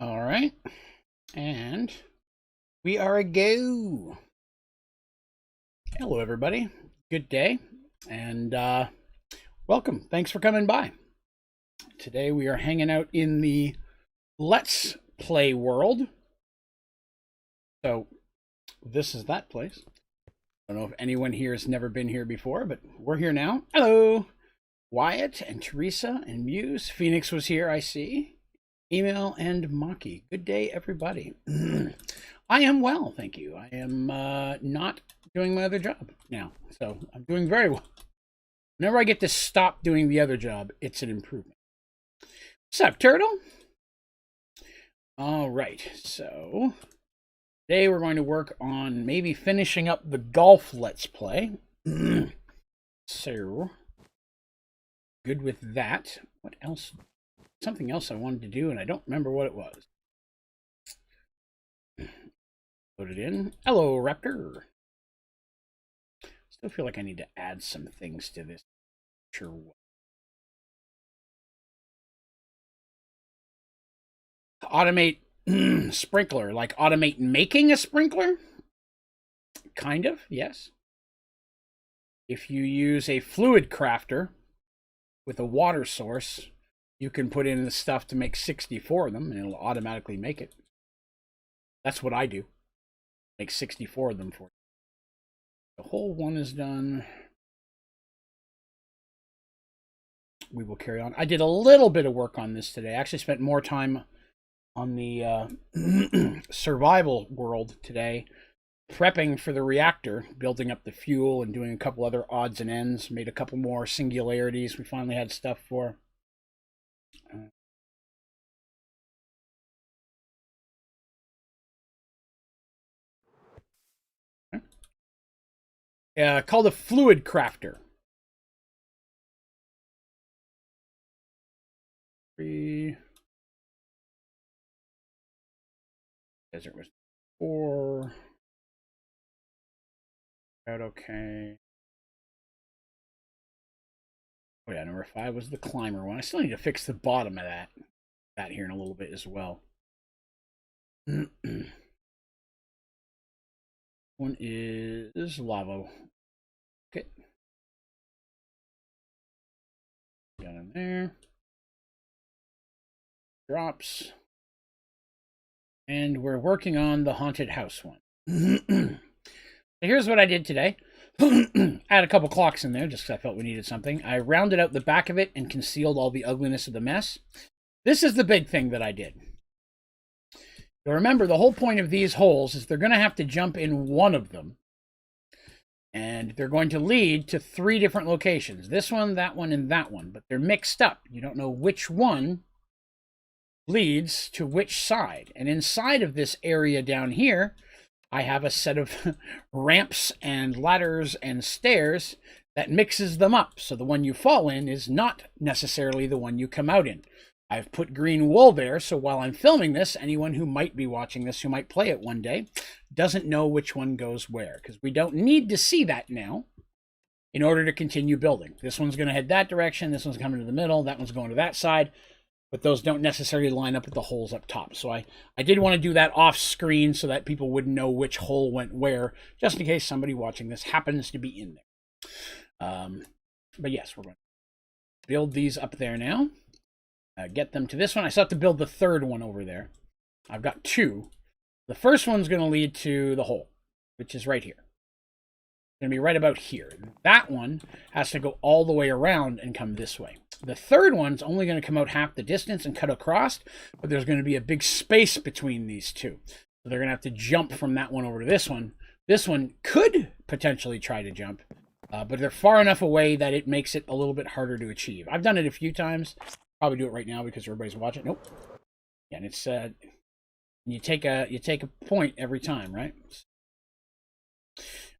All right. And we are a go. Hello, everybody. Good day. And welcome. Thanks for coming by. Today we are hanging out in the Let's Play world. So this is that place. I don't know if anyone here has never been here before, but we're here now. Hello. Wyatt and Teresa and Muse. Phoenix was here, I see. Email and Maki. Good day, everybody. I am well, thank you. I am not doing my other job now, so I'm doing very well. Whenever I get to stop doing the other job, it's an improvement. What's up, Turtle? All right, so today we're going to work on maybe finishing up the golf Let's Play. So, good with that. What else? Something else I wanted to do, and I don't remember what it was. Put it in. Hello, Raptor. Still feel like I need to add some things to this. Sure what. Automate sprinkler, like automate making a sprinkler? Kind of, yes. If you use a fluid crafter with a water source, you can put in the stuff to make 64 of them, and it'll automatically make it. That's what I do. Make 64 of them for you. The whole one is done. We will carry on. I did a little bit of work on this today. I actually spent more time on the survival world today, prepping for the reactor, building up the fuel and doing a couple other odds and ends. Made a couple more singularities we finally had stuff for. Called a fluid crafter. Desert was 4. Okay. Oh yeah, number 5 was the climber one. I still need to fix the bottom of that here in a little bit as well. One is lava. Okay. Down in there. Drops. And we're working on the haunted house one. So here's what I did today. I had a couple clocks in there just because I felt we needed something. I rounded out the back of it and concealed all the ugliness of the mess. This is the big thing that I did. Now remember, the whole point of these holes is they're going to have to jump in one of them. And they're going to lead to 3 different locations. This one, that one, and that one. But they're mixed up. You don't know which one leads to which side. And inside of this area down here, I have a set of ramps and ladders and stairs that mixes them up. So the one you fall in is not necessarily the one you come out in. I've put green wool there, so while I'm filming this, anyone who might be watching this, who might play it one day, doesn't know which one goes where, because we don't need to see that now in order to continue building. This one's going to head that direction, this one's coming to the middle, that one's going to that side, but those don't necessarily line up with the holes up top. So I did want to do that off screen so that people wouldn't know which hole went where, just in case somebody watching this happens to be in there. But yes, we're going to build these up there now. Get them to this one. I still have to build the third one over there. I've got 2. The first one's going to lead to the hole, which is right here. It's going to be right about here. That one has to go all the way around and come this way. The third one's only going to come out half the distance and cut across, but there's going to be a big space between these 2. So they're going to have to jump from that one over to this one. This one could potentially try to jump, but they're far enough away that it makes it a little bit harder to achieve. I've done it a few times. Probably do it right now because everybody's watching. Nope. Yeah, and it's you take a point every time, right?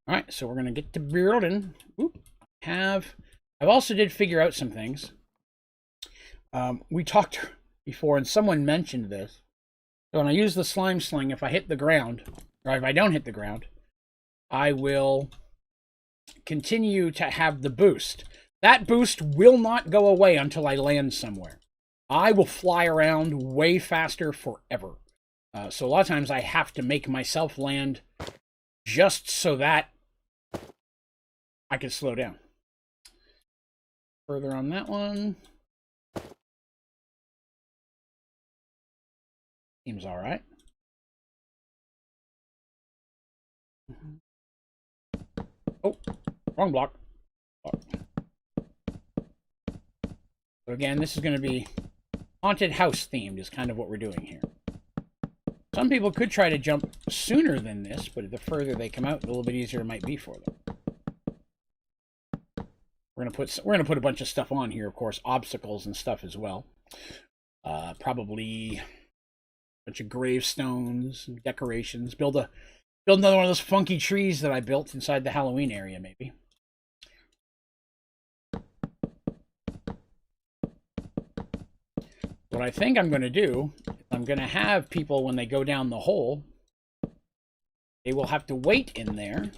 All right, so we're gonna get to building. I've also did figure out some things. We talked before, and someone mentioned this. So when I use the slime sling, if I hit the ground, or if I don't hit the ground, I will continue to have the boost. That boost will not go away until I land somewhere. I will fly around way faster forever. So a lot of times I have to make myself land just so that I can slow down. Further on that one. Seems all right. Oh, wrong block. So again, this is going to be haunted house themed is kind of what we're doing here. Some people could try to jump sooner than this, but the further they come out, the little bit easier it might be for them. We're gonna put a bunch of stuff on here, of course, obstacles and stuff as well. Probably a bunch of gravestones, and decorations. Build another one of those funky trees that I built inside the Halloween area, maybe. What I think I'm going to do, I'm going to have people, when they go down the hole, they will have to wait in there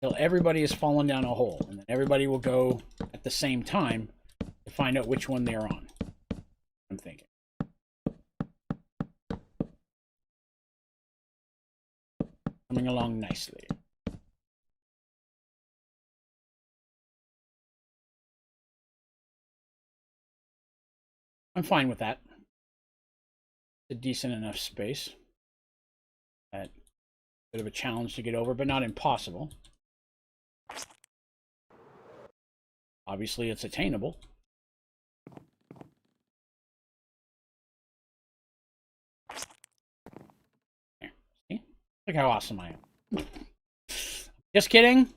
till everybody has fallen down a hole. And then everybody will go at the same time to find out which one they're on. I'm thinking. Coming along nicely. I'm fine with that. It's a decent enough space. That bit of a challenge to get over, but not impossible. Obviously, it's attainable. There. See? Look how awesome I am. Just kidding.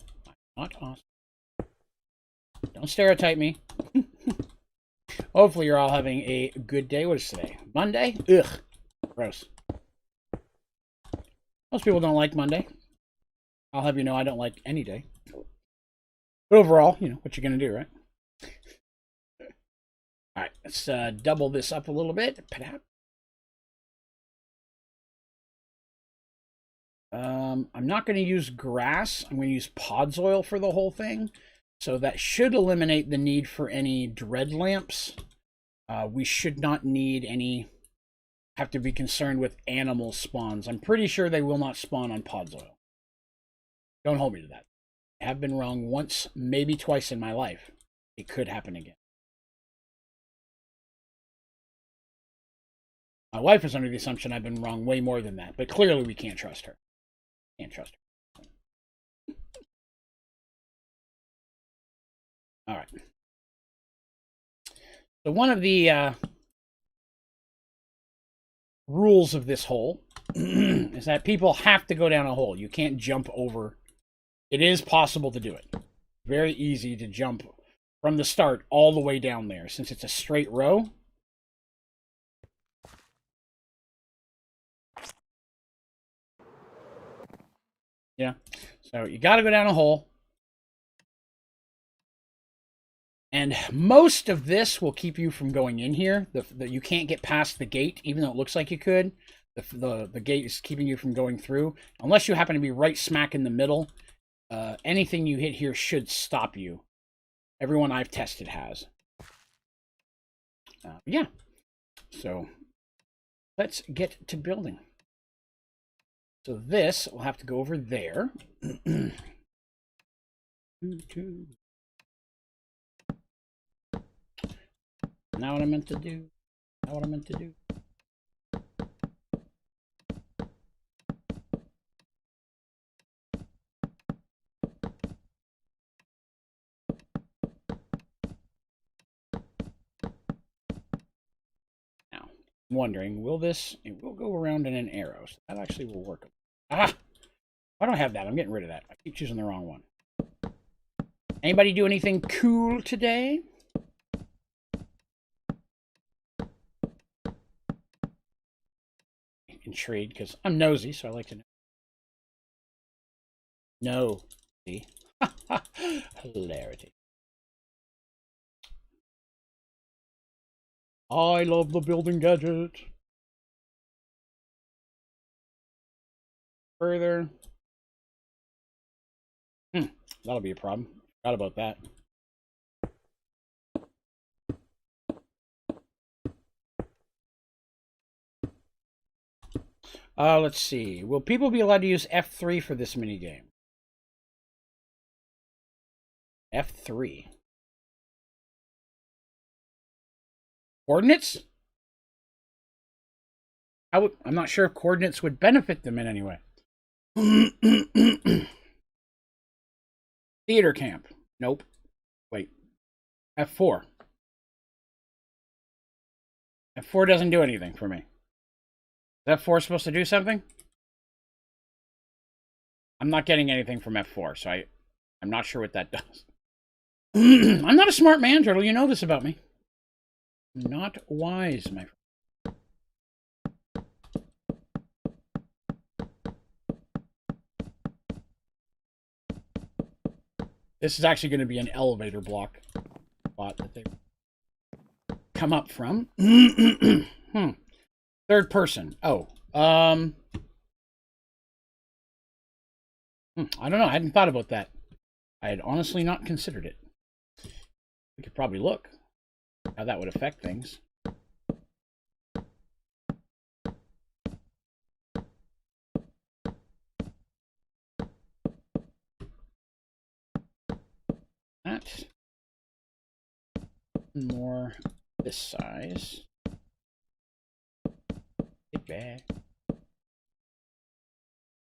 I'm not awesome. Don't stereotype me. Hopefully you're all having a good day. What is today? Monday? Ugh. Gross. Most people don't like Monday. I'll have you know I don't like any day. But overall, you know, what you're going to do, right? All right, let's double this up a little bit. I'm not going to use grass. I'm going to use Podzol for the whole thing. So that should eliminate the need for any dread lamps. We should not need any, have to be concerned with animal spawns. I'm pretty sure they will not spawn on Podzol. Don't hold me to that. I have been wrong once, maybe twice in my life. It could happen again. My wife is under the assumption I've been wrong way more than that, but clearly we can't trust her. Can't trust her. All right. So one of the rules of this hole is that people have to go down a hole. You can't jump over. It is possible to do it. Very easy to jump from the start all the way down there. Since it's a straight row, yeah. So you got to go down a hole. And most of this will keep you from going in here. You can't get past the gate, even though it looks like you could. The gate is keeping you from going through. Unless you happen to be right smack in the middle, anything you hit here should stop you. Everyone I've tested has. Yeah. So let's get to building. So this will have to go over there. Now what I meant to do. Now what I meant to do. Now, I'm wondering, will this, it will go around in an arrow, so that actually will work. Ah! Why don't I have that? I'm getting rid of that. I keep choosing the wrong one. Anybody do anything cool today? Intrigued, because I'm nosy, so I like to know. No. See? Hilarity. I love the building gadget. Further. That'll be a problem. Forgot about that. Let's see. Will people be allowed to use F3 for this minigame? F3. Coordinates? I'm not sure if coordinates would benefit them in any way. Theater camp. Nope. Wait. F4. F4 doesn't do anything for me. Is F4 supposed to do something? I'm not getting anything from F4, so I'm not sure what that does. I'm not a smart man, Turtle. You know this about me. Not wise, my friend. This is actually going to be an elevator block spot that they come up from. Third person. Oh. I don't know. I hadn't thought about that. I had honestly not considered it. We could probably look how that would affect things. That. More this size. Get back.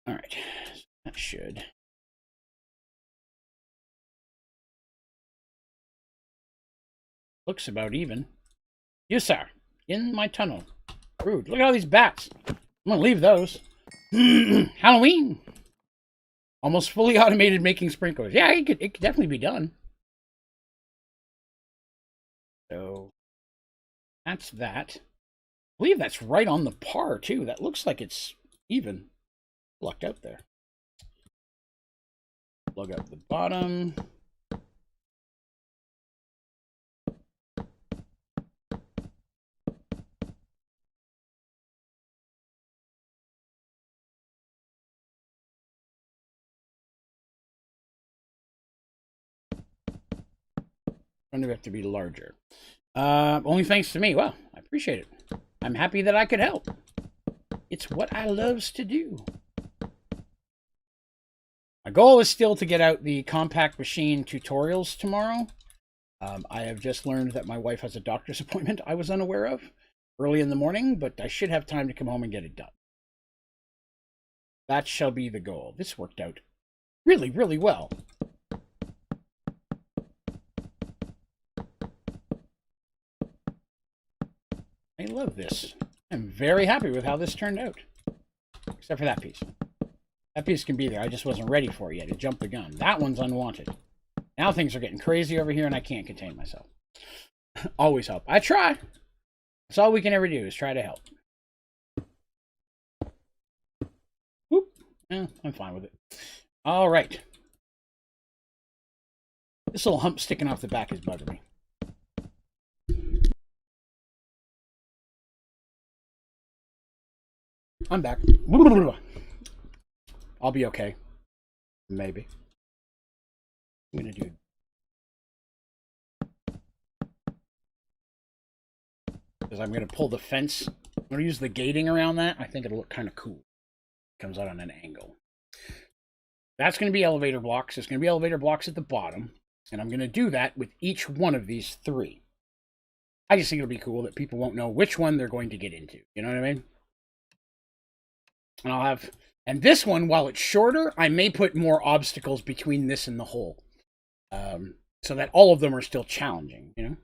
All right. So that should. Looks about even. You, sir, in my tunnel. Rude. Look at all these bats. I'm gonna leave those. Halloween. Almost fully automated making sprinklers. Yeah, it could definitely be done. So that's that. I believe that's right on the par too. That looks like it's even. Lucked out there. Plug out the bottom. Going to have to be larger. Only thanks to me. Well, I appreciate it. I'm happy that I could help. It's what I loves to do. My goal is still to get out the compact machine tutorials tomorrow. I have just learned that my wife has a doctor's appointment I was unaware of early in the morning, but I should have time to come home and get it done. That shall be the goal. This worked out really, really well. I love this. I'm very happy with how this turned out. Except for that piece. That piece can be there. I just wasn't ready for it yet. It jumped the gun. That one's unwanted. Now things are getting crazy over here and I can't contain myself. Always help. I try. That's all we can ever do is try to help. Whoop. I'm fine with it. All right. This little hump sticking off the back is bugging me. I'm back. I'll be okay. Maybe. I'm going to do... Because I'm going to pull the fence. I'm going to use the gating around that. I think it'll look kind of cool. It comes out on an angle. That's going to be elevator blocks. There's going to be elevator blocks at the bottom. And I'm going to do that with each one of these three. I just think it'll be cool that people won't know which one they're going to get into. You know what I mean? And I'll have, and this one, while it's shorter, I may put more obstacles between this and the hole. So that all of them are still challenging, you know?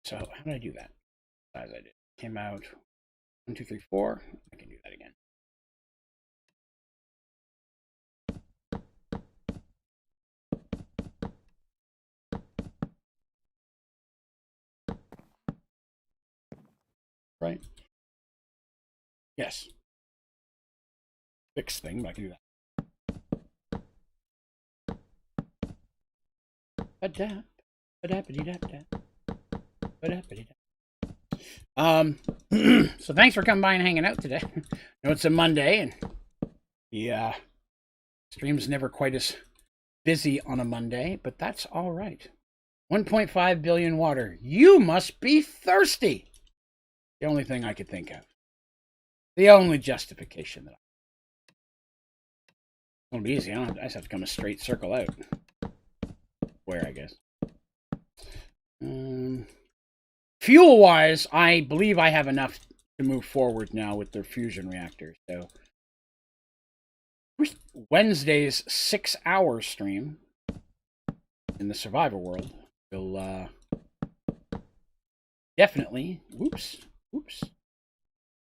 So how did I do that? As I did. Came out 1, 2, 3, 4. I can do that again. Right? Yes. Fix thing, but I can do that. So thanks for coming by and hanging out today. I know it's a Monday and the stream's never quite as busy on a Monday, but that's all right. 1.5 billion water. You must be thirsty. The only thing I could think of. The only justification that it'll be easy. I just have to come a straight circle out. Where, I guess. Fuel-wise, I believe I have enough to move forward now with their fusion reactors. So Wednesday's 6-hour stream in the survivor world will definitely. Whoops.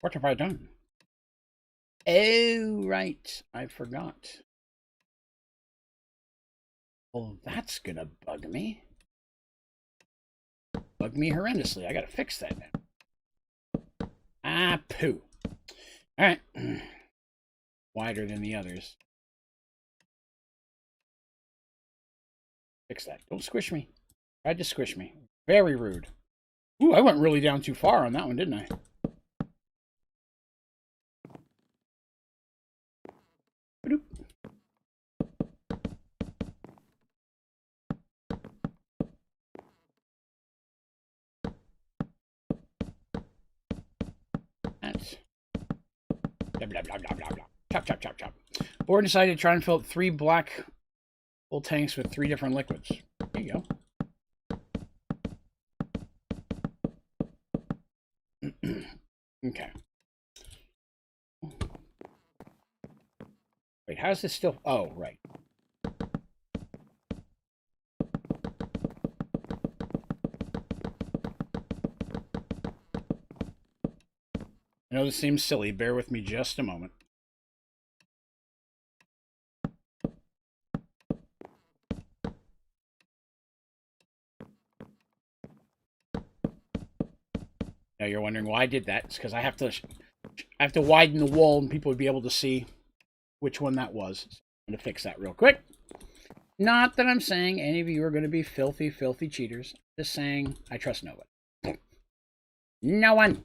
What have I done? Oh, right. I forgot. Well, that's gonna bug me. Bug me horrendously. I gotta fix that now. Ah, poo. Alright. Wider than the others. Fix that. Don't squish me. Tried to squish me. Very rude. Ooh, I went really down too far on that one, didn't I? That's blah blah blah blah blah blah. Chop chop chop chop. Board decided to try and fill up 3 black full tanks with 3 different liquids. There you go. Okay. Wait, how's this still? Oh, right. I know this seems silly. Bear with me just a moment. Now you're wondering why I did that. It's because I have to widen the wall and people would be able to see which one that was. So I'm going to fix that real quick. Not that I'm saying any of you are going to be filthy, filthy cheaters. Just saying I trust no one. No one.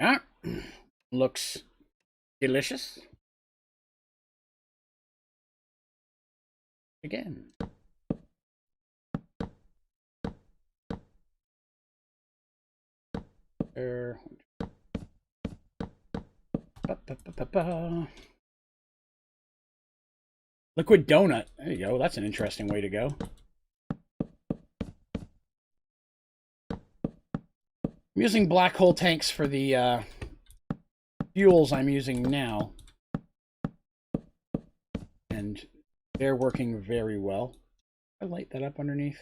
Yeah. Looks delicious. Again. Liquid donut. There you go. That's an interesting way to go. I'm using black hole tanks for the fuels I'm using now. And they're working very well. I light that up underneath.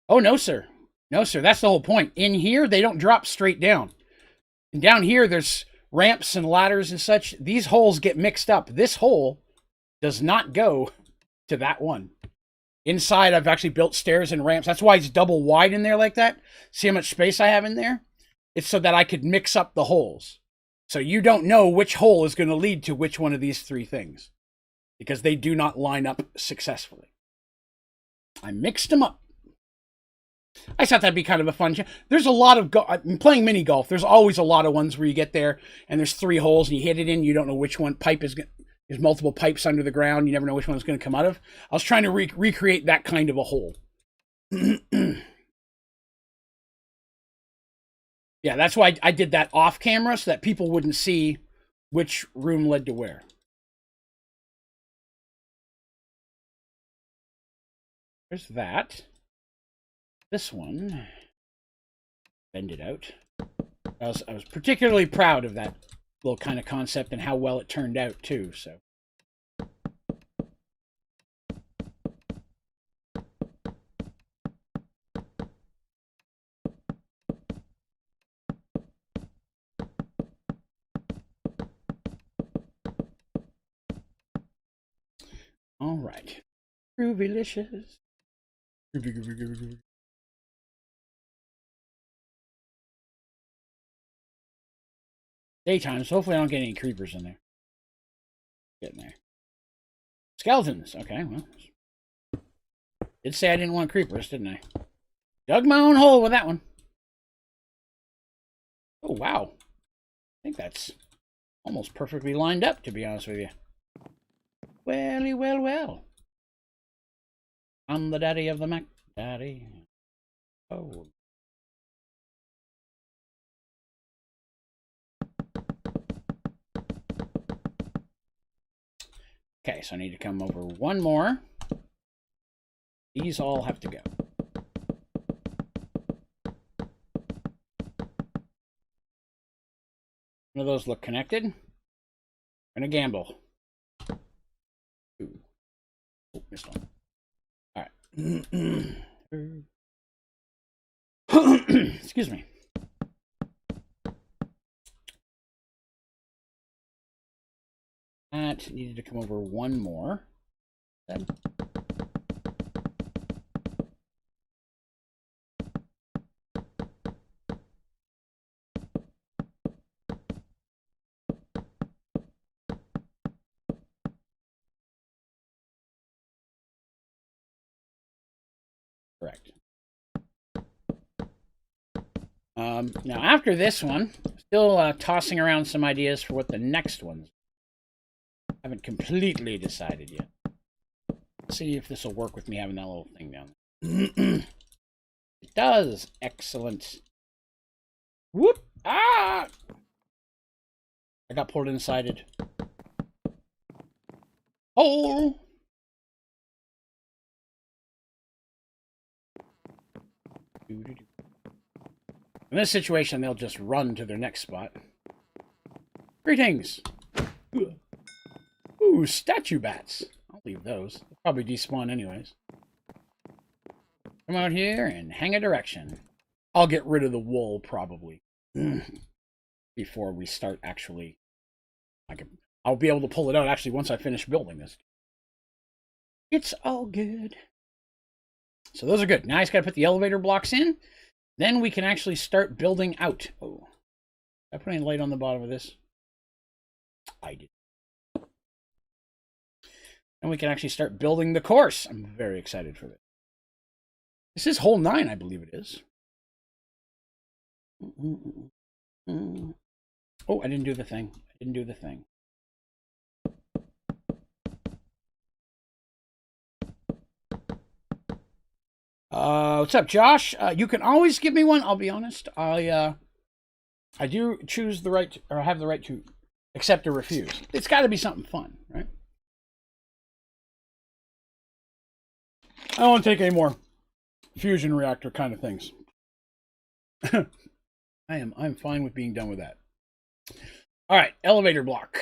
Oh, no, sir. No, sir. That's the whole point. In here, they don't drop straight down. And down here, there's ramps and ladders and such. These holes get mixed up. This hole does not go to that one. Inside, I've actually built stairs and ramps. That's why it's double wide in there like that. See how much space I have in there? It's so that I could mix up the holes. So you don't know which hole is going to lead to which one of these 3 things. Because they do not line up successfully. I mixed them up. I thought that'd be kind of a fun. There's a lot of I'm playing mini golf. There's always a lot of ones where you get there and there's 3 holes and you hit it in. You don't know which one pipe is. There's multiple pipes under the ground. You never know which one's going to come out of. I was trying to recreate that kind of a hole. Yeah, that's why I did that off camera so that people wouldn't see which room led to where. There's that. This one, bend it out. I was particularly proud of that little kind of concept and how well it turned out too. So, all right, groovylicious. Groovy. Daytime, so hopefully I don't get any creepers in there. Getting there. Skeletons. Okay, well. Did say I didn't want creepers, didn't I? Dug my own hole with that one. Oh, wow. think that's almost perfectly lined up, to be honest with you. Welly, well, well. I'm the daddy of the Mac Daddy. Oh. Okay, so I need to come over one more. These all have to go. None of those look connected. I'm gonna gamble. Ooh. Oh, missed one. All right. Excuse me. That needed to come over one more. Then. Correct. Now, after this one, still tossing around some ideas for what the next one's. Haven't completely decided yet. Let's see if this will work with me having that little thing down there. It does. Excellent. Whoop! Ah! I got pulled inside it. Oh! In this situation, they'll just run to their next spot. Greetings! Ooh, statue bats. I'll leave those. They'll probably despawn anyways. Come out here and hang a direction. I'll get rid of the wool, probably. Before we start actually... I'll be able to pull it out, actually, once I finish building this. It's all good. So those are good. Now I just got to put the elevator blocks in. Then we can actually start building out. Oh. Did I put any light on the bottom of this? I did. And we can actually start building the course. I'm very excited for this. This is hole 9, I believe it is. Oh, I didn't do the thing. I didn't do the thing. What's up, Josh? You can always give me one. I'll be honest. I do choose the right to, or have the right to accept or refuse. It's got to be something fun, right? I don't want to take any more fusion reactor kind of things. I'm fine with being done with that. All right, elevator block.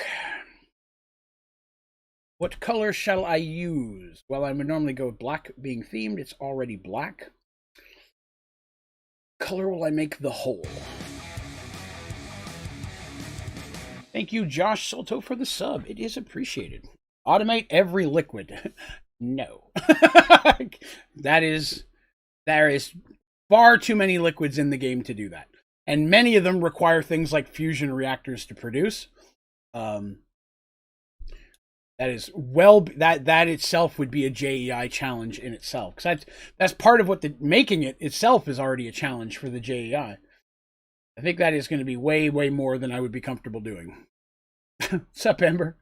What color shall I use? Well, I would normally go with black being themed. It's already black. Color will I make the hole? Thank you, Josh Soto, for the sub. It is appreciated. Automate every liquid. No. There is far too many liquids in the game to do that. And many of them require things like fusion reactors to produce. That is that itself would be a JEI challenge in itself, because that's part of what making it itself is already a challenge for the JEI. I think that is going to be way more than I would be comfortable doing. What's up, Ember?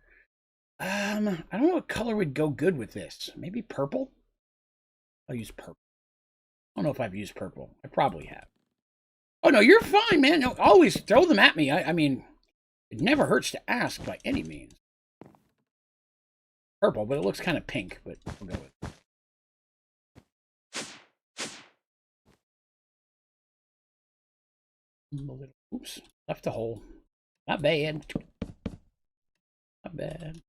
I don't know what color would go good with this. Maybe purple. I'll use purple. I don't know if I've used purple. I probably have. Oh no, you're fine, man. No, always throw them at me. I mean, it never hurts to ask by any means. Purple, but it looks kind of pink, but we'll go with it. Oops, left a hole. Not bad. Not bad.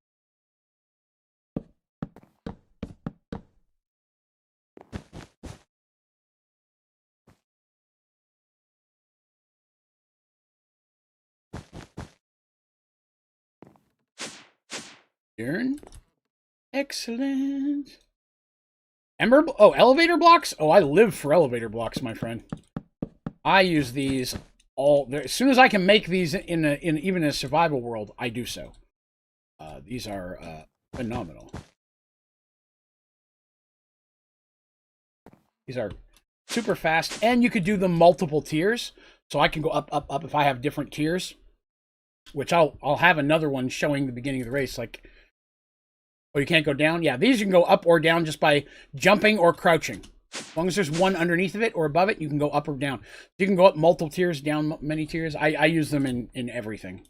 Turn. Excellent. Ember? Oh, elevator blocks? Oh, I live for elevator blocks, my friend. I use these all. As soon as I can make these in even a survival world, I do so. These are phenomenal. These are super fast, and you could do them multiple tiers. So I can go up if I have different tiers. which I'll have another one showing the beginning of the race. Like, oh, you can't go down? Yeah, these you can go up or down just by jumping or crouching. As long as there's one underneath of it or above it, you can go up or down. You can go up multiple tiers, down many tiers. I use them in everything.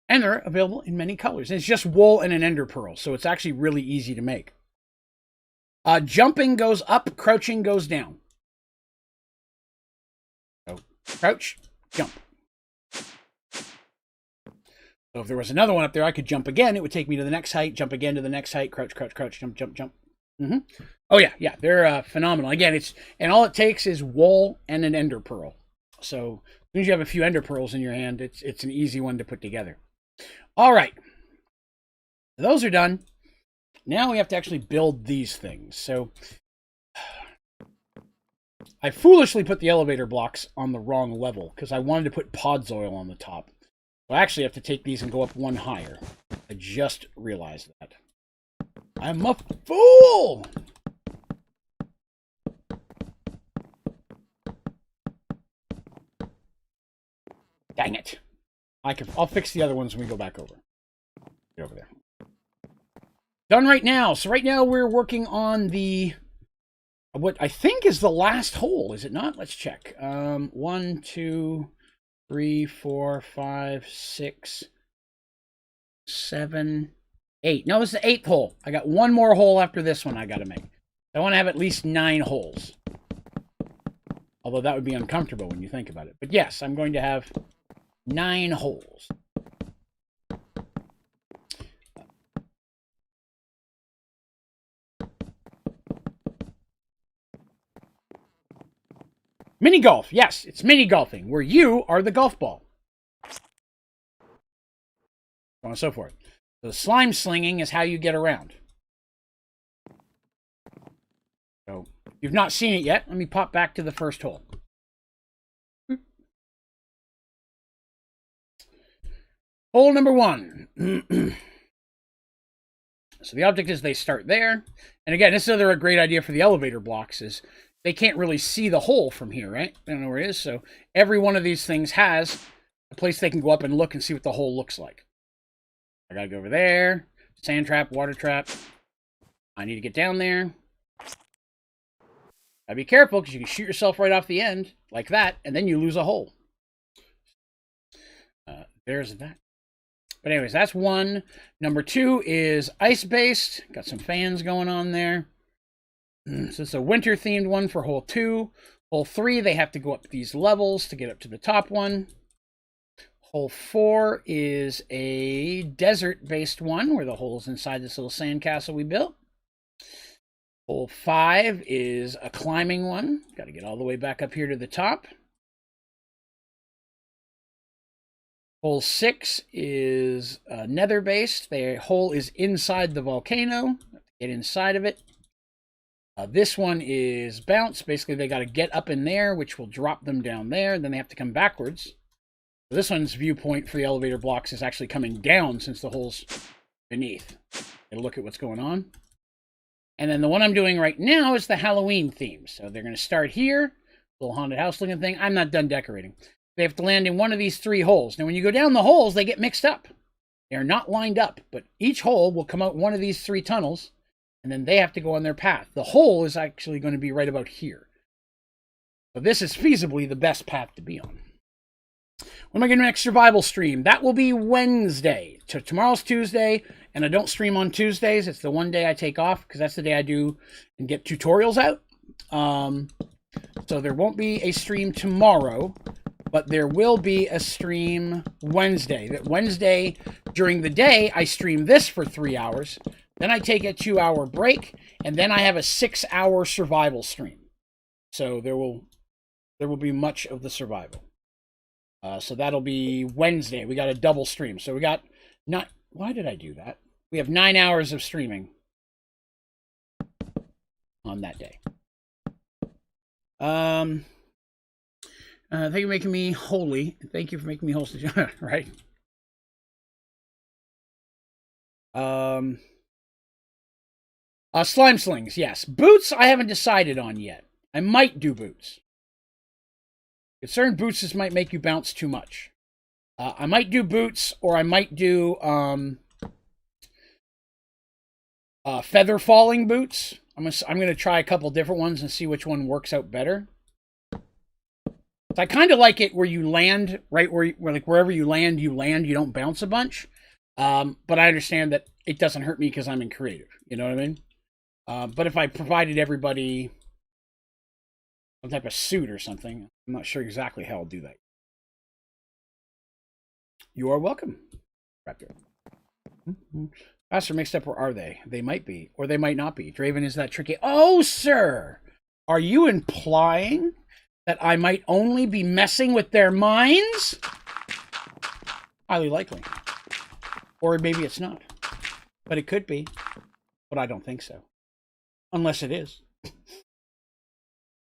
And they're available in many colors. And it's just wool and an ender pearl, so it's actually really easy to make. Jumping goes up, crouching goes down. So, crouch, jump. So if there was another one up there, I could jump again. It would take me to the next height, jump again to the next height, crouch, crouch, crouch, jump, jump, jump. Oh yeah, they're phenomenal. Again, and all it takes is wool and an ender pearl. So as soon as you have a few ender pearls in your hand, it's an easy one to put together. All right, those are done. Now we have to actually build these things. So I foolishly put the elevator blocks on the wrong level because I wanted to put Pods oil on the top. So I actually have to take these and go up one higher. I just realized that. I'm a fool! Dang it. I'll fix the other ones when we go back over. Get over there. Done right now. So right now we're working on what I think is the last hole, is it not? Let's check. 1, 2, 3, 4, 5, 6, 7, 8. No, this is the 8th hole. I got one more hole after this one I got to make. I want to have at least 9 holes. Although that would be uncomfortable when you think about it. But yes, I'm going to have 9 holes. Mini golf. Yes, it's mini golfing, where you are the golf ball. So on and so forth. The slime slinging is how you get around. So, if you've not seen it yet, let me pop back to the first hole. Hole number 1. So the object is they start there. And again, this is another great idea for the elevator blocks is they can't really see the hole from here, right? They don't know where it is. So every one of these things has a place they can go up and look and see what the hole looks like. I gotta go over there. Sand trap, water trap. I need to get down there. Gotta be careful because you can shoot yourself right off the end like that, and then you lose a hole. There's that. But anyways, that's 1. Number 2 is ice-based. Got some fans going on there. So it's a winter-themed one for hole 2. Hole 3, they have to go up these levels to get up to the top one. Hole 4 is a desert-based one where the hole is inside this little sandcastle we built. Hole 5 is a climbing one. Got to get all the way back up here to the top. Hole 6 is nether-based. The hole is inside the volcano. Get inside of it. This one is bounce. Basically, they got to get up in there, which will drop them down there. Then they have to come backwards. So this one's viewpoint for the elevator blocks is actually coming down since the hole's beneath. Get a look at what's going on. And then the one I'm doing right now is the Halloween theme. So they're going to start here. Little haunted house looking thing. I'm not done decorating. They have to land in one of these 3 holes. Now, when you go down the holes, they get mixed up. They're not lined up, but each hole will come out one of these 3 tunnels, and then they have to go on their path. The hole is actually going to be right about here. So this is feasibly the best path to be on. When am I going to next survival stream? That will be Wednesday. So tomorrow's Tuesday, and I don't stream on Tuesdays. It's the one day I take off, because that's the day I do and get tutorials out. So there won't be a stream tomorrow. But there will be a stream Wednesday. That Wednesday, during the day, I stream this for 3 hours. Then I take a 2-hour break. And then I have a 6-hour survival stream. So there will be much of the survival. So that'll be Wednesday. We got a double stream. So we got not. Why did I do that? We have 9 hours of streaming on that day. Thank you for making me holy. Thank you for making me holy. Right. Slime slings, yes. Boots, I haven't decided on yet. I might do boots. Concerned boots might make you bounce too much. I might do boots, or I might do feather falling boots. I'm gonna try a couple different ones and see which one works out better. So I kind of like it where you land right where like wherever you land. You don't bounce a bunch. But I understand that it doesn't hurt me because I'm in creative. You know what I mean? But if I provided everybody some type of suit or something, I'm not sure exactly how I'll do that. You are welcome, Raptor. Faster mixed up, or are they? They might be, or they might not be. Draven is that tricky. Oh, sir! Are you implying that I might only be messing with their minds? Highly likely. Or maybe it's not. But it could be. But I don't think so. Unless it is.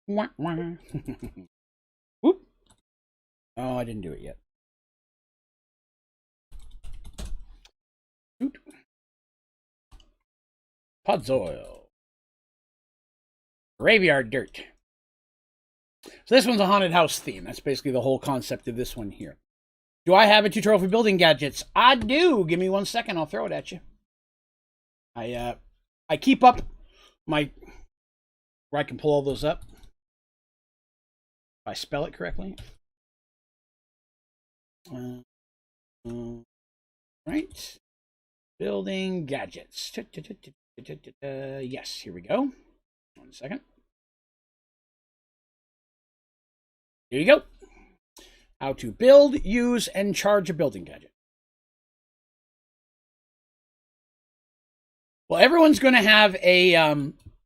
Whoop. Oh, I didn't do it yet. Pods oil. Graveyard dirt. So this one's a haunted house theme. That's basically the whole concept of this one here. Do I have a tutorial for building gadgets? I do. Give me 1 second. I'll throw it at you. I keep up my... where I can pull all those up. If I spell it correctly. Right. Building gadgets. Yes, here we go. 1 second. Here you go. How to build, use, and charge a building gadget. Well, everyone's going to have a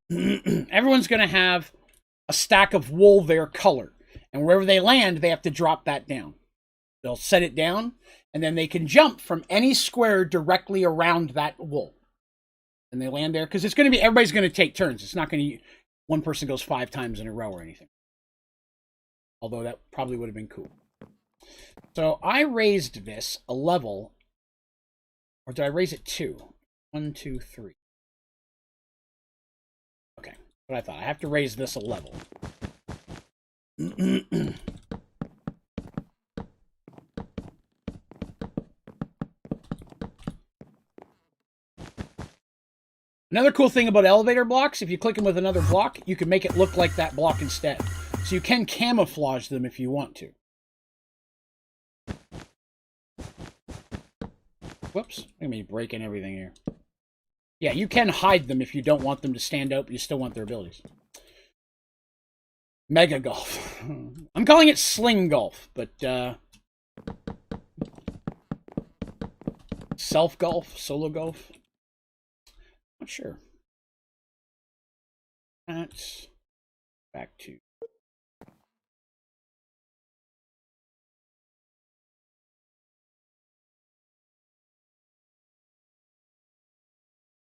everyone's going to have a stack of wool their color, and wherever they land, they have to drop that down. They'll set it down, and then they can jump from any square directly around that wool. And they land there because it's going to be everybody's going to take turns. It's not going to one person goes 5 times in a row or anything. Although that probably would have been cool. So I raised this a level, or did I raise it 2? 1, 2, 3. Okay, what I thought. I have to raise this a level. Another cool thing about elevator blocks, if you click them with another block, you can make it look like that block instead. So you can camouflage them if you want to. Whoops, I'm going to be breaking everything here. Yeah, you can hide them if you don't want them to stand out, but you still want their abilities. Mega Golf. I'm calling it Sling Golf, but Self Golf, Solo Golf. Not sure. That's back to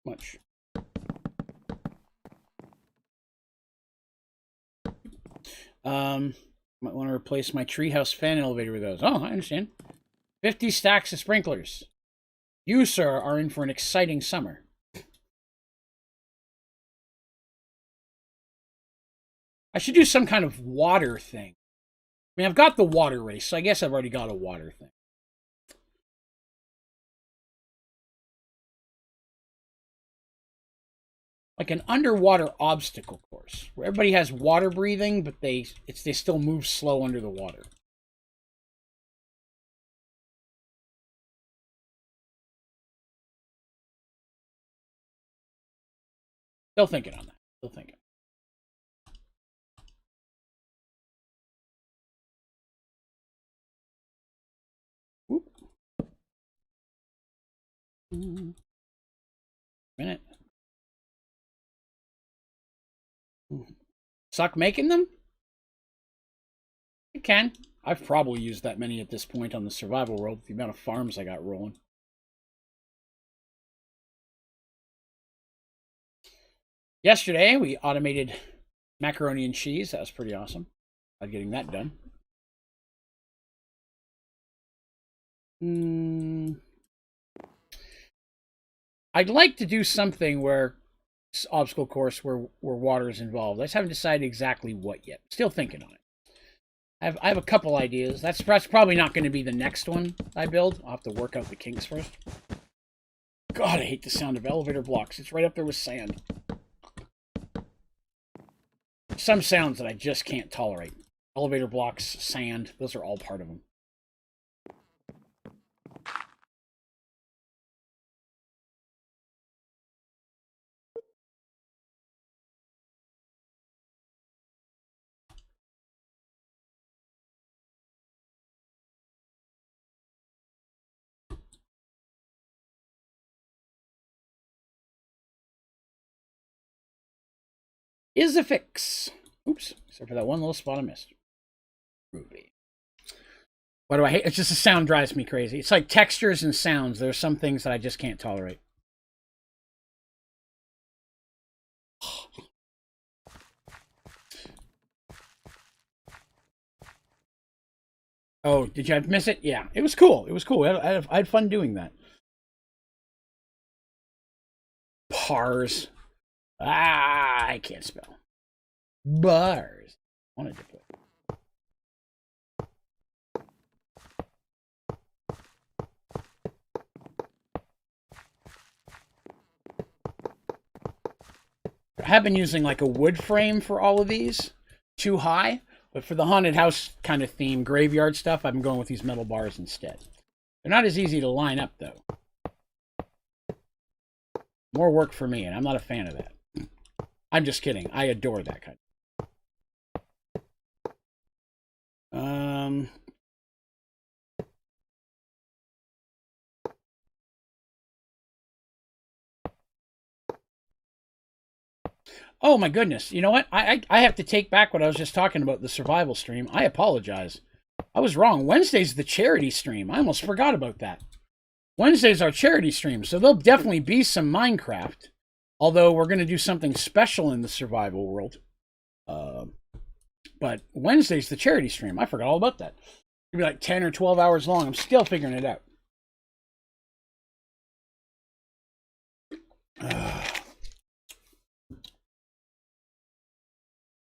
much. Might want to replace my treehouse fan elevator with those. Oh, I understand. 50 stacks of sprinklers. You, sir, are in for an exciting summer. I should do some kind of water thing. I mean, I've got the water race, so I guess I've already got a water thing. Like an underwater obstacle course, where everybody has water breathing, but they still move slow under the water. Still thinking on that. Still thinking. Whoop. Minute. Suck making them? You can. I've probably used that many at this point on the survival world with the amount of farms I got rolling. Yesterday, we automated macaroni and cheese. That was pretty awesome. I'm getting that done. I'd like to do something where obstacle course where water is involved. I just haven't decided exactly what yet. Still thinking on it. I have a couple ideas. That's probably not going to be the next one I build. I'll have to work out the kinks first. God, I hate the sound of elevator blocks. It's right up there with sand. Some sounds that I just can't tolerate. Elevator blocks, sand, those are all part of them. Is a fix. Oops, except for that one little spot I missed. Ruby. What do I hate? It's just the sound drives me crazy. It's like textures and sounds. There are some things that I just can't tolerate. Oh, did you miss it? Yeah, it was cool. It was cool. I had fun doing that. Pars. Ah, I can't spell. Bars. I wanted to put. I have been using like a wood frame for all of these. Too high. But for the haunted house kind of theme, graveyard stuff, I've been going with these metal bars instead. They're not as easy to line up, though. More work for me, and I'm not a fan of that. I'm just kidding. I adore that kind. Oh my goodness. You know what? I have to take back what I was just talking about, the survival stream. I apologize. I was wrong. Wednesday's the charity stream. I almost forgot about that. Wednesday's our charity stream, so there'll definitely be some Minecraft. Although we're going to do something special in the survival world. But Wednesday's the charity stream. I forgot all about that. It'll be like 10 or 12 hours long. I'm still figuring it out.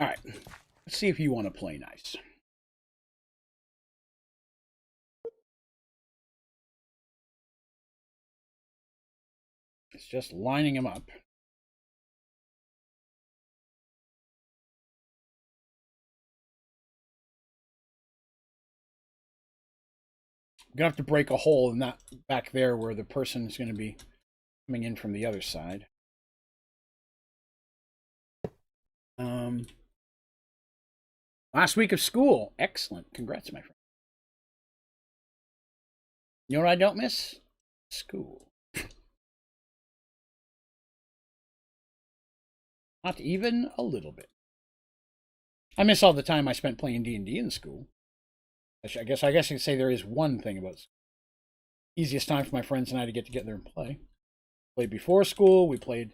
All right, let's see if you want to play nice. It's just lining them up. I'm gonna have to break a hole in that back there where the person is going to be coming in from the other side. Last week of school. Excellent. Congrats, my friend. You know what I don't miss? School. Not even a little bit. I miss all the time I spent playing D&D in school. I guess you could say there is one thing about school. Easiest time for my friends and I to get together and play. Played before school, we played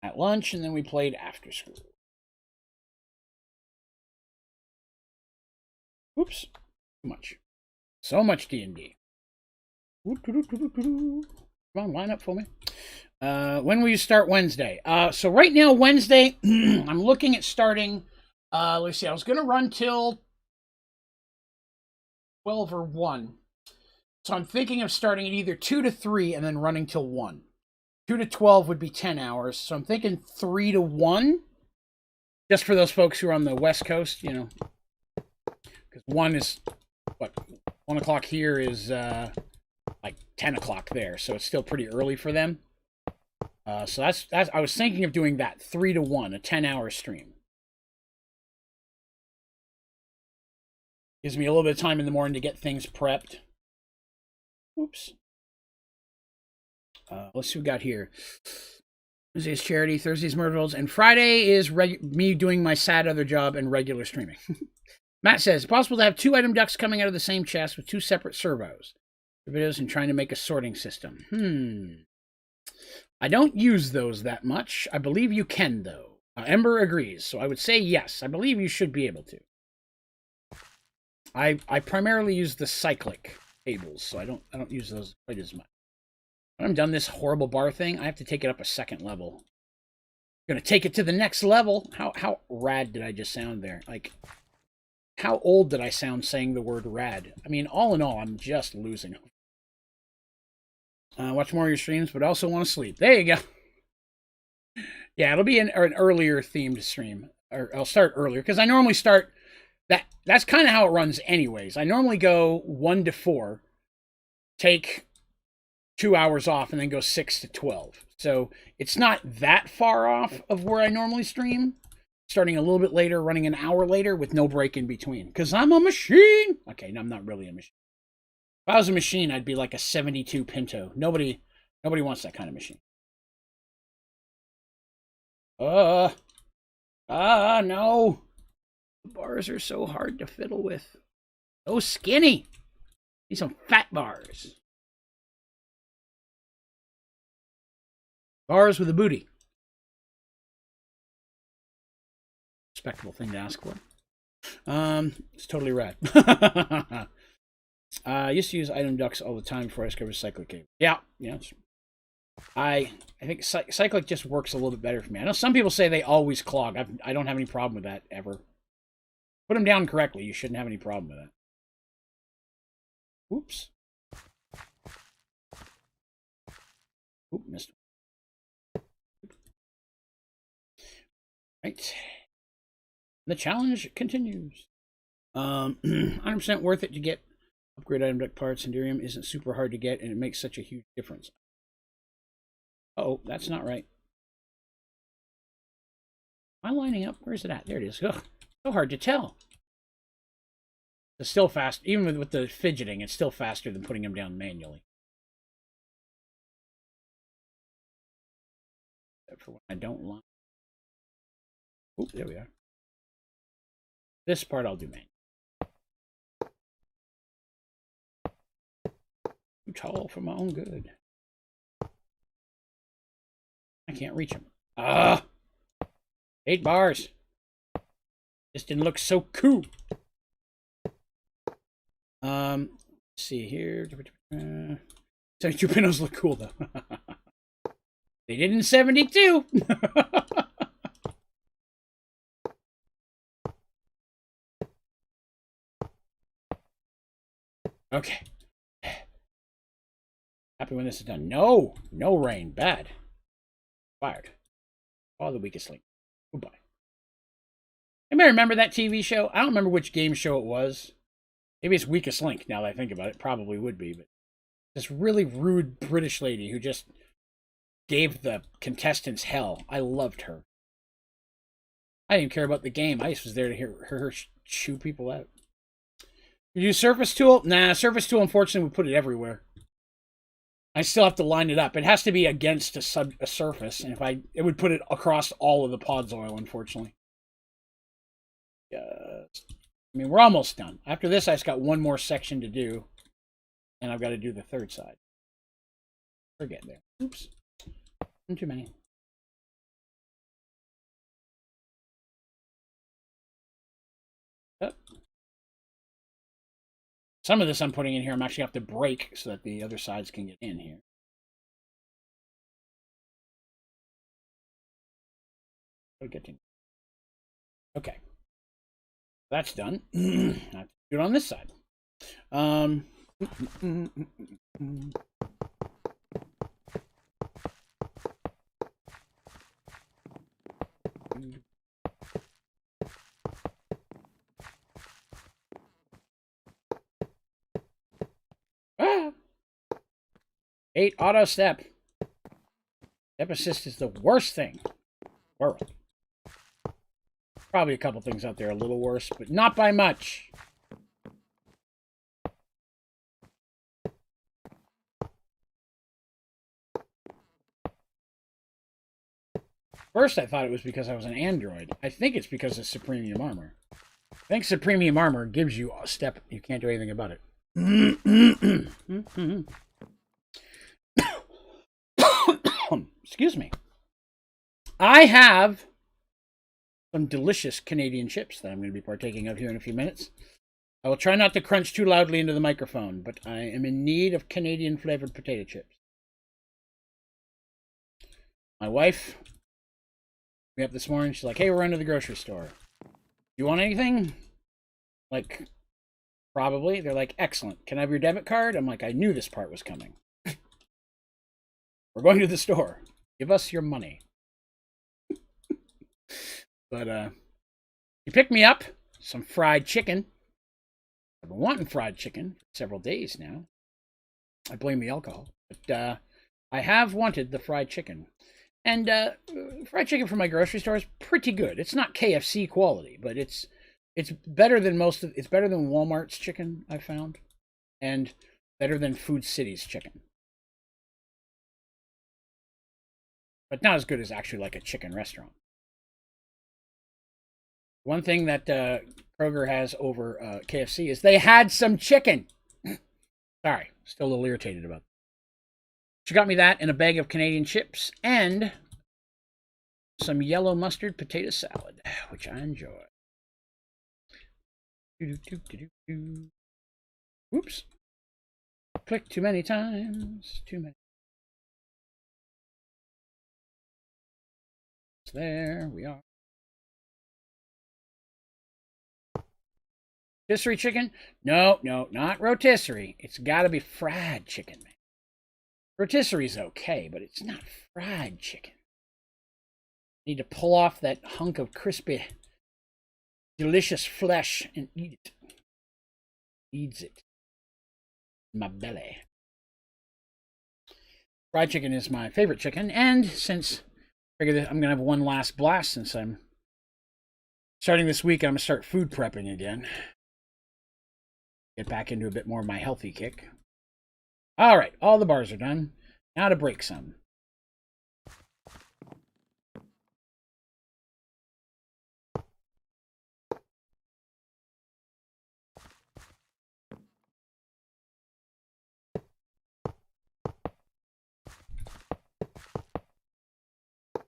at lunch, and then we played after school. Oops, too much. So much D&D. Come on, line up for me. When will you start Wednesday? So right now, Wednesday, I'm looking at starting, let's see, I was going to run till 12 or 1. So I'm thinking of starting at either 2 to 3 and then running till 1. 2 to 12 would be 10 hours. So I'm thinking 3 to 1. Just for those folks who are on the West Coast, you know. Because 1 is, what, 1 o'clock here is like 10 o'clock there. So it's still pretty early for them. So that's I was thinking of doing that, 3 to 1, a 10-hour stream. Gives me a little bit of time in the morning to get things prepped. Oops. Let's see what we got here. Wednesday is charity, Thursday's Murderals, and Friday is me doing my sad other job and regular streaming. Matt says, it's possible to have 2 item ducts coming out of the same chest with 2 separate servos. Videos and trying to make a sorting system. I don't use those that much. I believe you can, though. Ember agrees, so I would say yes. I believe you should be able to. I primarily use the cyclic tables, so I don't use those quite as much. When I'm done this horrible bar thing, I have to take it up a second level. I'm gonna take it to the next level. How rad did I just sound there? Like, how old did I sound saying the word rad? I mean, all in all, I'm just losing. Watch more of your streams, but also want to sleep. There you go. Yeah, it'll be an earlier themed stream. Or I'll start earlier, because I normally start... That's kind of how it runs anyways. I normally go 1 to 4, take 2 hours off, and then go 6 to 12. So it's not that far off of where I normally stream. Starting a little bit later, running an hour later with no break in between. Because I'm a machine! Okay, no, I'm not really a machine. If I was a machine, I'd be like a 72 Pinto. Nobody wants that kind of machine. No. The bars are so hard to fiddle with. So skinny. Need some fat bars. Bars with a booty. Respectable thing to ask for. It's totally rad. I used to use item ducks all the time before I discovered cyclic cable. Yeah. I think cyclic just works a little bit better for me. I know some people say they always clog. I don't have any problem with that ever. Put them down correctly. You shouldn't have any problem with that. Oops. Oop, missed. Right. The challenge continues. 100% worth it to get upgrade item deck parts. Endurium isn't super hard to get, and it makes such a huge difference. Oh, that's not right. Am I lining up? Where's it at? There it is. Ugh, so hard to tell. It's still fast. Even with the fidgeting, it's still faster than putting them down manually. Except for when I don't line. Oh, there we are. This part I'll do manually. Too tall for my own good. I can't reach him. 8 bars. This didn't look so cool. Let's see here. 72 Pintos look cool though. They did in 72. Okay. Happy when this is done. No rain. Bad. Fired. All the weakest link. Goodbye. Anybody remember that TV show? I don't remember which game show it was. Maybe it's Weakest Link, now that I think about it. Probably would be, but this really rude British lady who just gave the contestants hell. I loved her. I didn't even care about the game. I just was there to hear her chew people out. You use Surface Tool? Nah, Surface Tool, unfortunately, we put it everywhere. I still have to line it up. It has to be against a surface, and it would put it across all of the pods oil, unfortunately. I mean, we're almost done. After this, I just got one more section to do, and I've got to do the third side. We're getting there. Oops. One too many. Oh. Some of this I'm putting in here, I'm actually have to break so that the other sides can get in here. Okay. That's done. I have to do it on this side. 8 auto step. Step assist is the worst thing in the world. Probably a couple things out there a little worse, but not by much. First, I thought it was because I was an android. I think it's because of Supremium Armor. I think Supremium Armor gives you a step. You can't do anything about it. Excuse me. I have some delicious Canadian chips that I'm going to be partaking of here in a few minutes. I will try not to crunch too loudly into the microphone, but I am in need of Canadian flavored potato chips. My wife me up this morning. She's like, hey, we're under the grocery store. You want anything? Like, probably. They're like, excellent. Can I have your debit card? I'm like, I knew this part was coming. We're going to the store. Give us your money. But, you picked me up some fried chicken. I've been wanting fried chicken for several days now. I blame the alcohol. But, I have wanted the fried chicken. And, fried chicken from my grocery store is pretty good. It's not KFC quality, but it's better than it's better than Walmart's chicken, I found. And better than Food City's chicken. But not as good as actually like a chicken restaurant. One thing that Kroger has over KFC is they had some chicken. Sorry, still a little irritated about that. She got me that and a bag of Canadian chips and some yellow mustard potato salad, which I enjoy. Oops. Click too many times. Too many. There we are. Rotisserie chicken? No, not rotisserie. It's got to be fried chicken, man. Rotisserie's okay, but it's not fried chicken. Need to pull off that hunk of crispy, delicious flesh and eat it. Eats it. My belly. Fried chicken is my favorite chicken, and since I figured I'm going to have one last blast since I'm starting this week, I'm going to start food prepping again. Get back into a bit more of my healthy kick. All right, all the bars are done. Now to break some.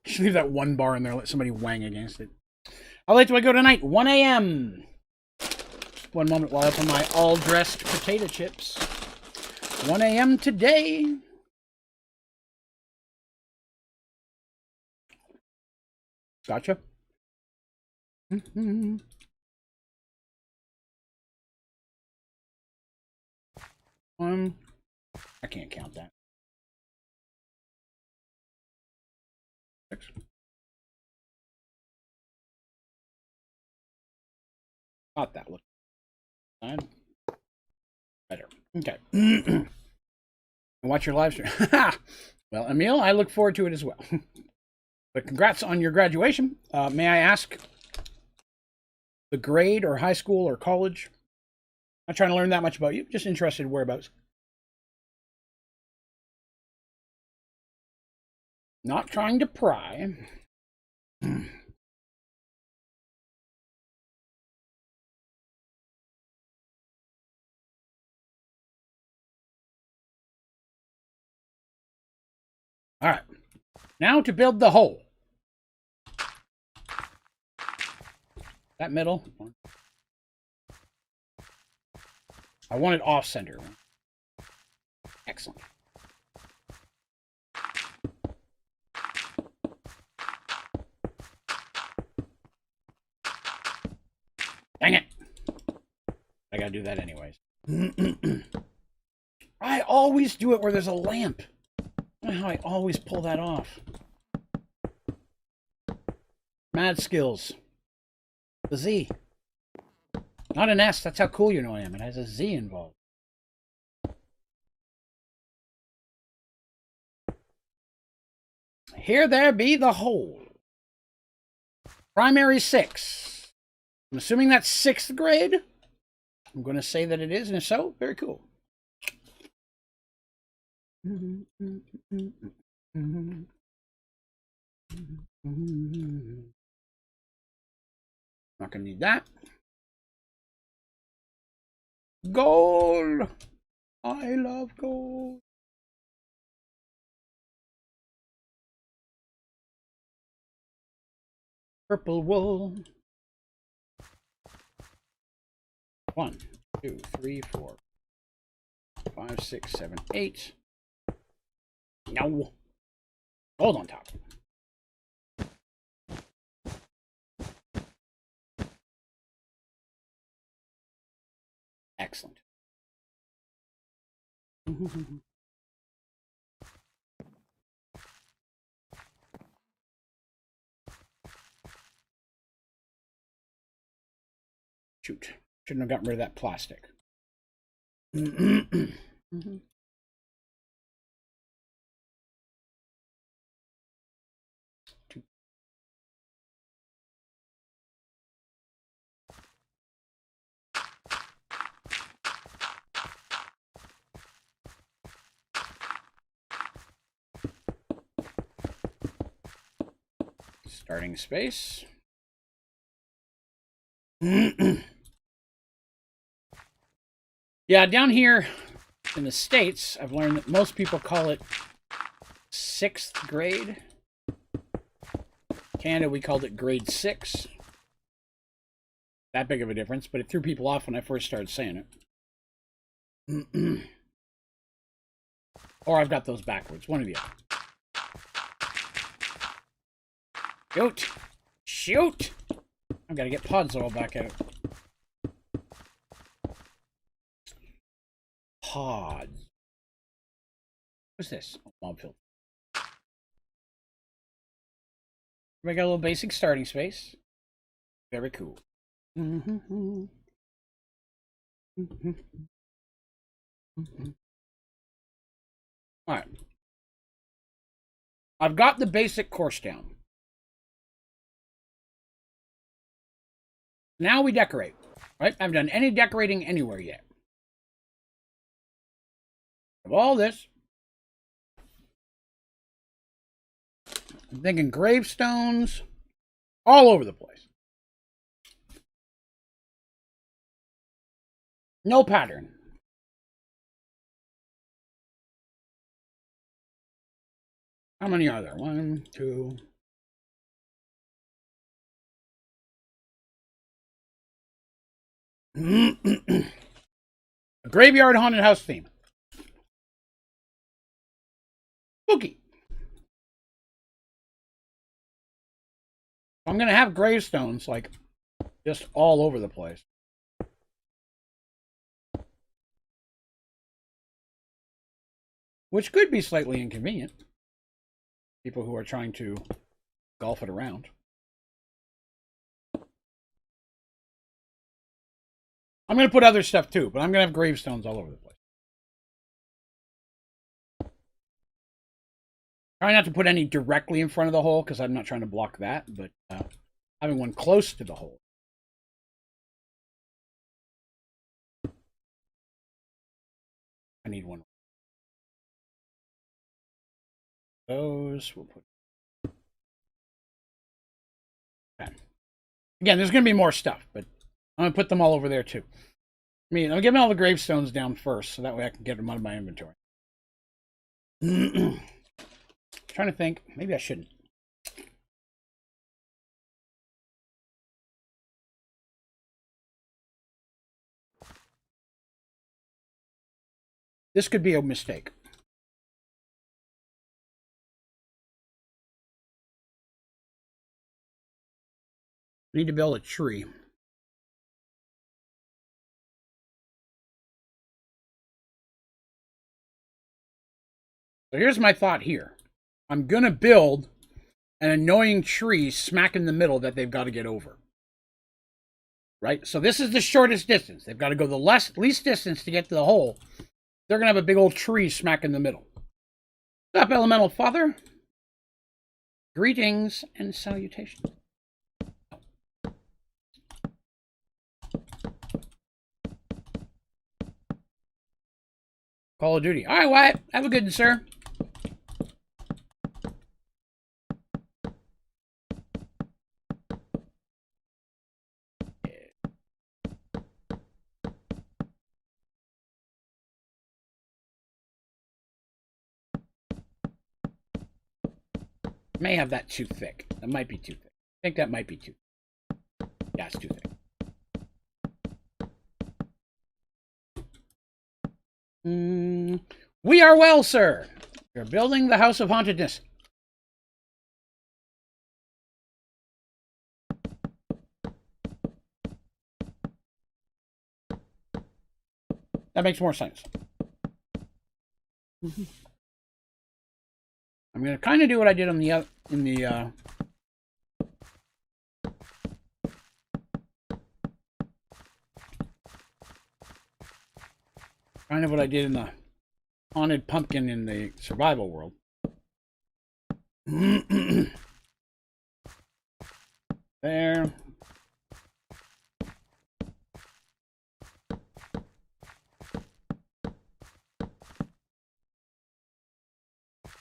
Just leave that one bar in there, let somebody wang against it. How late do I go tonight? 1 a.m. One moment while I open my all-dressed potato chips. 1 a.m. today. Gotcha. I can't count that. 6. Not that look. 9. Better. Okay. Watch your live stream. Well, Emil, I look forward to it as well. But congrats on your graduation. May I ask the grade or high school or college? Not trying to learn that much about you. Just interested in whereabouts. Not trying to pry. All right. Now to build the hole. That middle. I want it off center. Excellent. Dang it. I gotta do that anyways. I always do it where there's a lamp. I don't know how I always pull that off. Mad skills. The Z. Not an S. That's how cool you know I am. It has a Z involved. Here there be the hole. Primary 6. I'm assuming that's 6th grade. I'm going to say that it is, and if so, very cool. Not going to need that. Gold! I love gold. Purple wool. 1, 2, 3, 4, 5, 6, 7, 8. No. Gold on top. Excellent. Shoot. Shouldn't have gotten rid of that plastic. Starting space. Yeah, down here in the States, I've learned that most people call it 6th grade. Canada, we called it grade 6. That big of a difference, but it threw people off when I first started saying it. Or I've got those backwards, one or the other. Shoot! Shoot! I've got to get pods all back out. Pods. What's this? Oh, mob filter. We got a little basic starting space. Very cool. Alright. I've got the basic course down. Now we decorate. Right? I haven't done any decorating anywhere yet. Of all this, I'm thinking gravestones all over the place. No pattern. How many are there? 1, 2. A graveyard haunted house theme. Spooky. I'm going to have gravestones, like, just all over the place. Which could be slightly inconvenient. People who are trying to golf it around. I'm going to put other stuff too, but I'm going to have gravestones all over the place. Try not to put any directly in front of the hole because I'm not trying to block that, but having one close to the hole. I need one. Those we'll put. Okay. Again, there's going to be more stuff, but I'm going to put them all over there too. I mean, I'm getting all the gravestones down first, so that way I can get them out of my inventory. Trying to think. Maybe I shouldn't. This could be a mistake. I need to build a tree. So here's my thought here. I'm going to build an annoying tree smack in the middle that they've got to get over. Right? So this is the shortest distance. They've got to go the least distance to get to the hole. They're going to have a big old tree smack in the middle. What's up, Elemental Father? Greetings and salutations. Call of Duty. All right, Wyatt. Have a good one, sir. May have that too thick. That might be too thick. I think that might be too thick. Yeah, it's too thick. We are well, sir. We're building the House of Hauntedness. That makes more sense. I'm gonna kind of do what I did on the kind of what I did in the haunted pumpkin in the survival world. There.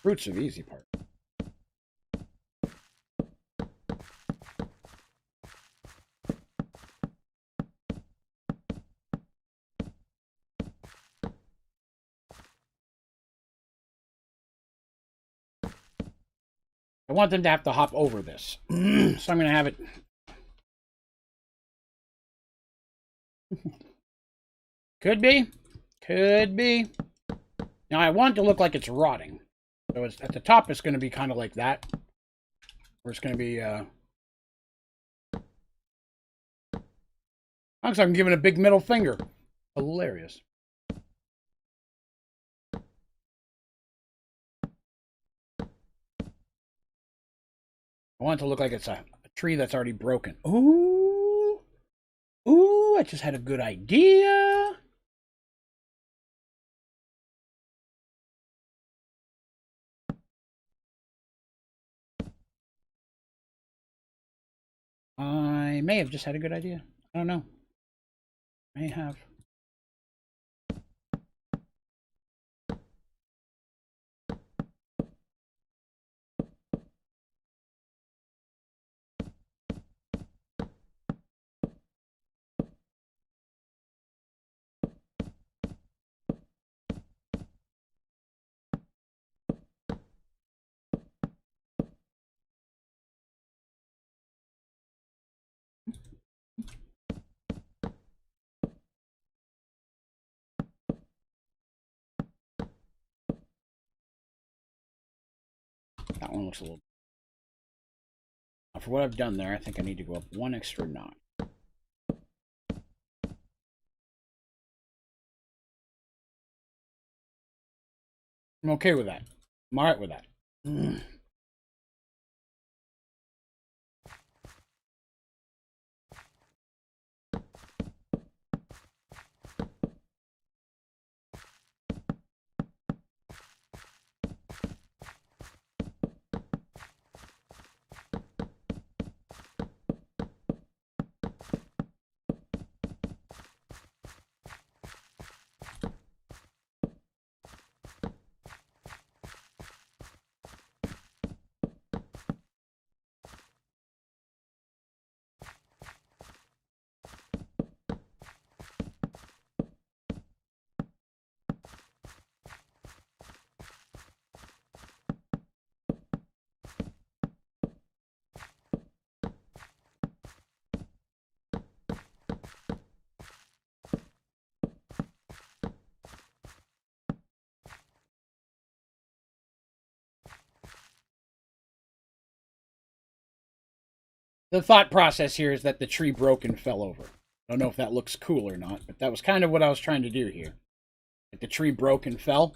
Fruits are the easy part. I want them to have to hop over this. So I'm going to have it. Could be. Could be. Now I want it to look like it's rotting. So it's, at the top it's going to be kind of like that. Where it's going to be... Looks like I'm giving a big middle finger. Hilarious. I want it to look like it's a tree that's already broken. Ooh. Ooh, I just had a good idea. I may have just had a good idea. I don't know. May have. That one looks a little... For what I've done there, I think I need to go up one extra notch. I'm okay with that. I'm alright with that. The thought process here is that the tree broke and fell over. I don't know if that looks cool or not, but that was kind of what I was trying to do here. Like the tree broke and fell.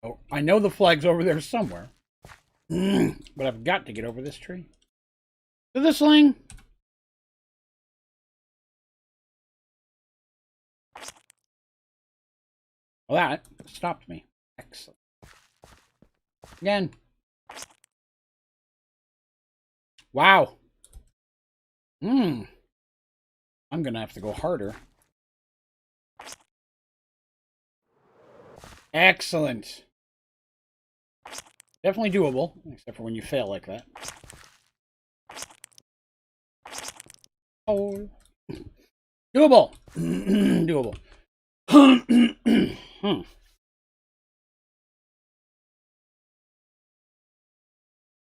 Oh, I know the flag's over there somewhere. But I've got to get over this tree. To the sling. Well, that stopped me. Excellent. Again. Wow. I'm going to have to go harder. Excellent. Definitely doable, except for when you fail like that. Oh. Doable. Doable.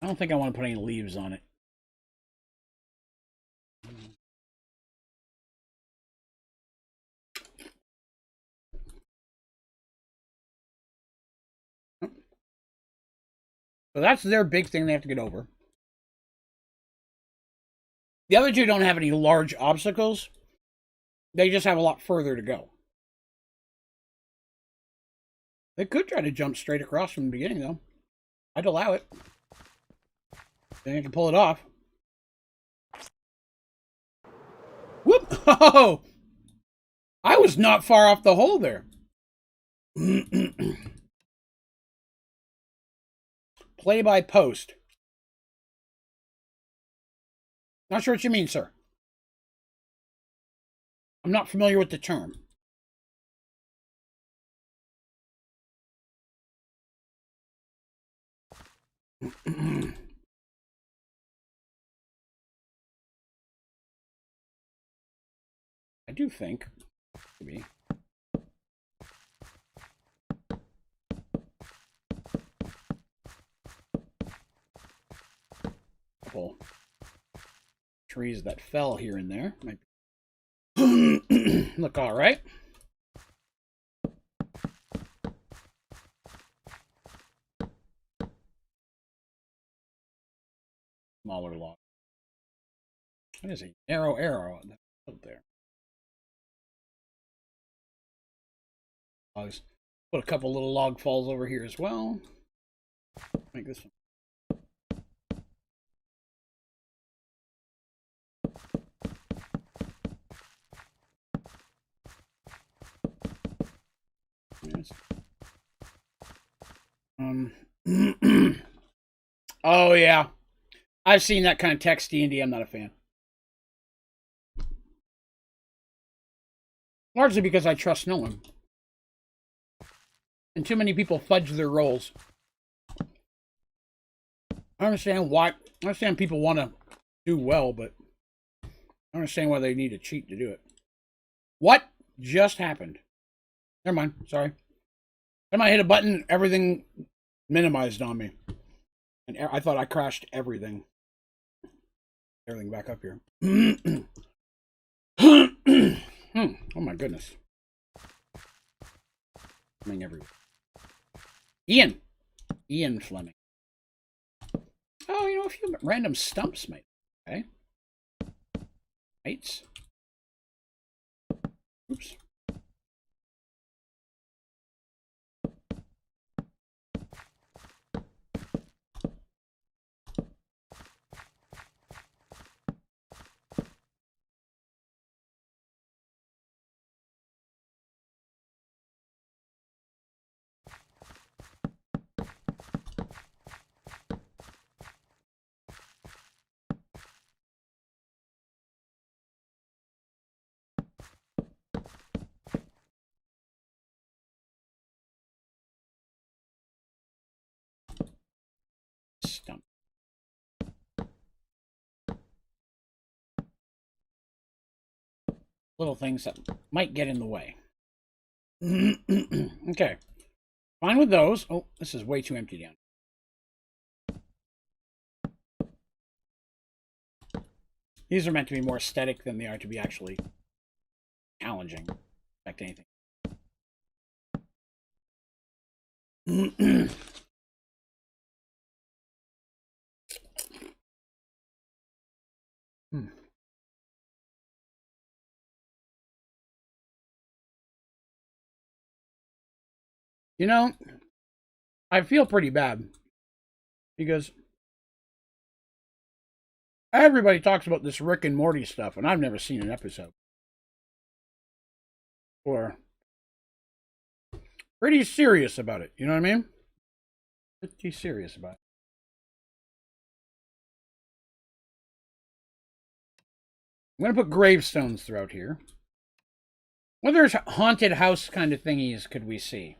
I don't think I want to put any leaves on it. So that's their big thing they have to get over. The other two don't have any large obstacles. They just have a lot further to go. They could try to jump straight across from the beginning, though. I'd allow it. Then I can pull it off. Whoop! Oh! I was not far off the hole there. Play by post. Not sure what you mean, sir. I'm not familiar with the term. I do think, maybe. Couple trees that fell here and there might look all right. Smaller log. That is a narrow arrow out there. Logs. Put a couple little log falls over here as well. Make this one. Yes. Oh yeah, I've seen that kind of text D&D. I'm not a fan. Largely because I trust no one. And too many people fudge their rolls. I understand why. I understand people want to do well, but I don't understand why they need to cheat to do it. What just happened? Never mind. Sorry. Then I hit a button, everything minimized on me. And I thought I crashed everything. Everything back up here. Oh my goodness. Fleming everywhere. Ian Fleming. Oh, you know, a few random stumps, mate. Okay. Mates. Oops. Stump. Little things that might get in the way. Okay. Fine with those. Oh, this is way too empty down. These are meant to be more aesthetic than they are to be actually challenging. Affect anything. You know, I feel pretty bad because everybody talks about this Rick and Morty stuff, and I've never seen an episode. Or pretty serious about it, you know what I mean? Pretty serious about it. I'm going to put gravestones throughout here. What other haunted house kind of thingies could we see?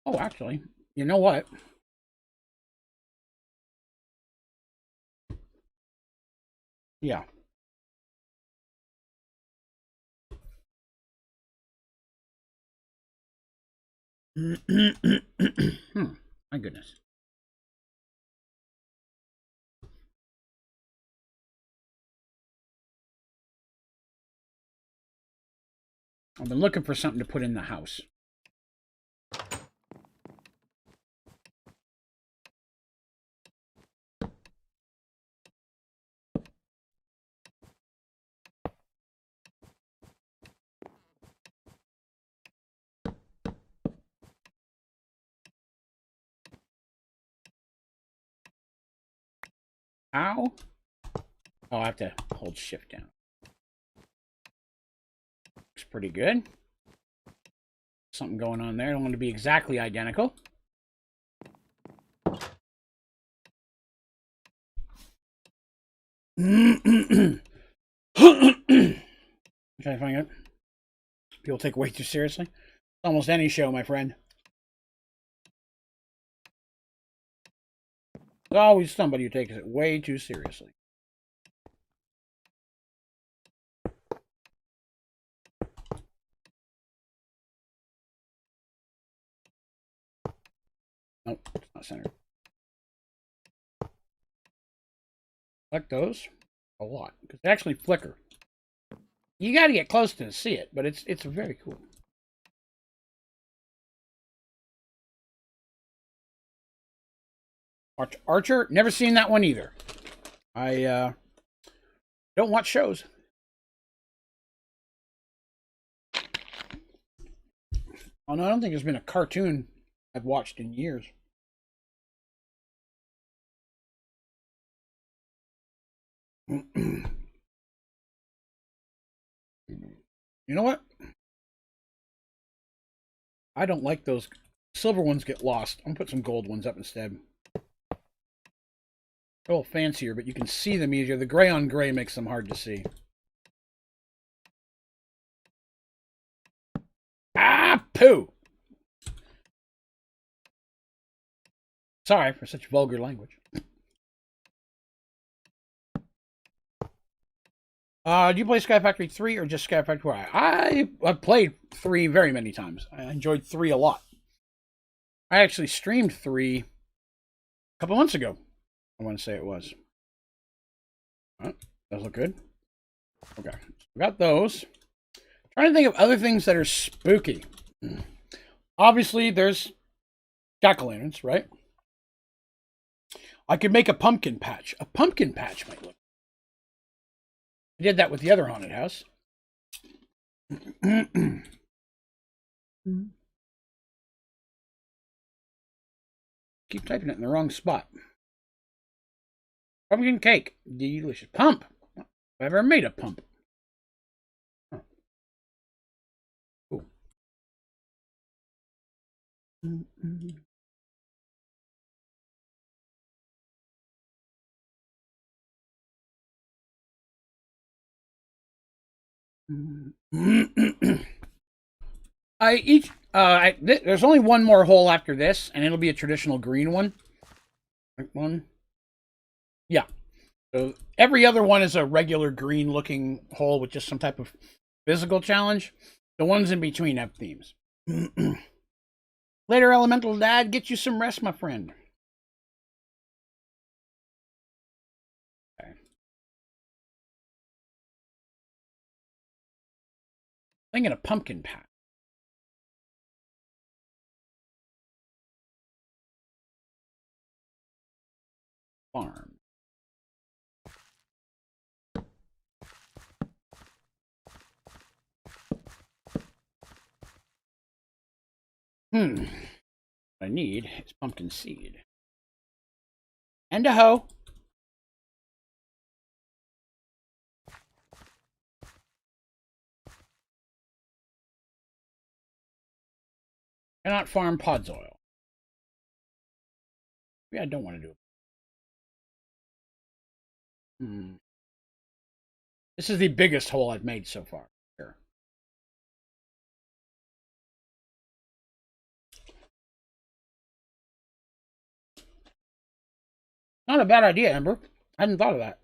Oh, actually, you know what? Yeah. My goodness. I've been looking for something to put in the house. Ow. Oh, I have to hold shift down. Looks pretty good. Something going on there. I don't want to be exactly identical. I'm trying to find out. People take way too seriously. Almost any show, my friend. There's always somebody who takes it way too seriously. Nope, it's not centered. Select those a lot because they actually flicker. You got to get close to see it, but it's very cool. Archer, never seen that one either. I don't watch shows. Oh no, I don't think there's been a cartoon I've watched in years. You know what? I don't like those silver ones get lost. I'm gonna put some gold ones up instead. A little fancier, but you can see them easier. The gray on gray makes them hard to see. Ah, poo! Sorry for such vulgar language. Do you play Sky Factory 3 or just Sky Factory 4? I've played 3 very many times. I enjoyed 3 a lot. I actually streamed 3 a couple months ago. I want to say it was. Oh, those look good. Okay, we got those. Trying to think of other things that are spooky. Obviously, there's jack-o'-lanterns, right? I could make a pumpkin patch. A pumpkin patch might look. I did that with the other haunted house. Keep typing it in the wrong spot. Pumpkin cake. Delicious. Pump. I've ever made a pump. Huh. Cool. There's only one more hole after this, and it'll be a traditional green one. One. Yeah. So every other one is a regular green looking hole with just some type of physical challenge. The ones in between have themes. Later, Elemental Dad, get you some rest, my friend. Okay. Thinking a pumpkin patch. Farm. What I need is pumpkin seed. And a hoe. Cannot farm pods oil. Maybe I don't want to do it. This is the biggest hole I've made so far. Here. Not a bad idea, Ember. I hadn't thought of that.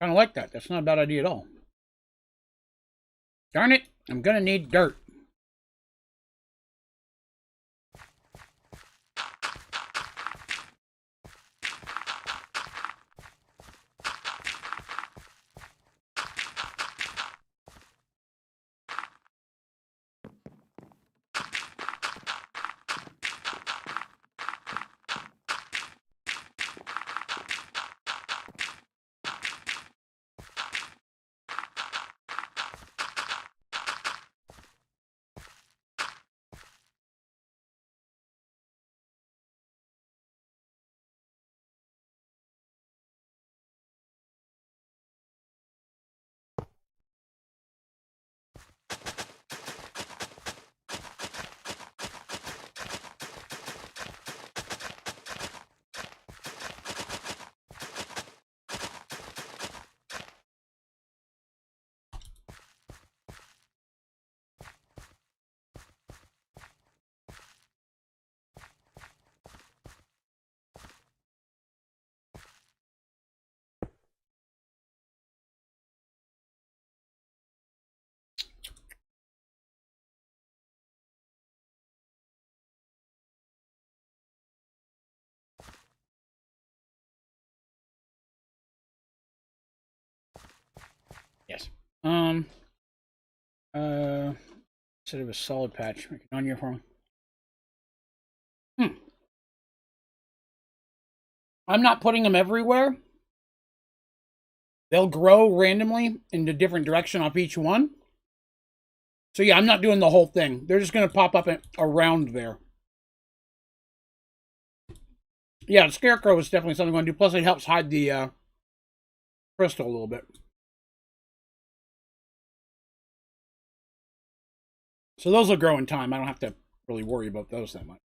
Kind of like that. That's not a bad idea at all. Darn it, I'm gonna need dirt. Yes. Said it was solid patch. On your phone. I'm not putting them everywhere. They'll grow randomly in a different direction off each one. So yeah, I'm not doing the whole thing. They're just going to pop up around there. Yeah, the scarecrow is definitely something I'm going to do. Plus, it helps hide the crystal a little bit. So those will grow in time. I don't have to really worry about those that much.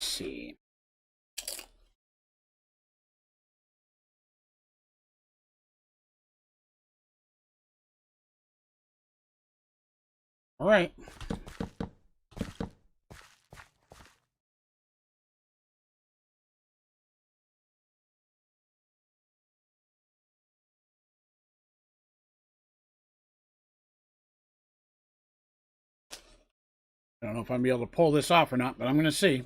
Let's see. All right. I don't know if I'm going to be able to pull this off or not, but I'm going to see.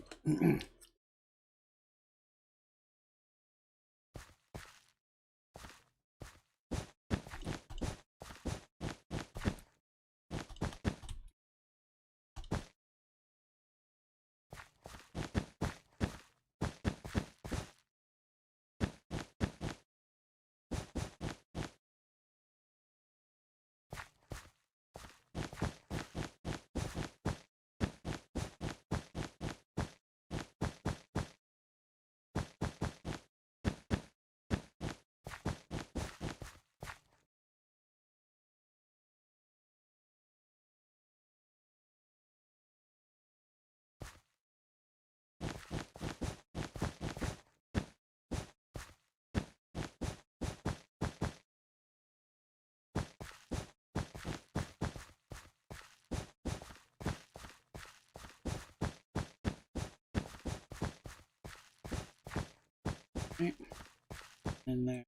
In there.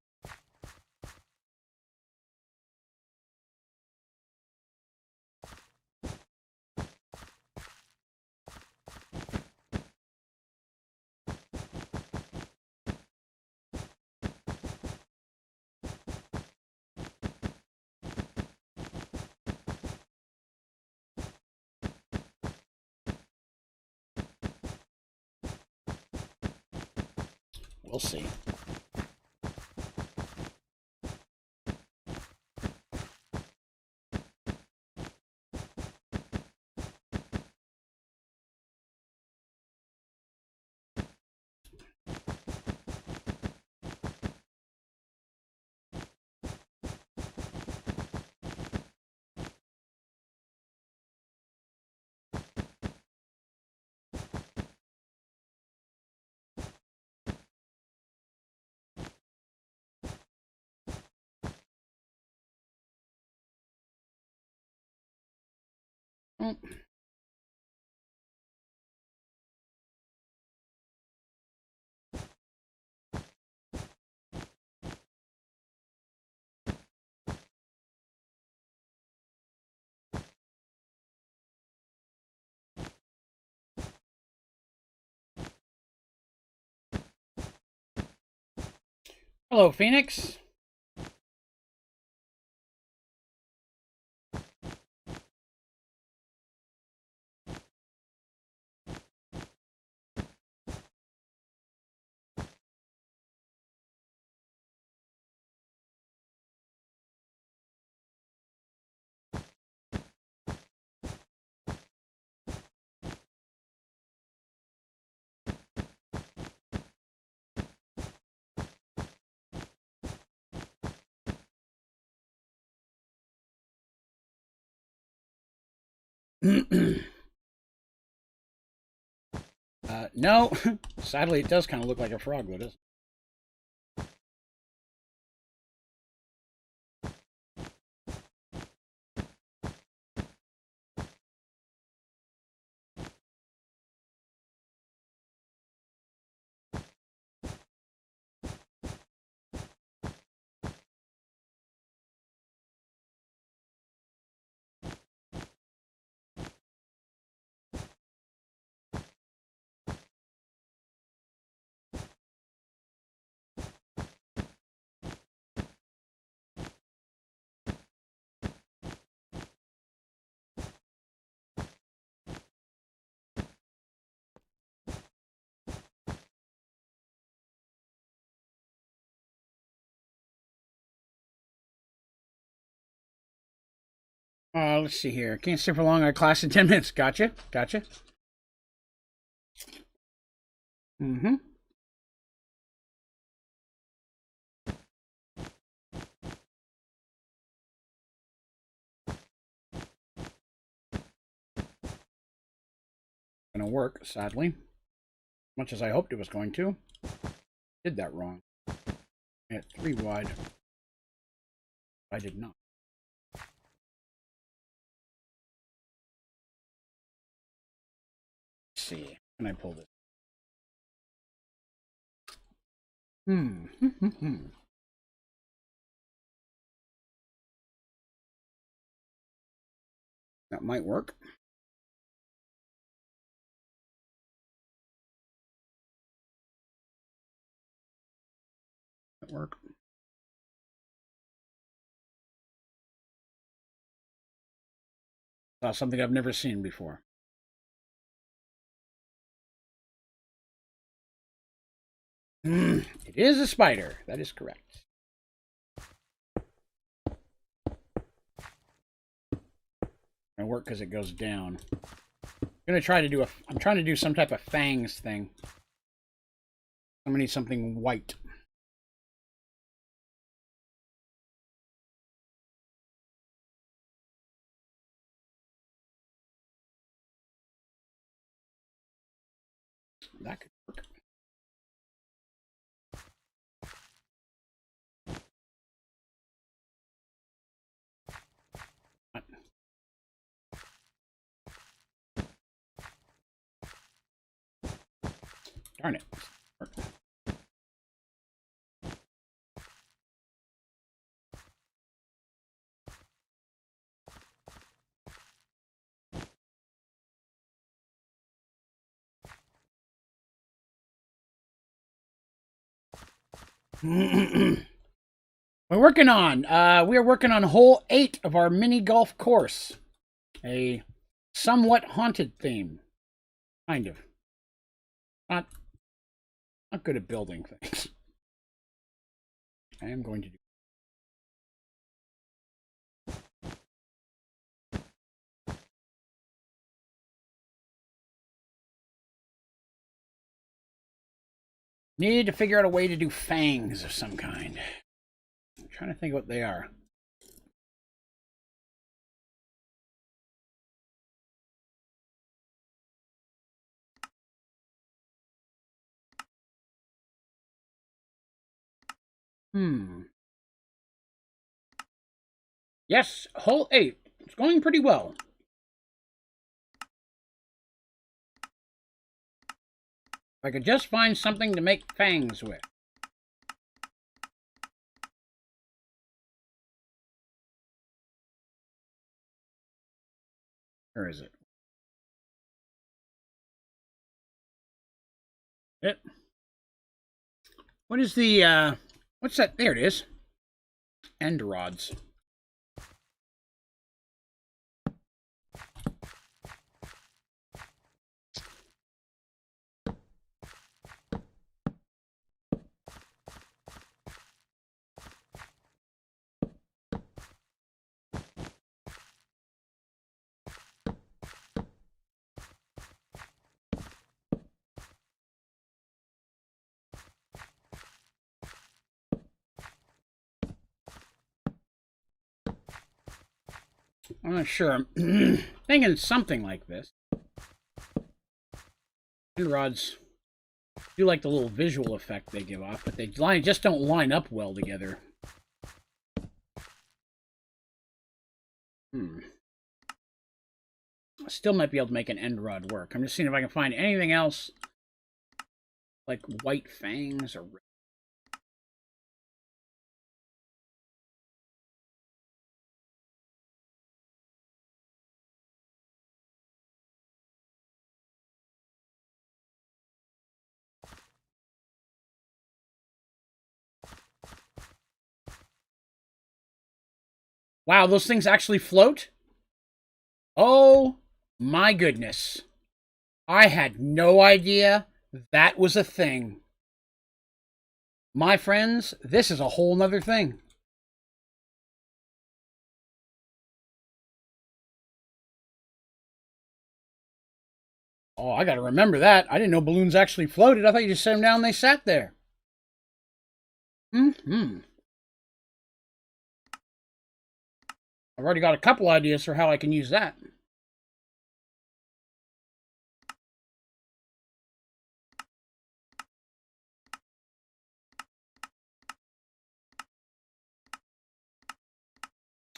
We'll see. Mm. Hello, Phoenix. No. Sadly, it does kind of look like a frog, though, doesn't it? Let's see here. Can't stay for long. Our class in 10 minutes. Gotcha. Gotcha. Mm-hmm. Gonna work, sadly. Much as I hoped it was going to. Did that wrong. At 3 wide. I did not. Let's see. Can I pull this? That might work. That work. Something I've never seen before. It is a spider. That is correct. I work because it goes down. I'm gonna try to do a. I'm trying to do some type of fangs thing. I'm gonna need something white. That could work. Darn it. We're working on. We are working on hole 8 of our mini golf course. A somewhat haunted theme, kind of. Not good at building things. I am going to do. Need to figure out a way to do fangs of some kind. I'm trying to think what they are. Yes, hole 8. It's going pretty well. If I could just find something to make fangs with. Where is it? It. What is the What's that? There it is. End rods. I'm not sure. I'm thinking something like this. End rods do like the little visual effect they give off, but they just don't line up well together. I still might be able to make an end rod work. I'm just seeing if I can find anything else like white fangs or... Wow, those things actually float? Oh my goodness. I had no idea that was a thing. My friends, this is a whole nother thing. Oh, I gotta remember that. I didn't know balloons actually floated. I thought you just set them down and they sat there. I've already got a couple ideas for how I can use that.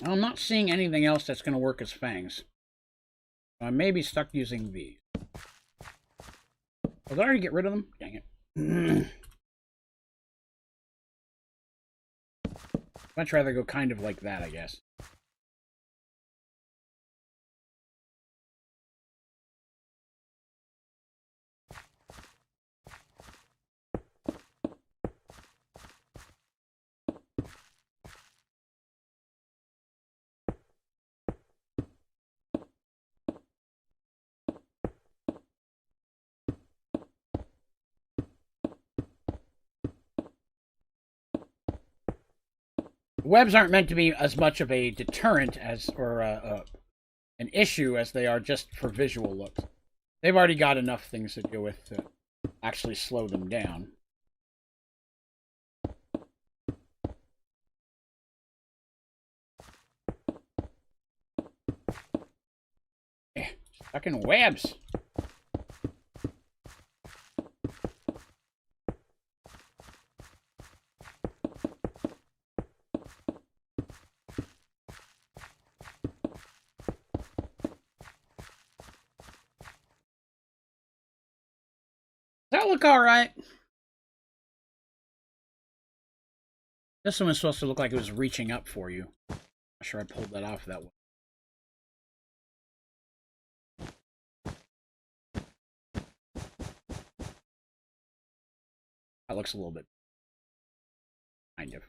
I'm not seeing anything else that's going to work as fangs. I may be stuck using these. Oh, did I already get rid of them? Dang it. Much rather go kind of like that, I guess. Webs aren't meant to be as much of a deterrent as, or an issue as they are just for visual looks. They've already got enough things to deal with to actually slow them down. Stuck in webs. Does that look alright? This one was supposed to look like it was reaching up for you. Not sure I pulled that off that way. That looks a little bit... kind of.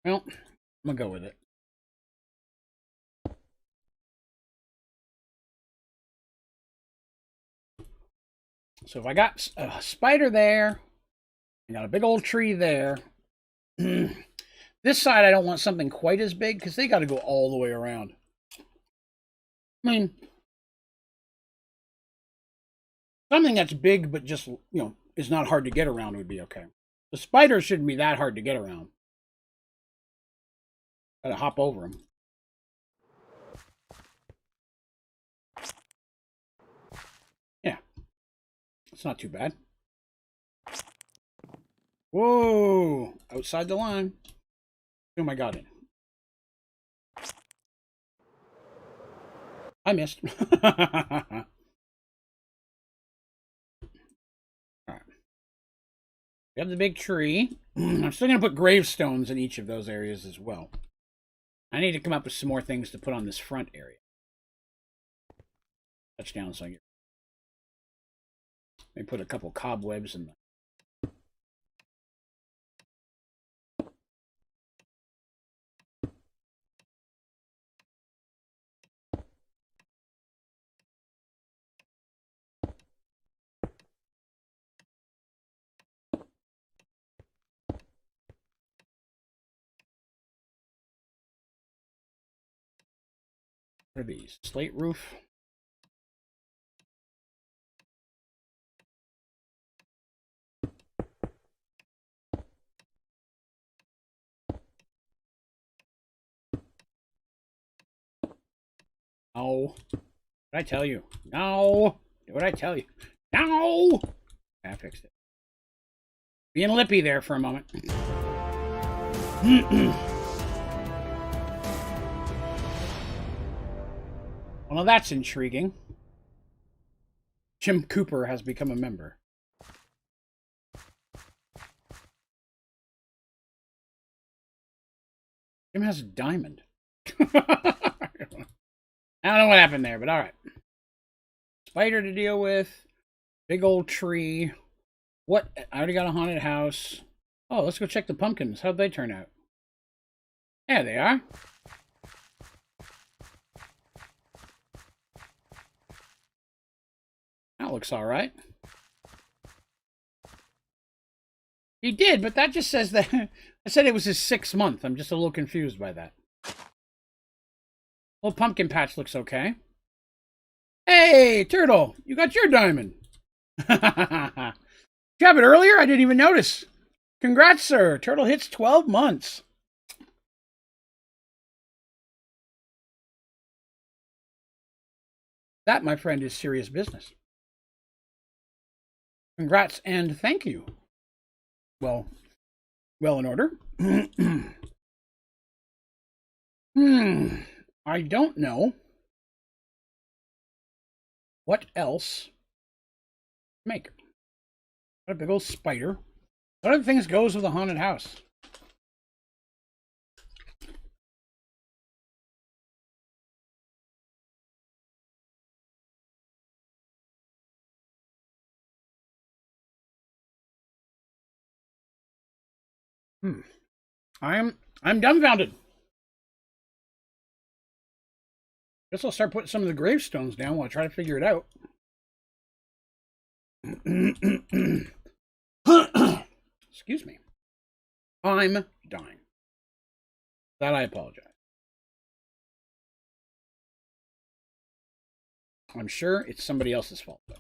Well, I'm gonna go with it. So if I got a spider there, I got a big old tree there. This side I don't want something quite as big because they got to go all the way around. I mean, something that's big but just, is not hard to get around would be okay. The spiders shouldn't be that hard to get around. Gotta hop over them. Yeah. It's not too bad. Whoa! Outside the line. Oh my god. I missed. Alright. We have the big tree. I'm still going to put gravestones in each of those areas as well. I need to come up with some more things to put on this front area. touch down so I get. Let me put a couple cobwebs in the. What are these? Slate roof. No. What did I tell you? No. What did I tell you? No. I fixed it. Being lippy there for a moment. Well, that's intriguing. Jim Cooper has become a member. Jim has a diamond. I don't know what happened there, but all right. Spider to deal with. Big old tree. What? I already got a haunted house. Oh, let's go check the pumpkins. How'd they turn out? There they are. That looks all right. He did, but that just says that... I said it was his 6th month. I'm just a little confused by that. Well, pumpkin patch looks okay. Hey, Turtle, you got your diamond. Did you have it earlier? I didn't even notice. Congrats, sir. Turtle hits 12 months. That, my friend, is serious business. Congrats and thank you. Well in order. I don't know what else to make. What a big old spider. What other things goes with a haunted house? I'm dumbfounded. Guess I'll start putting some of the gravestones down while I try to figure it out. Excuse me. I'm dying. That I apologize. I'm sure it's somebody else's fault, though.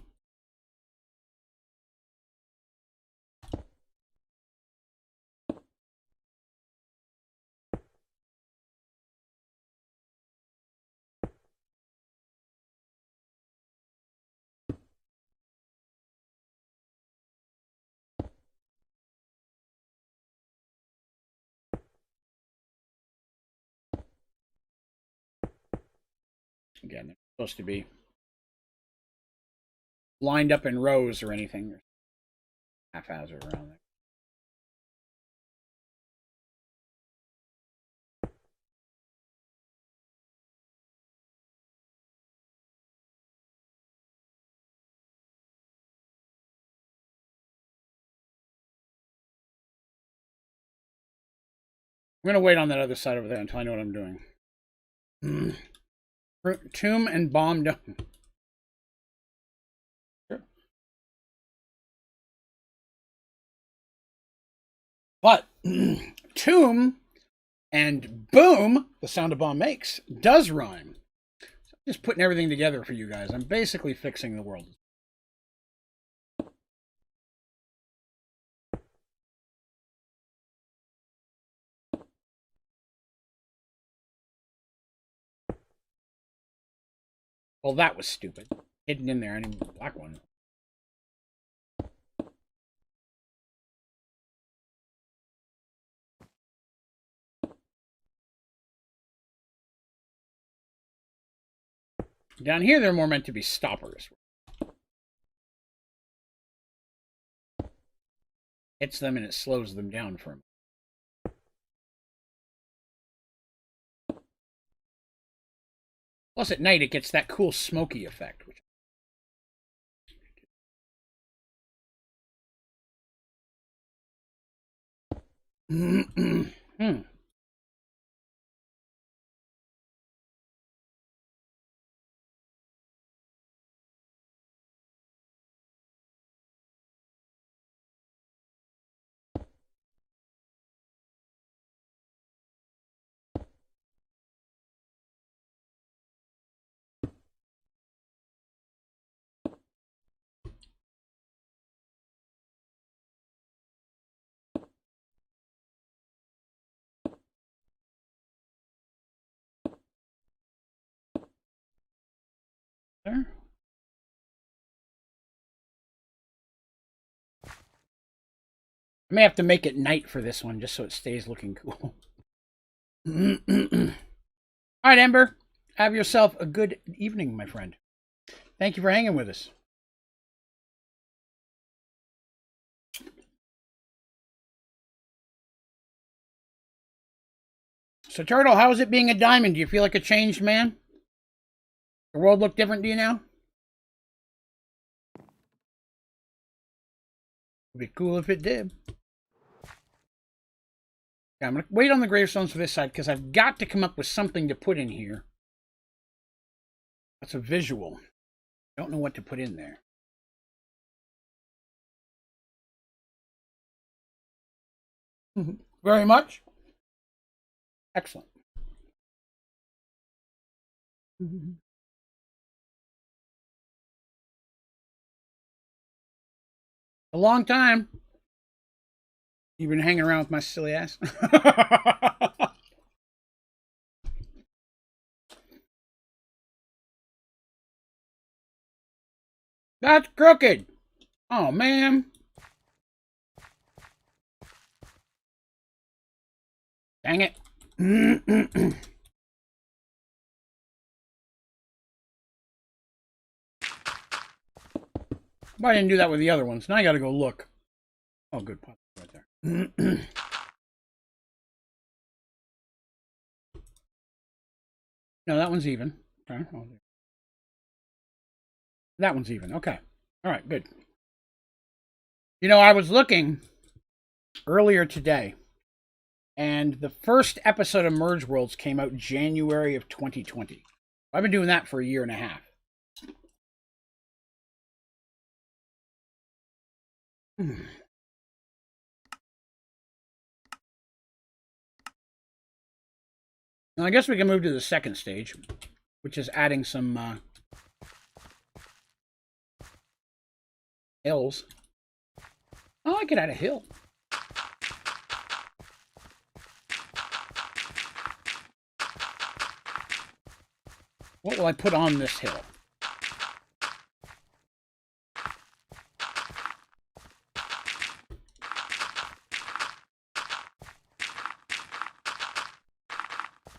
Again, they're supposed to be lined up in rows or anything. Haphazard around there. I'm going to wait on that other side over there until I know what I'm doing. Tomb and bomb dome. Sure. But tomb and boom, the sound a bomb makes, does rhyme. So I'm just putting everything together for you guys. I'm basically fixing the world. Well, that was stupid. Hidden in there, I need a black one. Down here, they're more meant to be stoppers. Hits them and it slows them down for a minute. Plus, at night, it gets that cool smoky effect, which Hmm. There. I may have to make it night for this one just so it stays looking cool. All right, Ember. Have yourself a good evening, my friend. Thank you for hanging with us. So, Turtle, how is it being a diamond? Do you feel like a changed man? The world look different to you now? It'd be cool if it did. Yeah, I'm going to wait on the gravestones for this side because I've got to come up with something to put in here. That's a visual. I don't know what to put in there. Very much. Excellent. A long time. You've been hanging around with my silly ass. That's crooked. Oh, man. Dang it. I didn't do that with the other ones. Now I got to go look. Oh, good. Right there. No, that one's even. Okay. That one's even. Okay. All right, good. You know, I was looking earlier today, and the first episode of Merge Worlds came out January of 2020. I've been doing that for a year and a half. Now, I guess we can move to the second stage, which is adding some hills. Oh, I could add a hill. What will I put on this hill?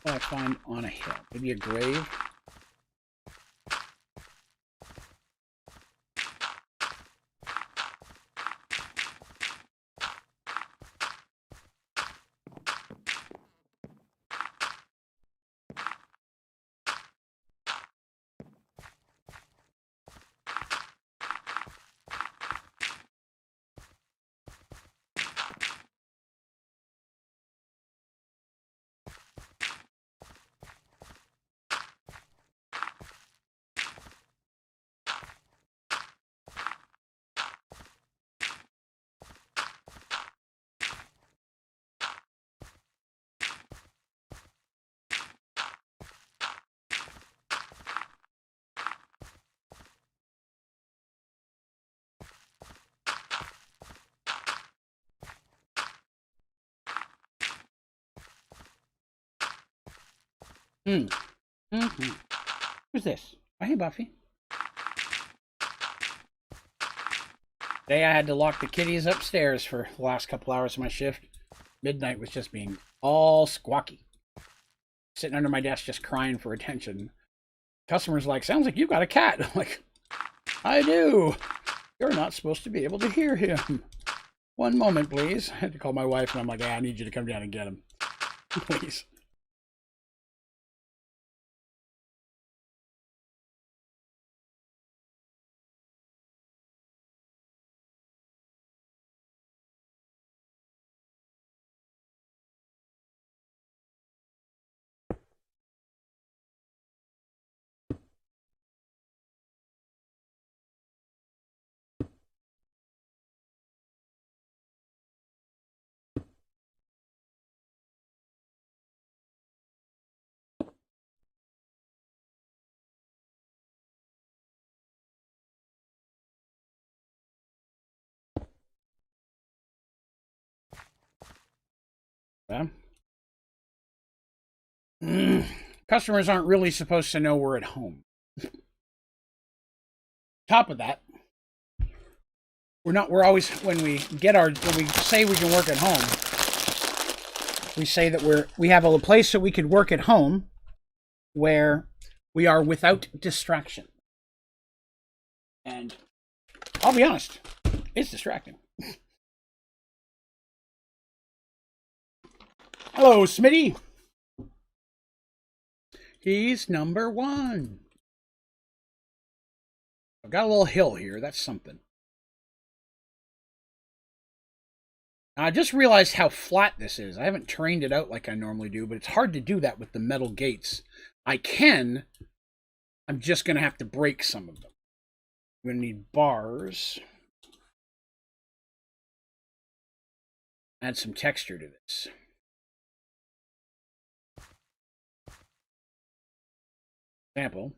What will I find on a hill? Maybe a grave? Mm-hmm. Who's this? Oh, hey, Buffy. Today I had to lock the kitties upstairs for the last couple hours of my shift. Midnight was just being all squawky. Sitting under my desk just crying for attention. Customers like, sounds like you've got a cat. I'm like, I do. You're not supposed to be able to hear him. One moment, please. I had to call my wife and I'm like, I need you to come down and get him. Please. Customers aren't really supposed to know we're at home. Top of that, we're always, when we say we can work at home, we say that we have a place that we could work at home where we are without distraction. And I'll be honest, it's distracting. Hello, Smitty. He's number 1. I've got a little hill here. That's something. I just realized how flat this is. I haven't trained it out like I normally do, but it's hard to do that with the metal gates. I can. I'm just going to have to break some of them. I'm going to need bars. Add some texture to this. Example.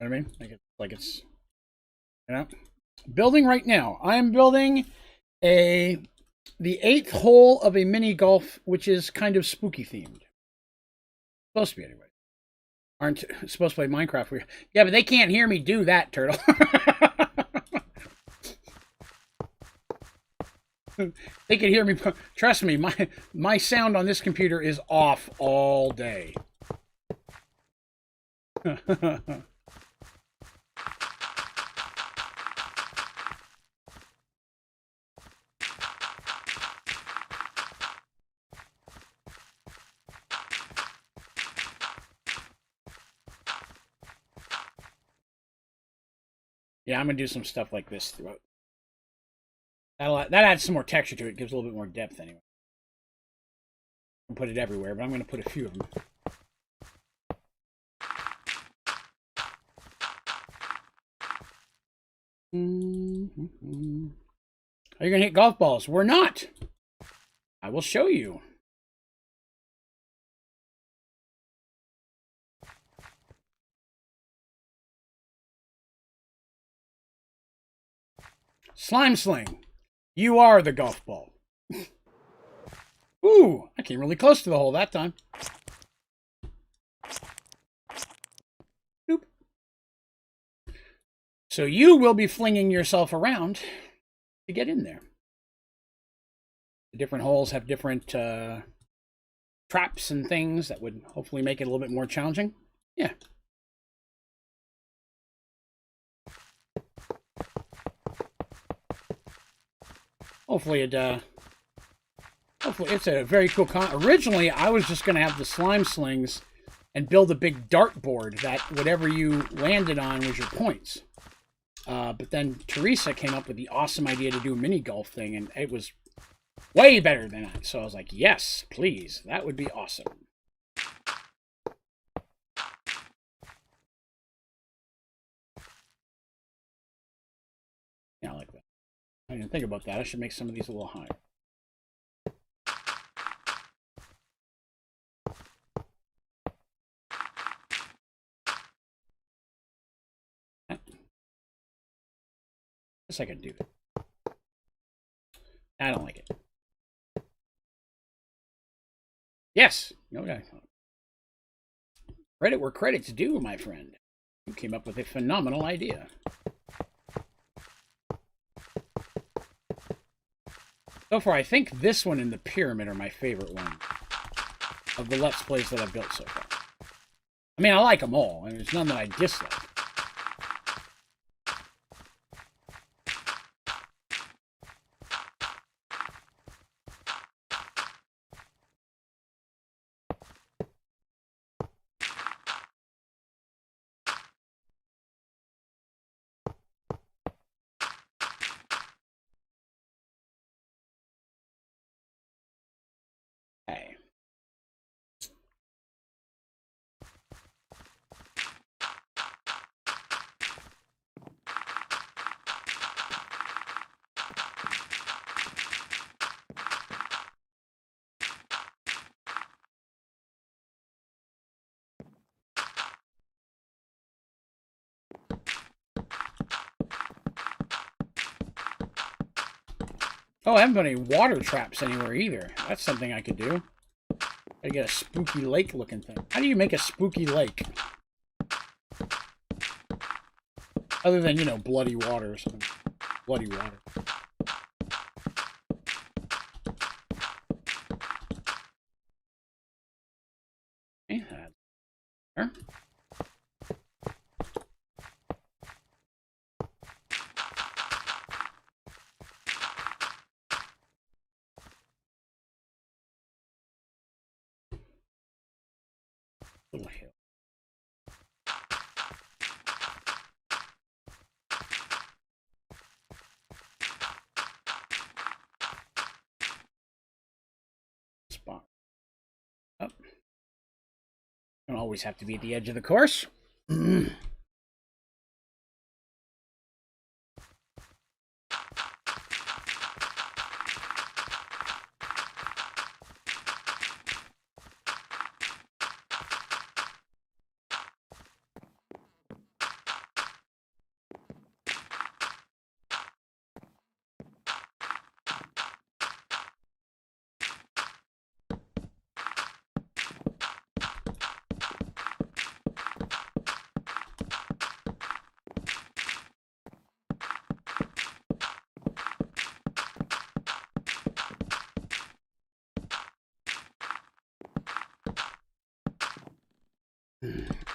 You know what I mean? Like it's, you know, building right now. I am building the 8th hole of a mini golf, which is kind of spooky themed. Supposed to be anyway. Aren't supposed to play Minecraft. Yeah, but they can't hear me do that, Turtle. They can hear me. Trust me, my sound on this computer is off all day. Yeah, I'm going to do some stuff like this throughout. That adds some more texture to it. Gives a little bit more depth anyway. I'll put it everywhere, but I'm going to put a few of them. Are you going to hit golf balls? We're not. I will show you. Slime Sling. You are the golf ball. Ooh, I came really close to the hole that time. Nope. So you will be flinging yourself around to get in there. The different holes have different traps and things that would hopefully make it a little bit more challenging. Yeah. Hopefully it's a very cool Originally, I was just going to have the slime slings and build a big dartboard that whatever you landed on was your points. But then Teresa came up with the awesome idea to do a mini golf thing, and it was way better than that. So I was like, yes, please. That would be awesome. Yeah, I like that. I didn't think about that. I should make some of these a little higher. I guess I could do that. I don't like it. Yes. Okay. Credit where credit's due, my friend. You came up with a phenomenal idea. So far, I think this one and the pyramid are my favorite one of the Let's Plays that I've built so far. I mean, I like them all. I mean, there's none that I dislike. Okay. Oh, I haven't put any water traps anywhere either. That's something I could do. I get a spooky lake looking thing. How do you make a spooky lake? Other than, you know, bloody water or something. Bloody water. Okay, that's there. Little hill. Spot. Up. Don't always have to be at the edge of the course.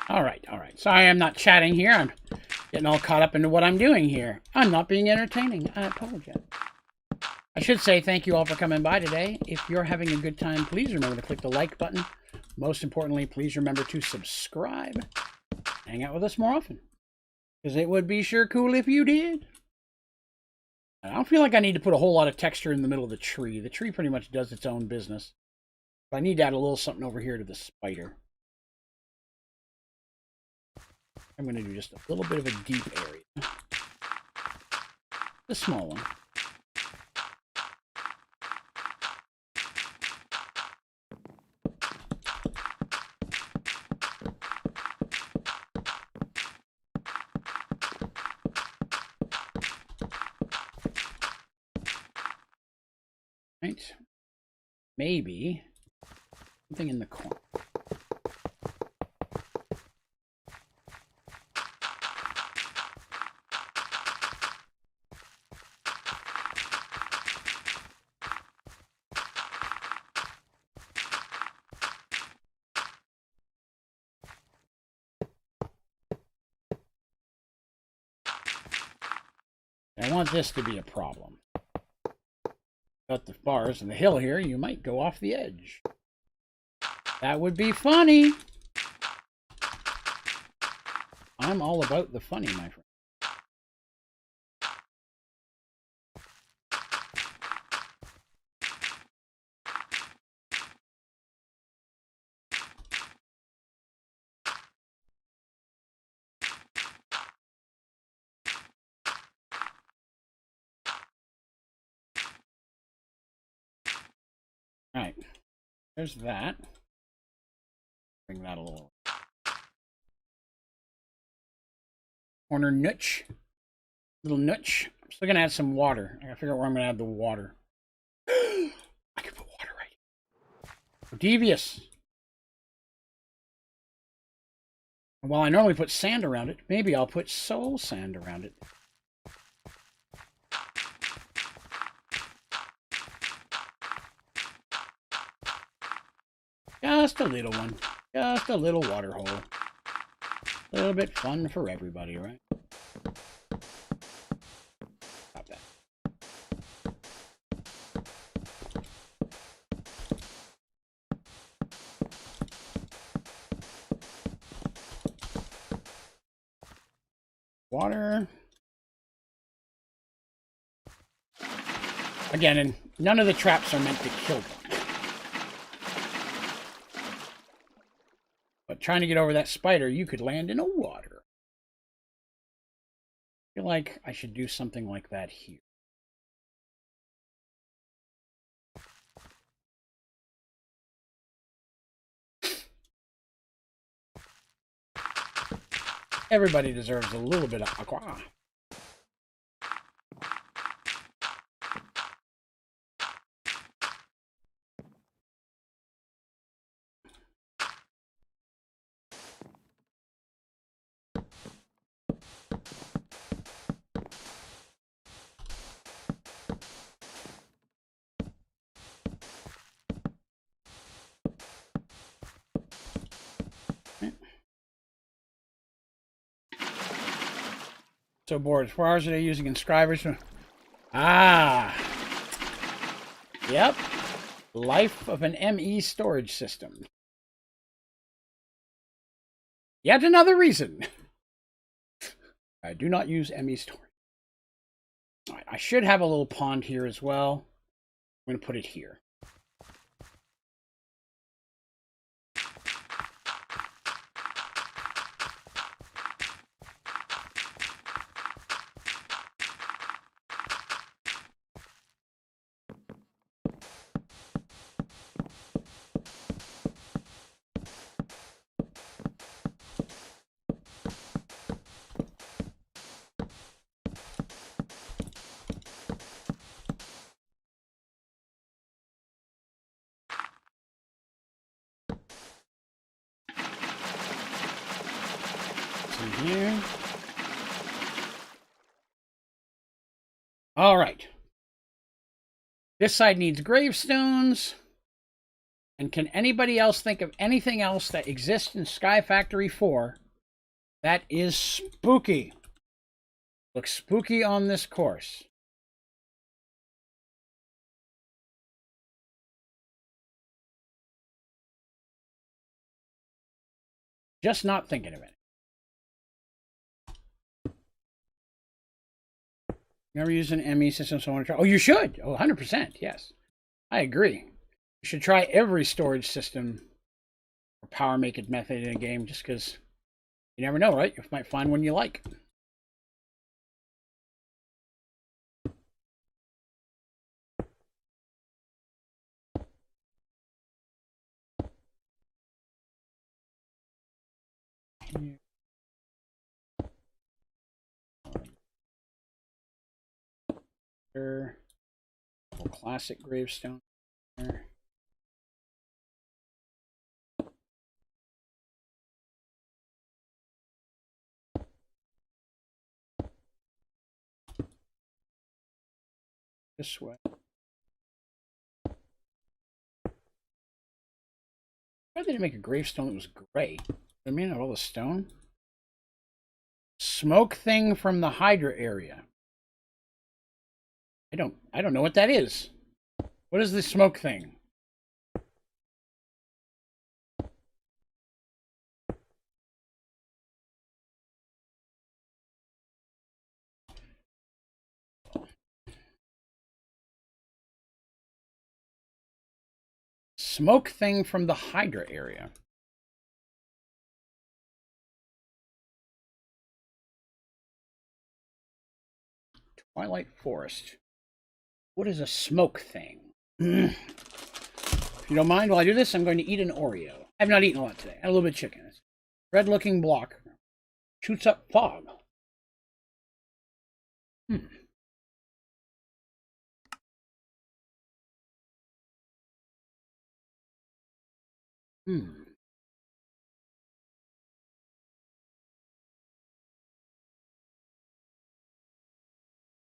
All right. Sorry I'm not chatting here. I'm getting all caught up into what I'm doing here. I'm not being entertaining. I apologize. I should say thank you all for coming by today. If you're having a good time, please remember to click the like button. Most importantly, please remember to subscribe. Hang out with us more often. Because it would be sure cool if you did. I don't feel like I need to put a whole lot of texture in the middle of the tree. The tree pretty much does its own business. But I need to add a little something over here to the spider. I'm going to do just a little bit of a deep area. The small one. Right. Maybe something in the corner. I want this to be a problem. Got the bars and the hill here, you might go off the edge. That would be funny. I'm all about the funny, my friend. All right, there's that. Bring that a little corner notch, little notch. I'm still gonna add some water. I gotta figure out where I'm gonna add the water. I could put water right here. Devious. And while I normally put sand around it, maybe I'll put soul sand around it. Just a little one. Just a little water hole. A little bit fun for everybody, right? Stop that. Water. Again, and none of the traps are meant to kill them. But trying to get over that spider, you could land in a water. I feel like I should do something like that here. Everybody deserves a little bit of aqua. So bored. 4 hours a day using inscribers. Ah. Yep. Life of an ME storage system. Yet another reason. I do not use ME storage. All right, I should have a little pond here as well. I'm going to put it here. Here. All right. This side needs gravestones. And can anybody else think of anything else that exists in Sky Factory 4 that is spooky? Looks spooky on this course. Just not thinking of it. Never used an ME system, so I want to try. Oh, you should. Oh, 100%. Yes. I agree. You should try every storage system or power make it method in a game just because you never know, right? You might find one you like. Classic gravestone there. This way. Why did they make a gravestone that was gray? I mean, all the stone. Smoke thing from the Hydra area. I don't know what that is. What is the smoke thing? Smoke thing from the Hydra area. Twilight Forest. What is a smoke thing? If you don't mind, while I do this, I'm going to eat an Oreo. I have not eaten a lot today. I had a little bit of chicken. Red-looking block. Shoots up fog.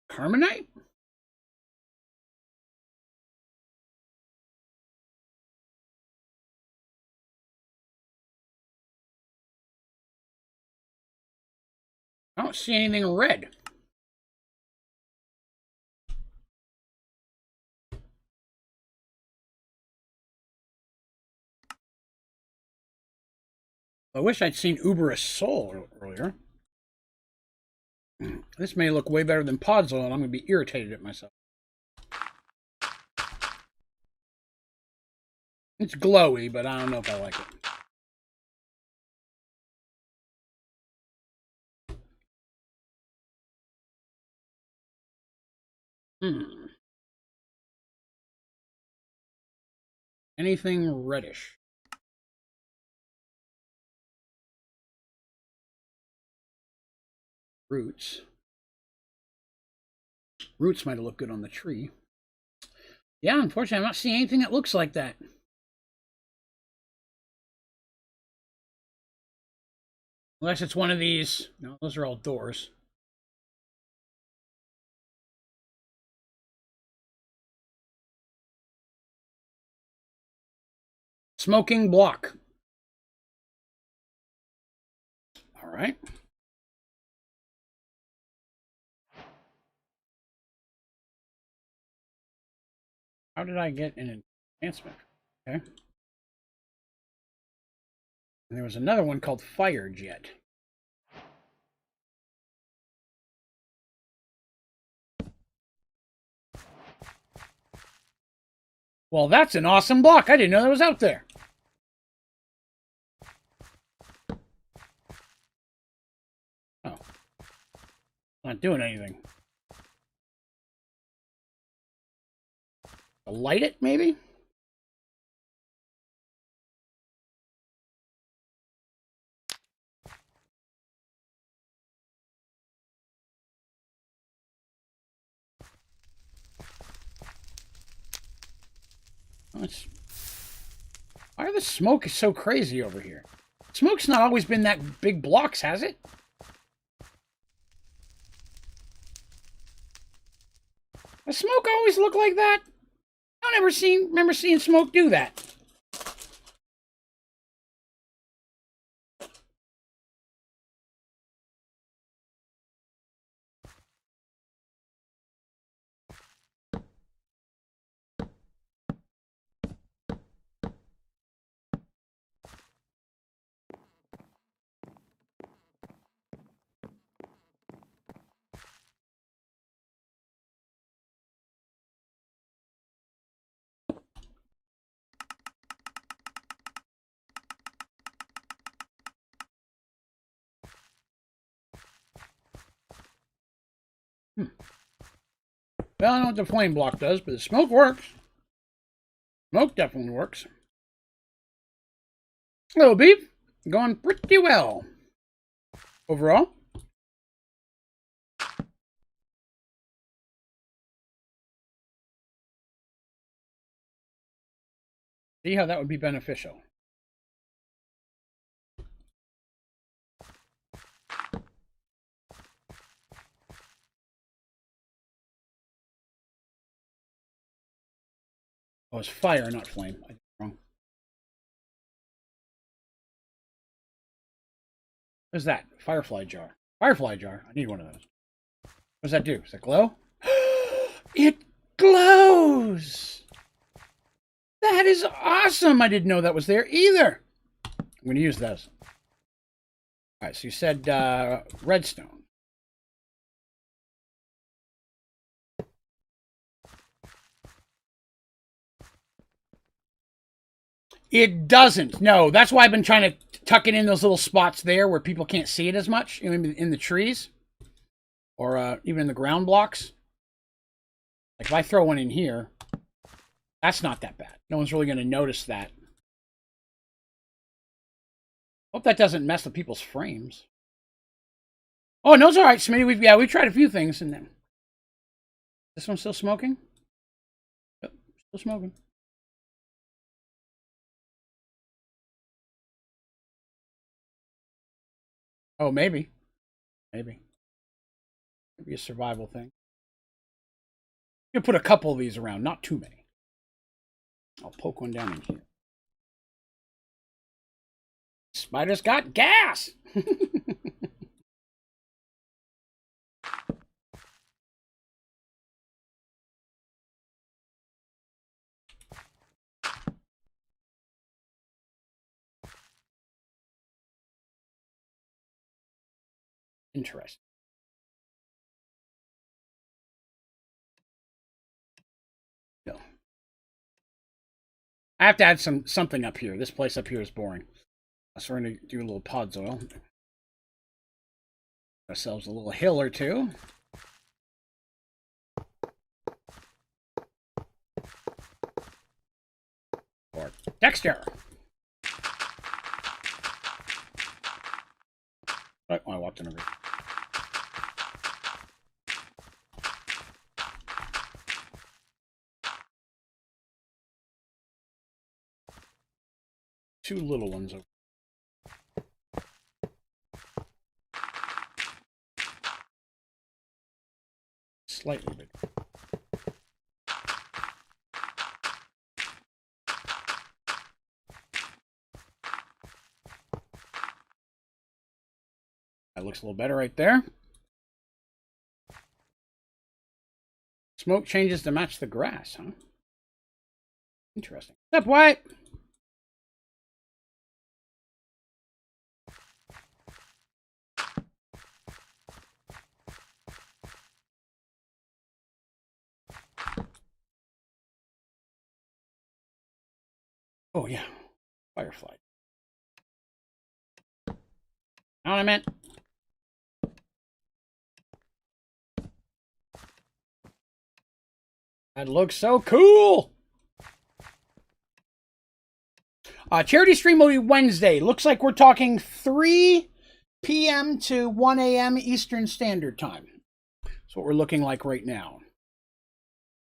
Carbonite? I don't see anything red. I wish I'd seen Uberous Soul earlier. This may look way better than Podzol, and I'm going to be irritated at myself. It's glowy, but I don't know if I like it. Anything reddish? Roots. Roots might have looked good on the tree. Yeah, unfortunately, I'm not seeing anything that looks like that. Unless it's one of these. No, those are all doors. Smoking block. All right. How did I get an enhancement? Okay. And there was another one called Fire Jet. Well, that's an awesome block. I didn't know that was out there. Oh. Not doing anything. Light it, maybe? Why the smoke is so crazy over here? Smoke's not always been that big blocks, has it? Does smoke always look like that? I don't remember seeing smoke do that. Well, I don't know what the flame block does, but the smoke works. Smoke definitely works. Hello, beef. Going pretty well. Overall. See how that would be beneficial. Oh, it's fire, not flame. I did wrong. What's that? Firefly jar. Firefly jar. I need one of those. What does that do? Does it glow? It glows! That is awesome! I didn't know that was there either. I'm going to use those. All right, so you said redstone. It doesn't. No, that's why I've been trying to tuck it in those little spots there where people can't see it as much, in the trees or even in the ground blocks. Like if I throw one in here, that's not that bad. No one's really going to notice that. Hope that doesn't mess with people's frames. Oh, no, it's all right, Smitty. We've tried a few things, and then this one's still smoking. Yep, still smoking. Oh, maybe. Maybe a survival thing. You can put a couple of these around, not too many. I'll poke one down in here. Spider's got gas! Interesting. No. I have to add something up here. This place up here is boring. So we're going to do a little pods oil. Ourselves a little hill or two. For Dexter. Oh, I walked in over. Two little ones over. Slightly bigger. That looks a little better right there. Smoke changes to match the grass, huh? Interesting. What's up, Wyatt? Oh, yeah. Firefly. Know what I meant? That looks so cool! Charity stream will be Wednesday. Looks like we're talking 3 p.m. to 1 a.m. Eastern Standard Time. That's what we're looking like right now.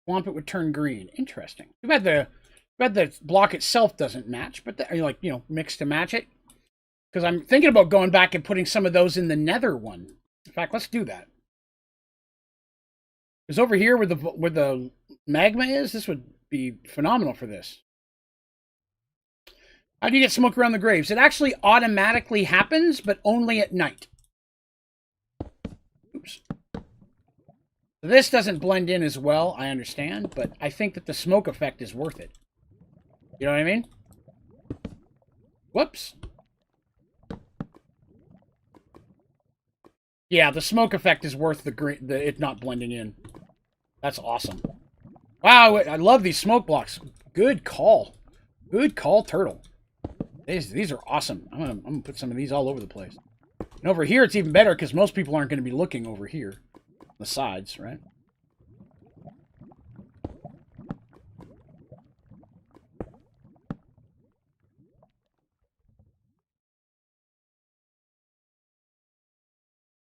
Swamp it would turn green. Interesting. Too bad the block itself doesn't match, but mix to match it. Because I'm thinking about going back and putting some of those in the nether one. In fact, let's do that. Because over here where the magma is, this would be phenomenal for this. How do you get smoke around the graves? It actually automatically happens, but only at night. Oops. This doesn't blend in as well, I understand, but I think that the smoke effect is worth it. You know what I mean? Whoops. Yeah, the smoke effect is worth it not blending in. That's awesome. Wow, I love these smoke blocks. Good call. Good call, Turtle. These are awesome. I'm gonna put some of these all over the place. And over here, it's even better because most people aren't going to be looking over here. The sides, right?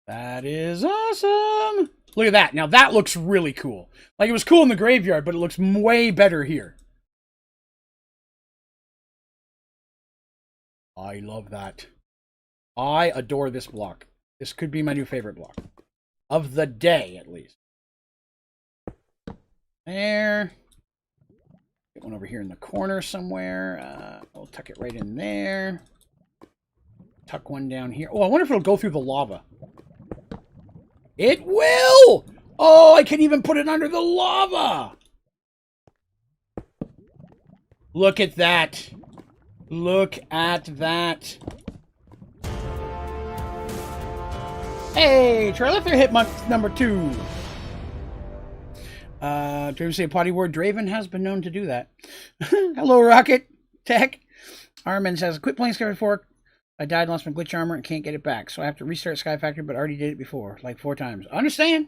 That is awesome. Look at that. Now that looks really cool. Like it was cool in the graveyard, but it looks way better here. I love that. I adore this block. This could be my new favorite block. Of the day, at least. There. Get one over here in the corner somewhere. I'll tuck it right in there. Tuck one down here. Oh, I wonder if it'll go through the lava. It will! Oh, I can even put it under the lava! Look at that. Look at that. Hey, try left there hit month number 2. Draven say a potty word. Draven has been known to do that. Hello, Rocket Tech. Armin says, quit playing Sky 4. I died, lost my glitch armor, and can't get it back. So I have to restart Sky Factory, but already did it before, like 4 times. I understand.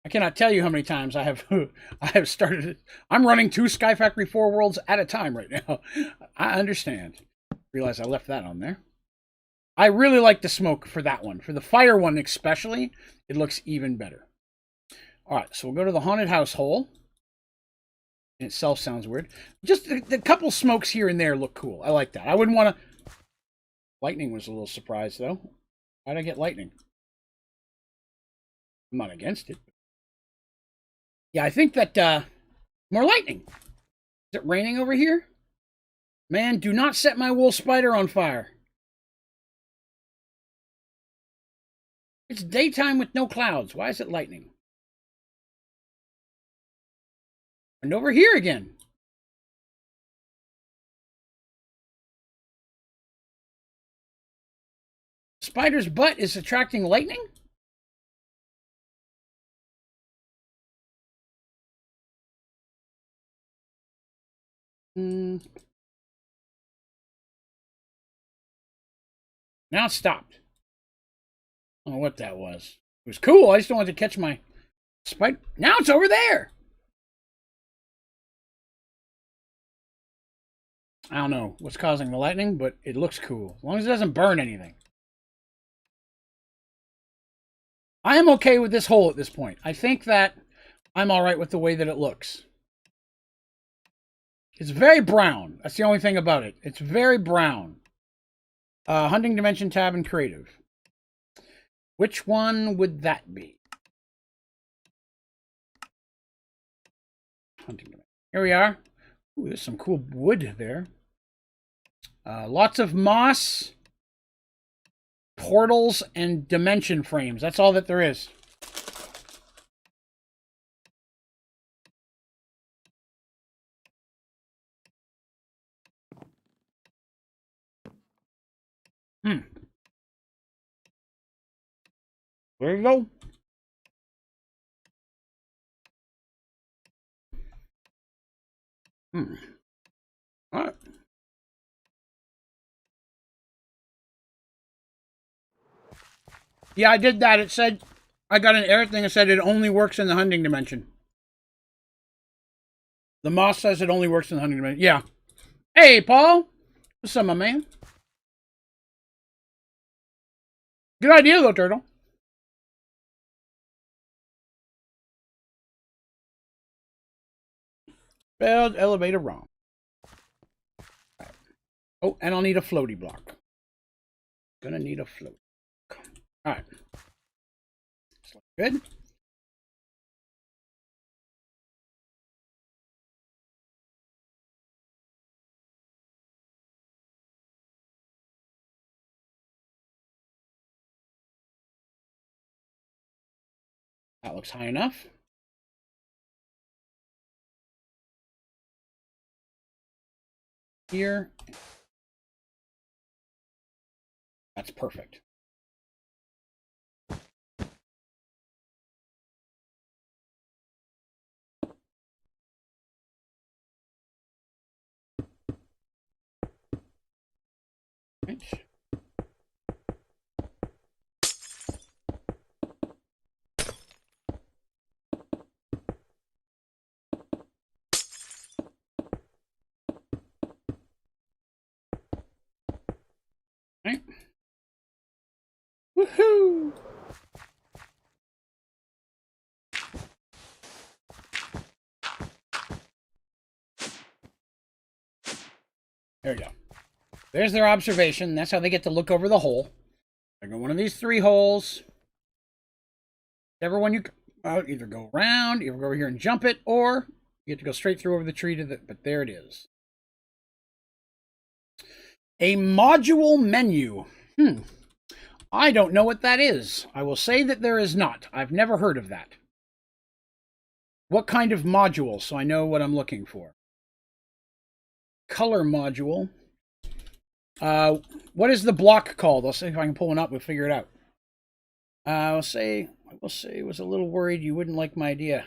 I cannot tell you how many times I have started it. I'm running 2 Sky Factory 4 worlds at a time right now. I understand. Realize I left that on there. I really like the smoke for that one. For the fire one especially, it looks even better. All right, so we'll go to the haunted house hole. In itself sounds weird. Just the couple smokes here and there look cool. I like that. I wouldn't want to... Lightning was a little surprised, though. Why'd I get lightning? I'm not against it. Yeah, I think that... more lightning. Is it raining over here? Man, do not set my wool spider on fire. It's daytime with no clouds. Why is it lightning? And over here again. Spider's butt is attracting lightning? Now it stopped. I don't know what that was. It was cool. I just don't want to catch my spider. Now it's over there. I don't know what's causing the lightning, but it looks cool. As long as it doesn't burn anything. I am okay with this hole at this point. I think that I'm all right with the way that it looks. It's very brown. That's the only thing about it. It's very brown. Hunting Dimension tab and Creative. Which one would that be? Hunting Dimension. Here we are. Ooh, there's some cool wood there. Lots of moss, portals, and dimension frames. That's all that there is. Hmm. There you go. Hmm. All right. Yeah, I did that. It said, I got an error thing that said it only works in the hunting dimension. The moss says it only works in the hunting dimension. Yeah. Hey, Paul. What's up, my man? Good idea, though, Turtle. Spelled elevator wrong. Right. Oh, and I'll need a floaty block. Gonna need a float. All right. Good. That looks high enough. Here. That's perfect. Right. Right. Woohoo! There we go. There's their observation. That's how they get to look over the hole. I got one of these 3 holes. Whichever one you either go around, either go over here and jump it, or you get to go straight through over the tree to the. But there it is. A module menu. I don't know what that is. I will say that there is not. I've never heard of that. What kind of module? So I know what I'm looking for. Color module. What is the block called? I'll see if I can pull one up. We'll figure it out. I will say was a little worried you wouldn't like my idea.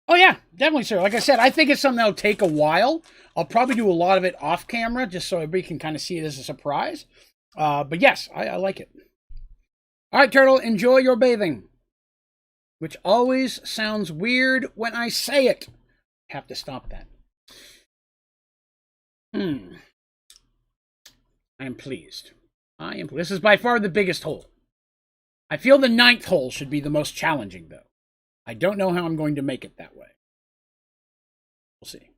Oh yeah, definitely, sir. Like I said, I think it's something that'll take a while. I'll probably do a lot of it off camera, just so everybody can kind of see it as a surprise. But yes, I like it. All right, Turtle, enjoy your bathing. Which always sounds weird when I say it. Have to stop that. I am pleased. This is by far the biggest hole. I feel the 9th hole should be the most challenging, though. I don't know how I'm going to make it that way. We'll see.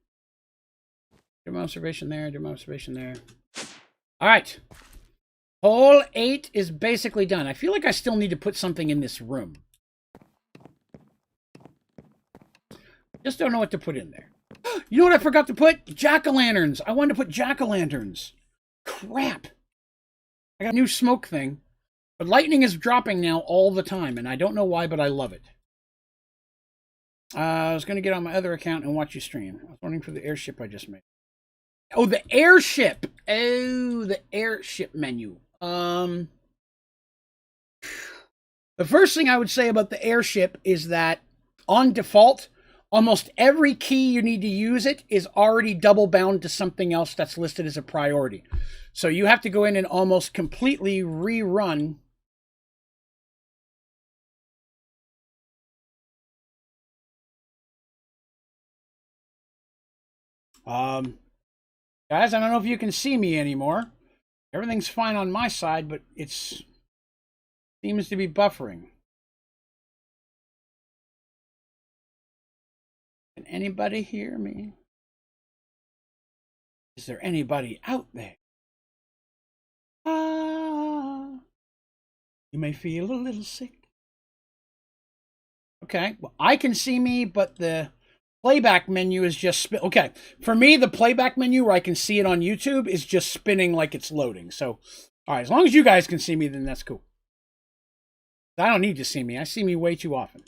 Do my observation there, do my observation there. All right. Hole 8 is basically done. I feel like I still need to put something in this room. Just don't know what to put in there. You know what I forgot to put? Jack-o'-lanterns. I wanted to put jack-o'-lanterns. Crap. I got a new smoke thing. But lightning is dropping now all the time, and I don't know why, but I love it. I was going to get on my other account and watch you stream. I was wondering for the airship I just made. Oh, the airship! Oh, the airship menu. The first thing I would say about the airship is that, on default, almost every key you need to use it is already double bound to something else that's listed as a priority. So you have to go in and almost completely rerun. Guys, I don't know if you can see me anymore. Everything's fine on my side, but it seems to be buffering. Can anybody hear me? Is there anybody out there? You may feel a little sick. Okay, well, I can see me, but the playback menu is just okay. For me, the playback menu where I can see it on YouTube is just spinning like it's loading. So, all right, as long as you guys can see me, then that's cool. I don't need to see me. I see me way too often.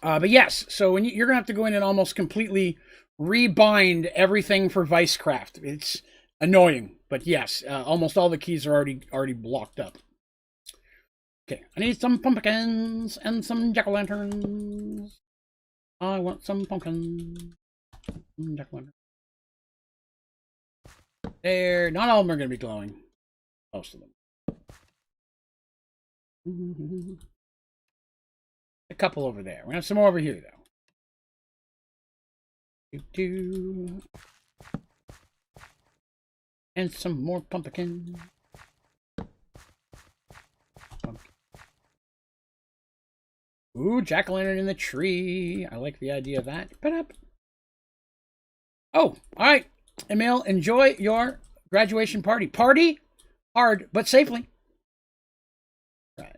But yes, so when you're gonna have to go in and almost completely rebind everything for Vicecraft. It's annoying, But yes, almost all the keys are already blocked up. Okay, I need some pumpkins and some jack-o'-lanterns. I want some pumpkins. Jack-o'-lantern. There, not all of them are going to be glowing. Most of them. A couple over there. We're going to have some more over here, though. And some more pumpkin. Ooh, jack-o'-lantern in the tree. I like the idea of that. Oh, all right. Emil, enjoy your graduation party. Party hard, but safely. Right.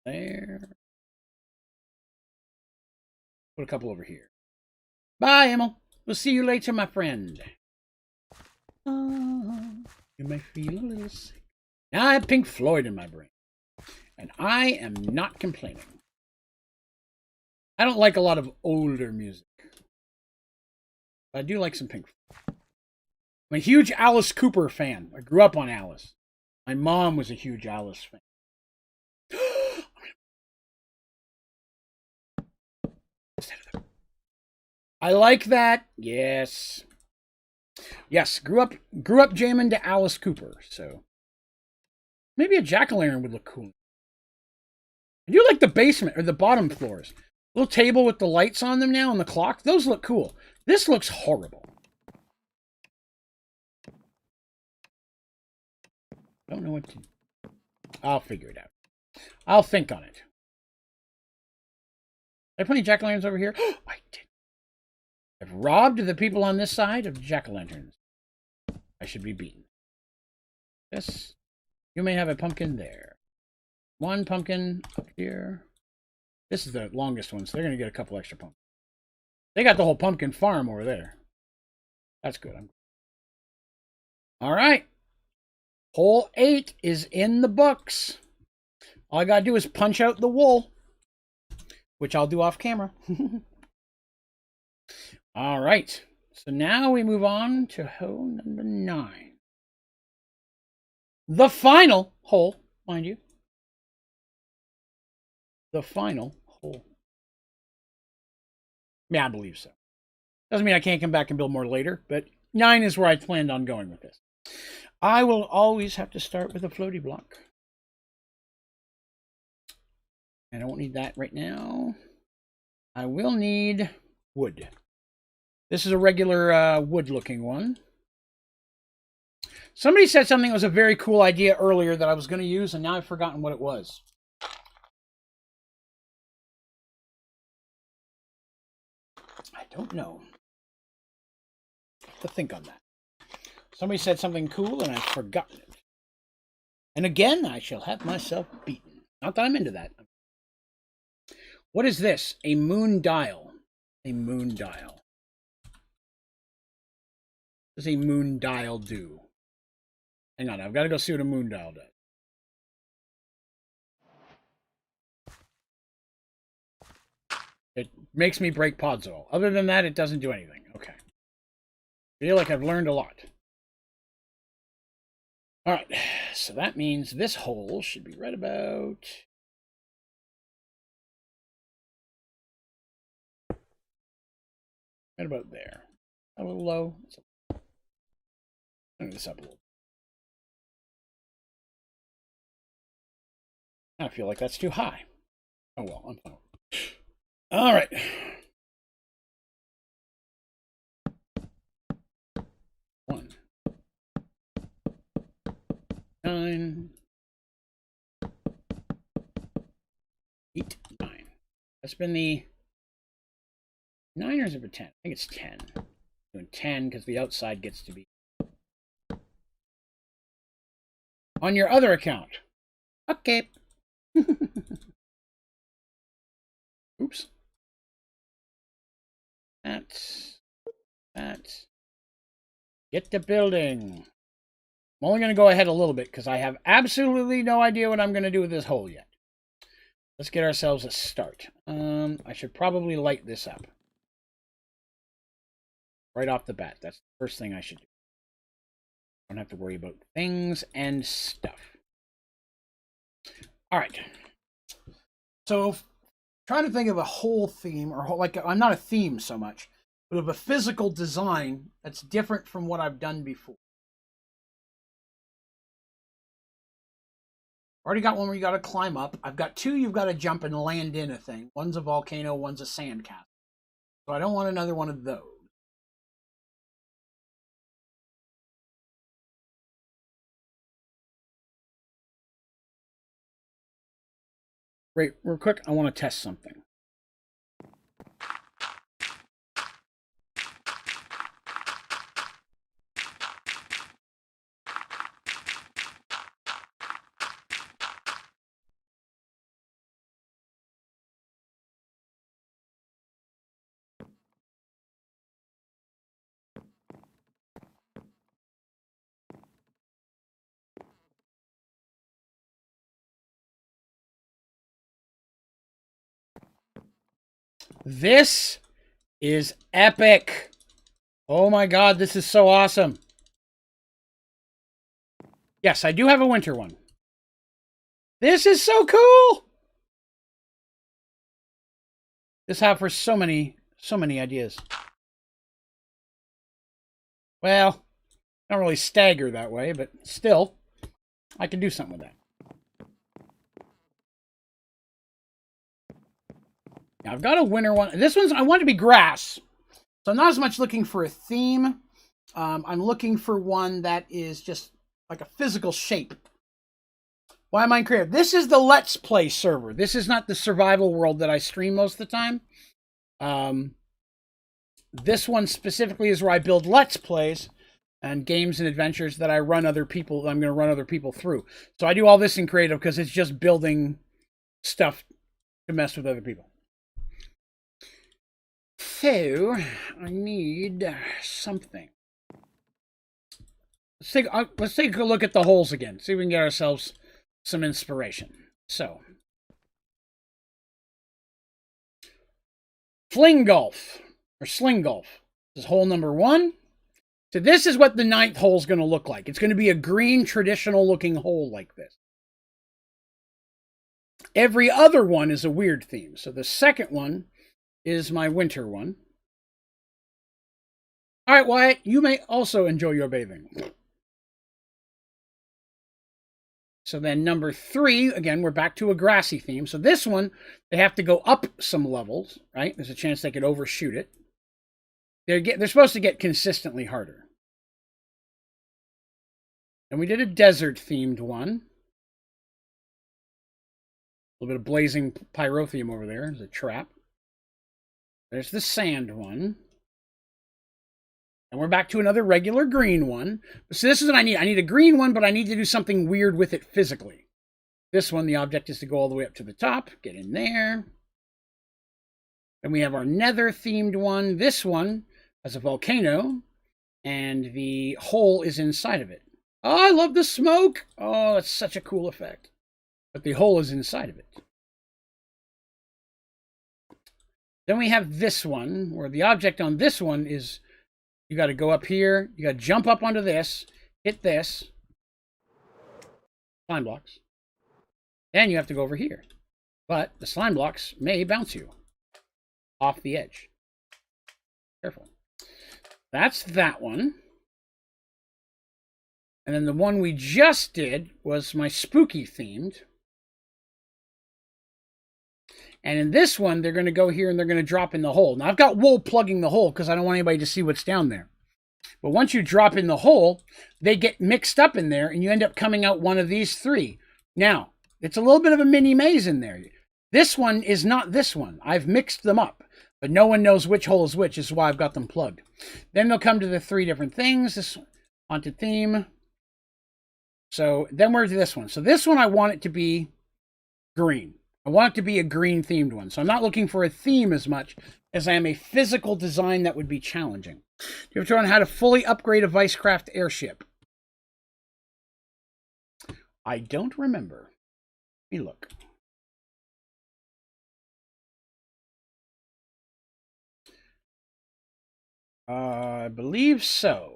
There. Put a couple over here. Bye, Emil. We'll see you later, my friend. You may feel a little sick. Now I have Pink Floyd in my brain. And I am not complaining. I don't like a lot of older music. But I do like some Pink Floyd. I'm a huge Alice Cooper fan. I grew up on Alice. My mom was a huge Alice fan. I like that. Yes. Yes, grew up jamming to Alice Cooper, so maybe a jack-o'-lantern would look cool. I do like the basement or the bottom floors. Little table with the lights on them now and the clock. Those look cool. This looks horrible. Don't know what to do. I'll figure it out. I'll think on it. Did I put any jack-o'-lanterns over here? I did. I've robbed the people on this side of jack-o'-lanterns. I should be beaten. Yes. You may have a pumpkin there. One pumpkin up here. This is the longest one, so they're going to get a couple extra pumpkins. They got the whole pumpkin farm over there. That's good. All right. Hole 8 is in the books. All I got to do is punch out the wool, which I'll do off camera. All right. So now we move on to hole number 9. The final hole, mind you. The final hole. Yeah, I believe so. Doesn't mean I can't come back and build more later, but 9 is where I planned on going with this. I will always have to start with a floaty block. And I won't need that right now. I will need wood. This is a regular wood-looking one. Somebody said something that was a very cool idea earlier that I was going to use, and now I've forgotten what it was. I don't know. I have to think on that. Somebody said something cool, and I've forgotten it. And again, I shall have myself beaten. Not that I'm into that. What is this? A moon dial. A moon dial. What does a moon dial do? Hang on, I've got to go see what a moon dial does. It makes me break Podzol. Other than that, it doesn't do anything. Okay. I feel like I've learned a lot. Alright, so that means this hole should be right about... right about there. A little low. Bring this up a little. I feel like that's too high. Oh well, I'm fine. All right. One. 9. 8, 9. That's been the 9 or is it for 10? I think it's 10. I'm doing 10 because the outside gets to be on your other account. Okay. Oops. That. Get the building. I'm only going to go ahead a little bit because I have absolutely no idea what I'm going to do with this hole yet. Let's get ourselves a start. I should probably light this up. Right off the bat. That's the first thing I should do. Don't have to worry about things and stuff. All right. So, trying to think of a whole theme, or like, I'm not a theme so much, but of a physical design that's different from what I've done before. Already got one where you got to climb up. I've got two you've got to jump and land in a thing. One's a volcano, one's a sandcastle. So I don't want another one of those. Wait, real quick, I want to test something. This is epic. Oh my god, this is so awesome. Yes, I do have a winter one. This is so cool. This offers so many ideas. Well, I don't really stagger that way, but still, I can do something with that. Now, I've got a winter one. This one's, I want it to be grass. So I'm not as much looking for a theme. I'm looking for one that is just like a physical shape. Why am I creative? This is the Let's Play server. This is not the survival world that I stream most of the time. This one specifically is where I build Let's Plays and games and adventures that I run other people. I'm going to run other people through. So I do all this in creative because it's just building stuff to mess with other people. So I need something. Let's take a look at the holes again. See if we can get ourselves some inspiration. So, fling golf or sling golf. This is hole number 1. So this is what the 9th hole is going to look like. It's going to be a green, traditional-looking hole like this. Every other one is a weird theme. So the second one is my winter one. All right, Wyatt, you may also enjoy your bathing. So then number 3, again, we're back to a grassy theme. So this one, they have to go up some levels, right? There's a chance they could overshoot it. They're supposed to get consistently harder. And we did a desert-themed one. A little bit of blazing pyrotheum over there as a trap. There's the sand one. And we're back to another regular green one. So this is what I need. I need a green one, but I need to do something weird with it physically. This one, the object is to go all the way up to the top. Get in there. Then we have our nether-themed one. This one has a volcano, and the hole is inside of it. Oh, I love the smoke. Oh, it's such a cool effect. But the hole is inside of it. Then we have this one, where the object on this one is, you got to go up here, you got to jump up onto this, hit this, slime blocks. Then you have to go over here. But the slime blocks may bounce you off the edge. Careful. That's that one. And then the one we just did was my spooky themed. And in this one, they're going to go here and they're going to drop in the hole. Now, I've got wool plugging the hole because I don't want anybody to see what's down there. But once you drop in the hole, they get mixed up in there and you end up coming out one of these 3. Now, it's a little bit of a mini maze in there. This one is not this one. I've mixed them up, but no one knows which hole is which. This is why I've got them plugged. Then they'll come to the 3 different things. This haunted theme. So then we're to this one. So this one, I want it to be green. I want it to be a green themed one. So I'm not looking for a theme as much as I am a physical design that would be challenging. Do you have to learn how to fully upgrade a Vicecraft airship? I don't remember. Let me look. I believe so.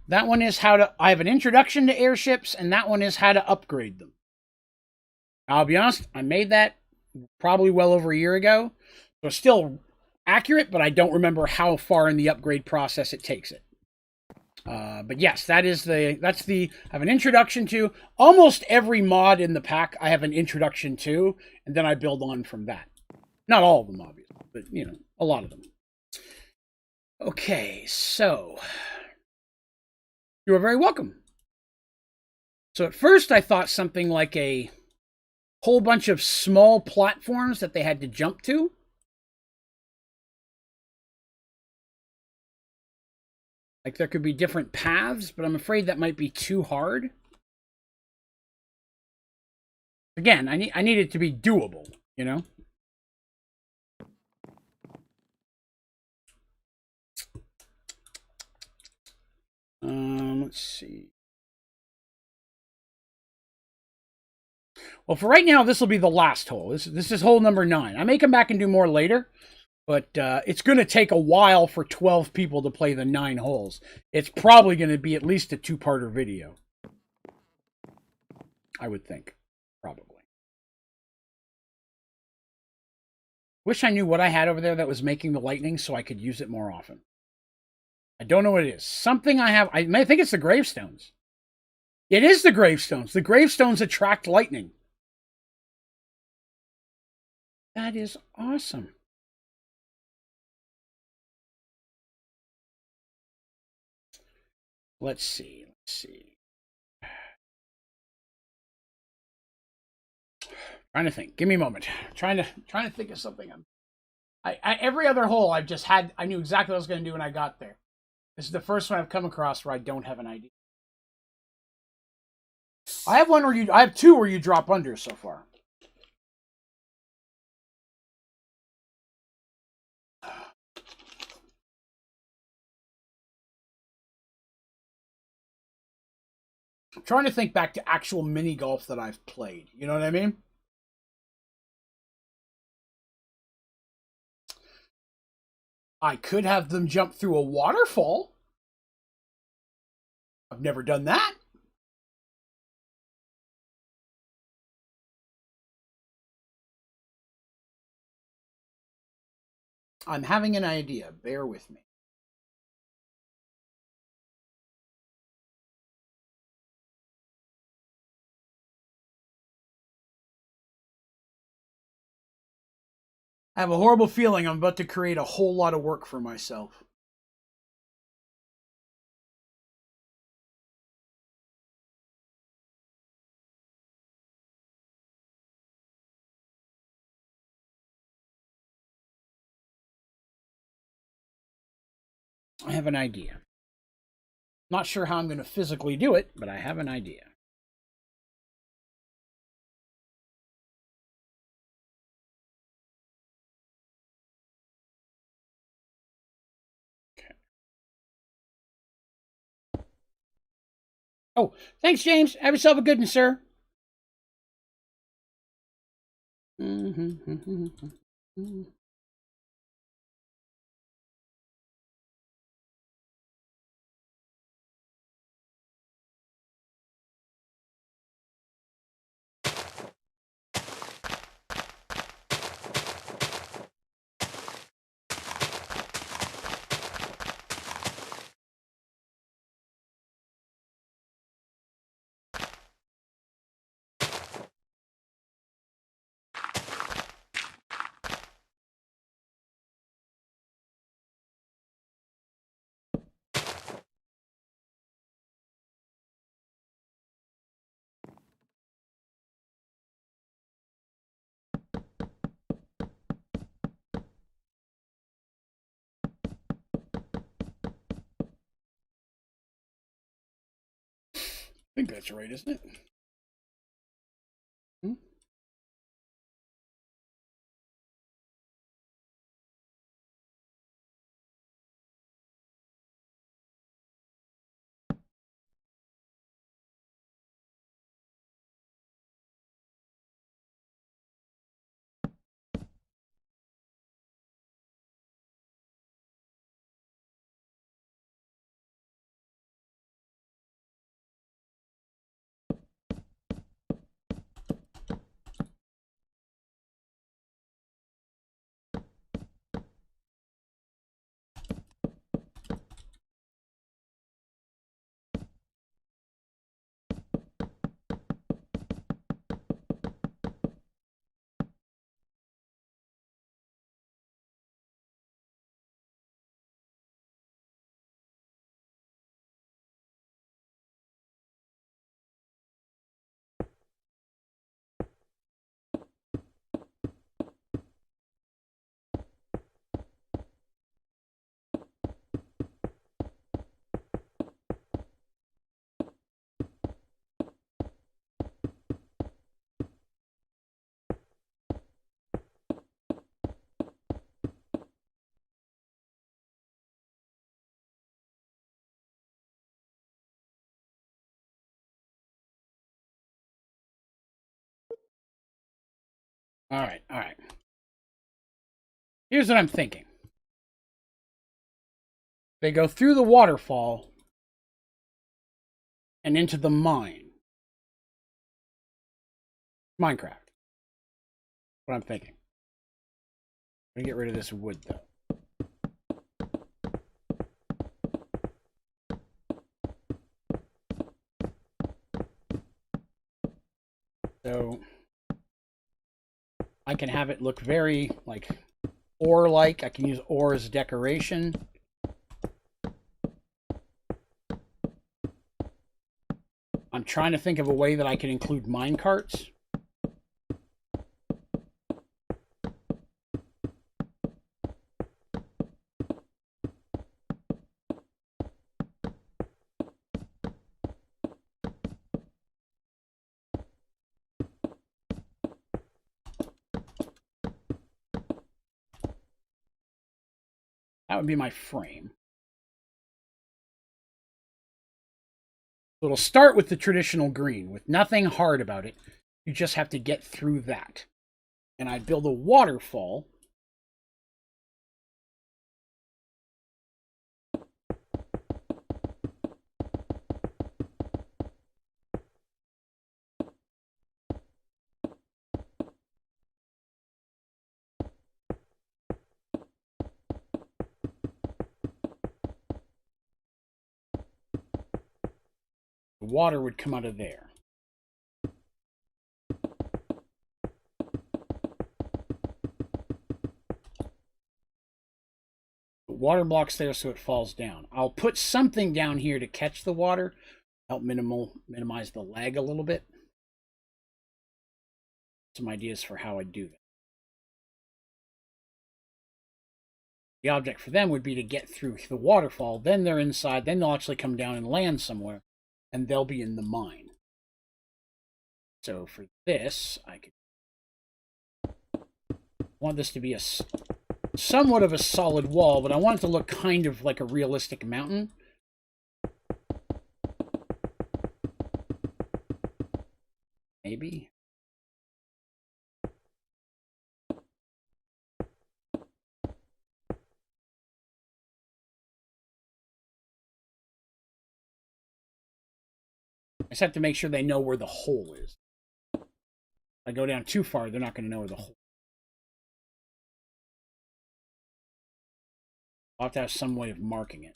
That one is how to. I have an introduction to airships, and that one is how to upgrade them. I'll be honest, I made that probably well over a year ago. So it's still accurate, but I don't remember how far in the upgrade process it takes it. But yes, that's the I have an introduction to almost every mod in the pack. I have an introduction to, and then I build on from that. Not all of them, obviously, but you know, a lot of them. Okay, so you are very welcome. So at first I thought something like a whole bunch of small platforms that they had to jump to. Like there could be different paths, but I'm afraid that might be too hard. Again, I need it to be doable, you know? Let's see. Well, for right now, this will be the last hole. This is hole number 9. I may come back and do more later, but it's going to take a while for 12 people to play the 9 holes. It's probably going to be at least a 2-parter video. I would think. Probably. Wish I knew what I had over there that was making the lightning so I could use it more often. I don't know what it is. Something I have. I think it's the gravestones. It is the gravestones. The gravestones attract lightning. That is awesome. Let's see. Trying to think. Give me a moment. Trying to think of something. Every other hole I've just had. I knew exactly what I was going to do when I got there. This is the first one I've come across where I don't have an idea. I have 2 where you drop under so far. I'm trying to think back to actual mini golf that I've played. You know what I mean? I could have them jump through a waterfall. I've never done that. I'm having an idea. Bear with me. I have a horrible feeling I'm about to create a whole lot of work for myself. I have an idea. Not sure how I'm going to physically do it, but I have an idea. Okay. Oh, thanks, James. Have yourself a good one, sir. I think that's right, isn't it? Hmm? All right, all right. Here's what I'm thinking. They go through the waterfall and into the mine. Minecraft. What I'm thinking. I'm gonna get rid of this wood though. So I can have it look very like ore-like. I can use ore as decoration. I'm trying to think of a way that I can include mine carts. That would be my frame. So it'll start with the traditional green, with nothing hard about it. You just have to get through that. And I'd build a waterfall. The water would come out of there. The water blocks there so it falls down. I'll put something down here to catch the water, help minimize the lag a little bit. Some ideas for how I do that. The object for them would be to get through the waterfall, then they're inside, then they'll actually come down and land somewhere, and they'll be in the mine. So for this, I could want this to be a somewhat of a solid wall, but I want it to look kind of like a realistic mountain. Maybe. I just have to make sure they know where the hole is. If I go down too far, they're not going to know where the hole is. I'll have to have some way of marking it.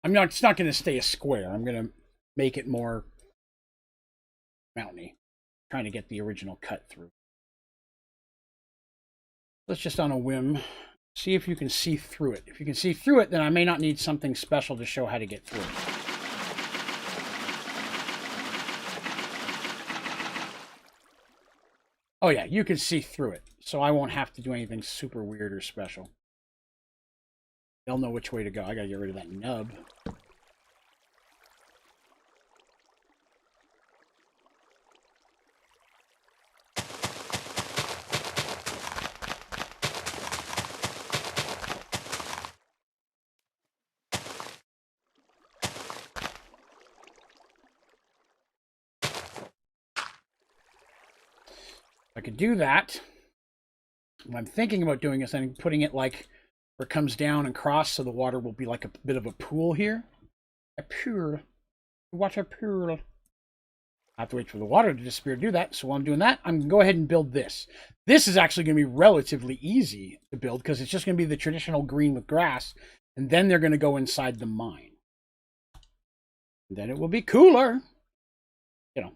It's not going to stay a square. I'm going to make it more mountainy. Trying to get the original cut through. Let's just on a whim see if you can see through it. If you can see through it, then I may not need something special to show how to get through it. Oh yeah, you can see through it, so I won't have to do anything super weird or special. They'll know which way to go. I gotta get rid of that nub. I could do that. What I'm thinking about doing is I'm putting it like where it comes down and cross, so the water will be like a bit of a pool here. A pool. Water pool. I have to wait for the water to disappear to do that. So while I'm doing that, I'm going to go ahead and build this. This is actually going to be relatively easy to build because it's just going to be the traditional green with grass. And then they're going to go inside the mine. And then it will be cooler. You know,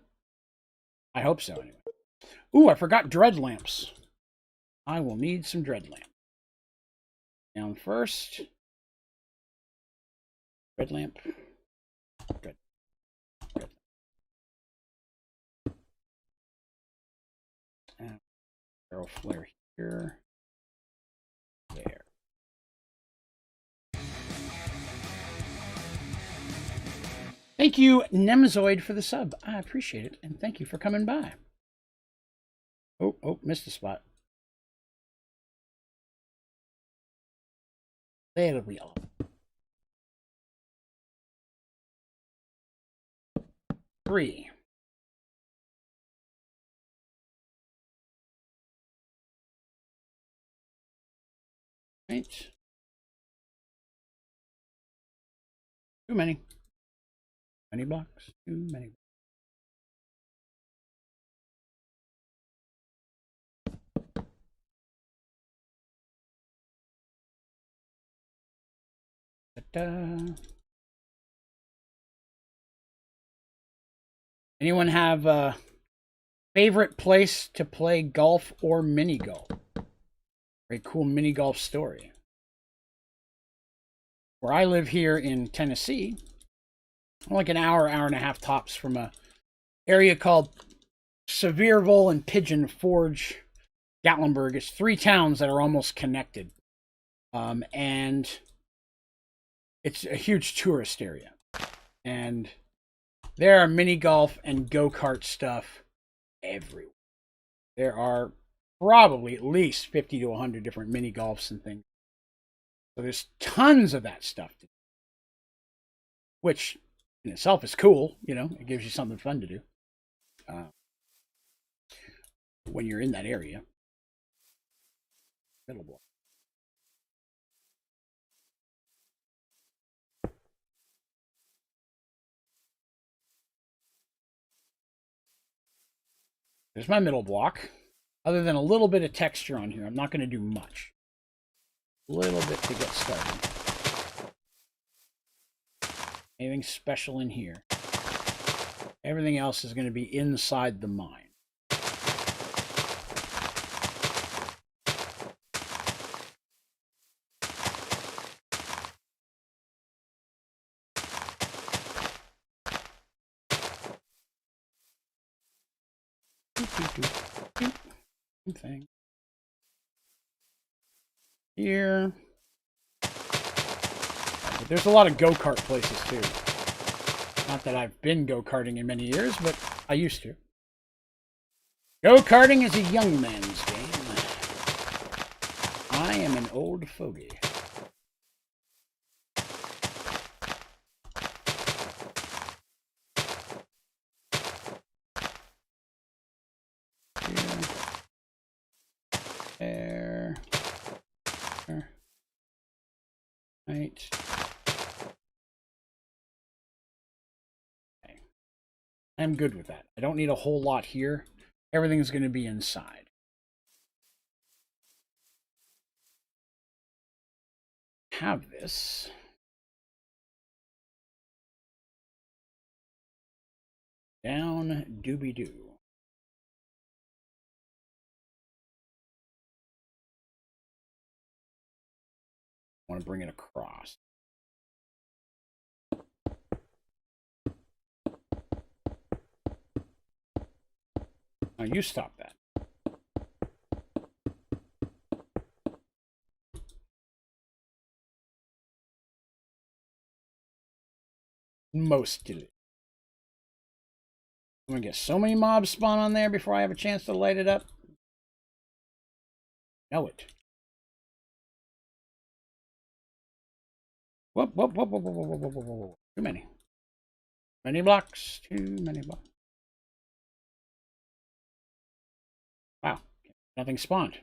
I hope so anyway. Ooh, I forgot dread lamps. I will need some dread lamp. Down first. Red lamp. Red. Red. Arrow flare here. There. Thank you, Nemezoid, for the sub. I appreciate it, and thank you for coming by. Oh, missed a spot. There we are. Three. Right. Too many. Many blocks. Too many. Ta-da. Anyone have a favorite place to play golf or mini golf? Very cool mini golf story. Where I live here in Tennessee, I'm like an hour and a half tops from a area called Sevierville and Pigeon Forge, Gatlinburg. It's 3 towns that are almost connected. And it's a huge tourist area. And there are mini golf and go-kart stuff everywhere. There are probably at least 50 to 100 different mini golfs and things. So there's tons of that stuff, which in itself is cool. You know, it gives you something fun to do when you're in that area. Middle block. There's my middle block. Other than a little bit of texture on here, I'm not going to do much. A little bit to get started. Anything special in here? Everything else is going to be inside the mine. Thing. Here. But there's a lot of go-kart places too. Not that I've been go-karting in many years, but I used to. Go-karting is a young man's game. I am an old fogey. There. Right. Okay. I'm good with that. I don't need a whole lot here. Everything's going to be inside. Have this. Down doobie-doo. I want to bring it across. Now you stop that. Most delicious. I'm going to get so many mobs spawn on there before I have a chance to light it up. Know it. Whoop. Too many. Many blocks. Too many blocks. Wow. Nothing spawned.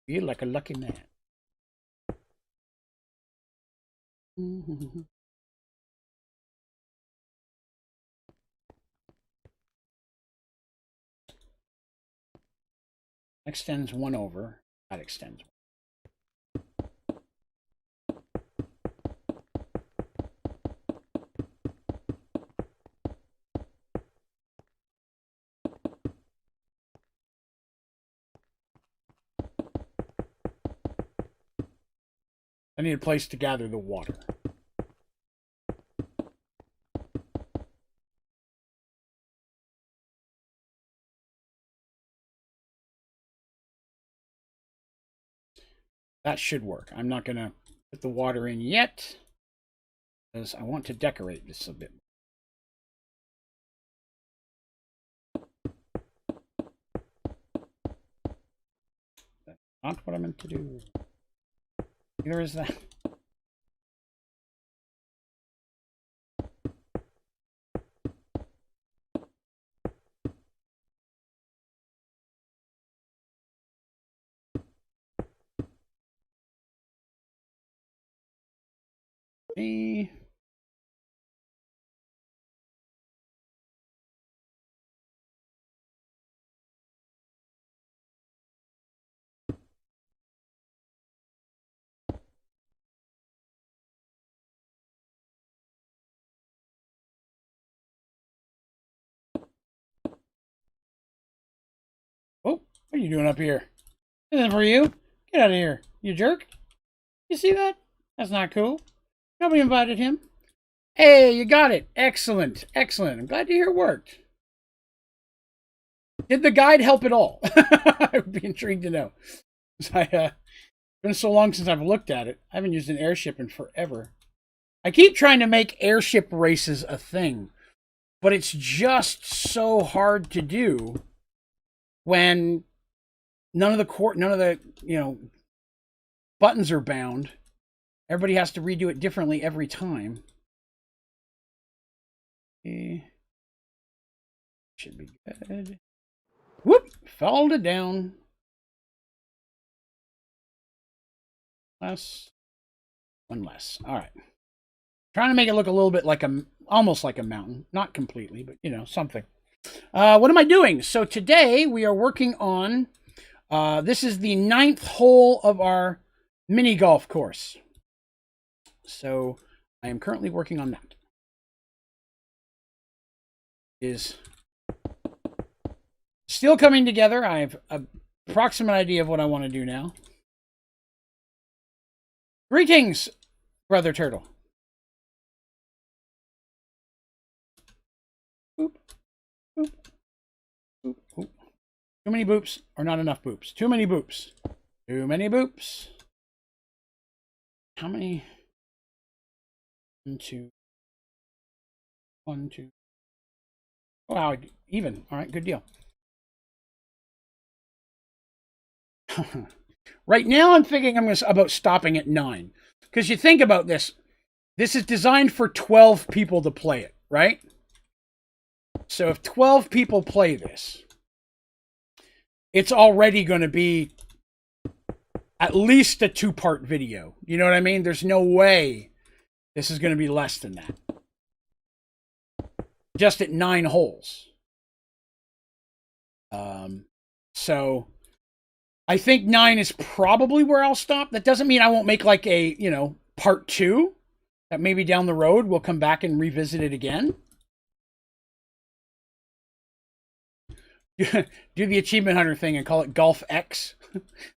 Feel like a lucky man. Extends one over. That extends one. I need a place to gather the water. That should work. I'm not going to put the water in yet because I want to decorate this a bit. Not what I meant to do. Neither is that. Me. Oh, what are you doing up here? Isn't for you? Get out of here, you jerk. You see that? That's not cool. Nobody invited him. Hey, you got it. Excellent. Excellent. I'm glad to hear it worked. Did the guide help at all? I would be intrigued to know. It's been so long since I've looked at it. I haven't used an airship in forever. I keep trying to make airship races a thing, but it's just so hard to do when none of the buttons are bound. Everybody has to redo it differently every time. Okay. Should be good. Whoop! Fell it down. One less. All right. Trying to make it look a little bit like almost like a mountain. Not completely, but something. What am I doing? So today we are working on, this is the 9th hole of our mini golf course. So I am currently working on that. Is still coming together. I have an approximate idea of what I want to do now. Greetings, Brother Turtle. Boop, boop, boop, boop. Too many boops or not enough boops? Too many boops. Too many boops. How many? 1, 2. 1, 2. Wow, even. All right, good deal. Right now, I'm thinking about stopping at 9. Because you think about this. This is designed for 12 people to play it, right? So if 12 people play this, it's already going to be at least a 2-part video. You know what I mean? There's no way this is going to be less than that. Just at 9 holes. So I think 9 is probably where I'll stop. That doesn't mean I won't make like a, part 2 that maybe down the road we'll come back and revisit it again. Do the achievement hunter thing and call it Golf X.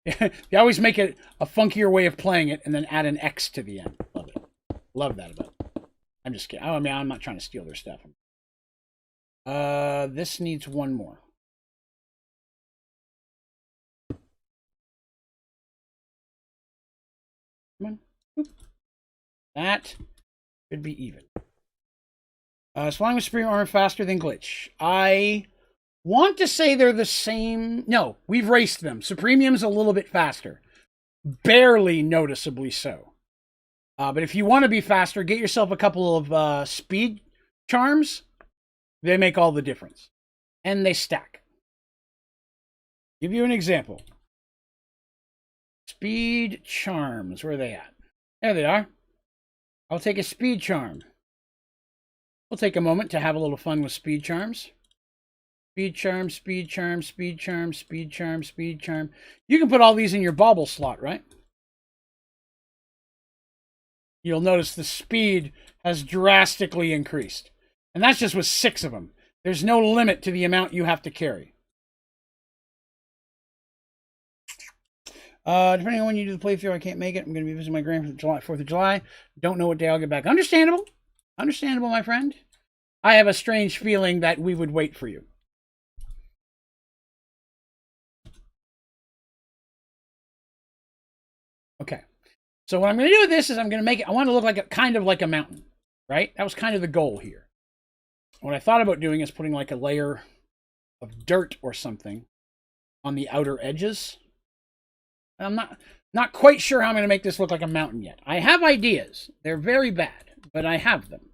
They always make it a funkier way of playing it and then add an X to the end. Love it. Love that about it. I'm just kidding. I mean, I'm not trying to steal their stuff. This needs one more. Come on. That should be even. Flying with Supreme Armor faster than Glitch. I want to say they're the same. No, we've raced them. Supremium's a little bit faster. Barely noticeably so. But if you want to be faster, get yourself a couple of speed charms. They make all the difference. And they stack. Give you an example. Speed charms. Where are they at? There they are. I'll take a speed charm. We'll take a moment to have a little fun with speed charms. Speed charm, speed charm, speed charm, speed charm, speed charm. You can put all these in your bauble slot, right? You'll notice the speed has drastically increased. And that's just with 6 of them. There's no limit to the amount you have to carry. Depending on when you do the playthrough, I can't make it. I'm going to be visiting my grandparents for the 4th of July. Don't know what day I'll get back. Understandable. Understandable, my friend. I have a strange feeling that we would wait for you. Okay. So what I'm going to do with this is I'm going to make it, I want to look like kind of like a mountain, right? That was kind of the goal here. What I thought about doing is putting like a layer of dirt or something on the outer edges. I'm not quite sure how I'm going to make this look like a mountain yet. I have ideas. They're very bad, but I have them.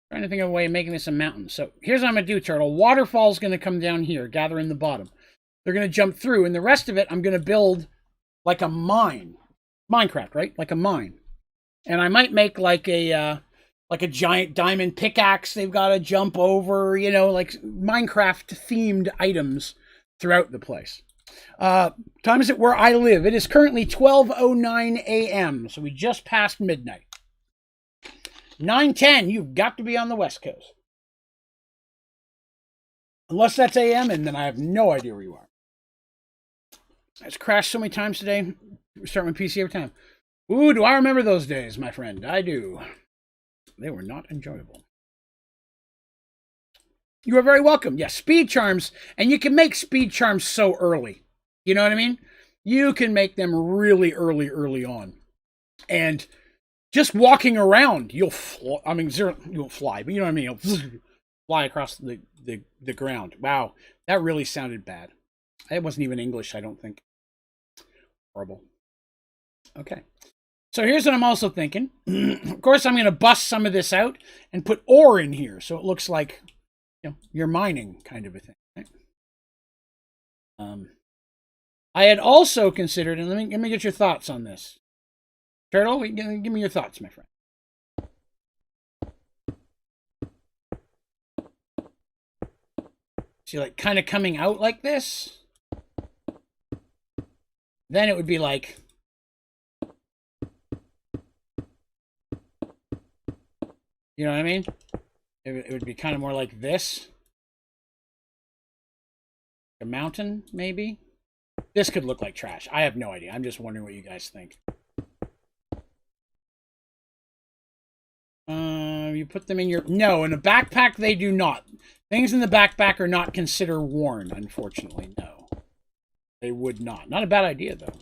Trying to think of a way of making this a mountain. So here's what I'm going to do, Turtle. Waterfall's going to come down here, gather in the bottom. They're going to jump through, and the rest of it I'm going to build like a mine. Minecraft, right? Like a mine. And I might make like a giant diamond pickaxe they've got to jump over, you know, like Minecraft-themed items throughout the place. Time is it where I live? It is currently 12:09 a.m., so we just passed midnight. 9:10, you've got to be on the West Coast. Unless that's a.m., and then I have no idea where you are. It's crashed so many times today. Start my PC every time. Ooh, do I remember those days, my friend? I do. They were not enjoyable. You are very welcome. Yes, speed charms. And you can make speed charms so early. You know what I mean? You can make them really early on. And just walking around, you won't fly, but you know what I mean? You'll fly across the ground. Wow, that really sounded bad. It wasn't even English, I don't think. Horrible. Okay. So here's what I'm also thinking. Of course, I'm going to bust some of this out and put ore in here, so it looks like, you know, you're mining kind of a thing. Right? I had also considered, and let me get your thoughts on this. Turtle, give me your thoughts, my friend. See, like, kind of coming out like this? Then it would be like... You know what I mean? It would be kind of more like this. A mountain, maybe? This could look like trash. I have no idea. I'm just wondering what you guys think. You put them in your... No, in a backpack, they do not. Things in the backpack are not considered worn, unfortunately. No. They would not. Not a bad idea, though.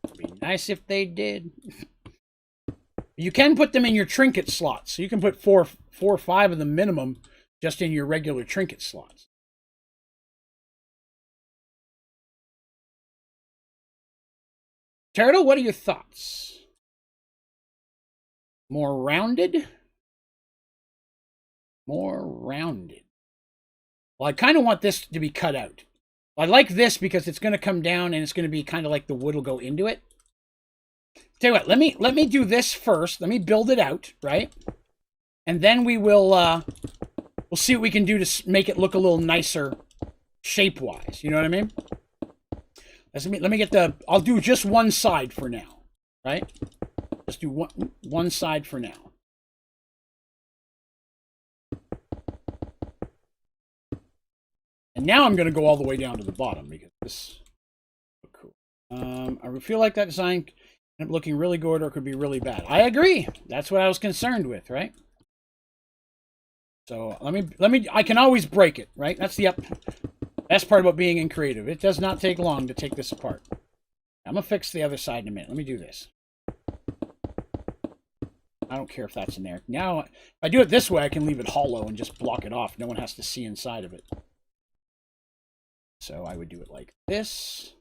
It'd be nice if they did. You can put them in your trinket slots. So you can put four or five of them minimum just in your regular trinket slots. Turtle, what are your thoughts? More rounded? More rounded. Well, I kind of want this to be cut out. I like this because it's going to come down and it's going to be kind of like the wood will go into it. Tell you what, let me do this first. Let me build it out, right? And then we'll see what we can do to make it look a little nicer shape-wise. You know what I mean? Let me get the... I'll do just one side for now, right? Just do one side for now. And now I'm going to go all the way down to the bottom because this looks cool. I feel like that design ended up looking really good or could be really bad. I agree. That's what I was concerned with, right? So let me. I can always break it, right? That's the best part about being in creative. It does not take long to take this apart. I'm gonna fix the other side in a minute. Let me do this. I don't care if that's in there. Now, if I do it this way, I can leave it hollow and just block it off. No one has to see inside of it. So I would do it like this.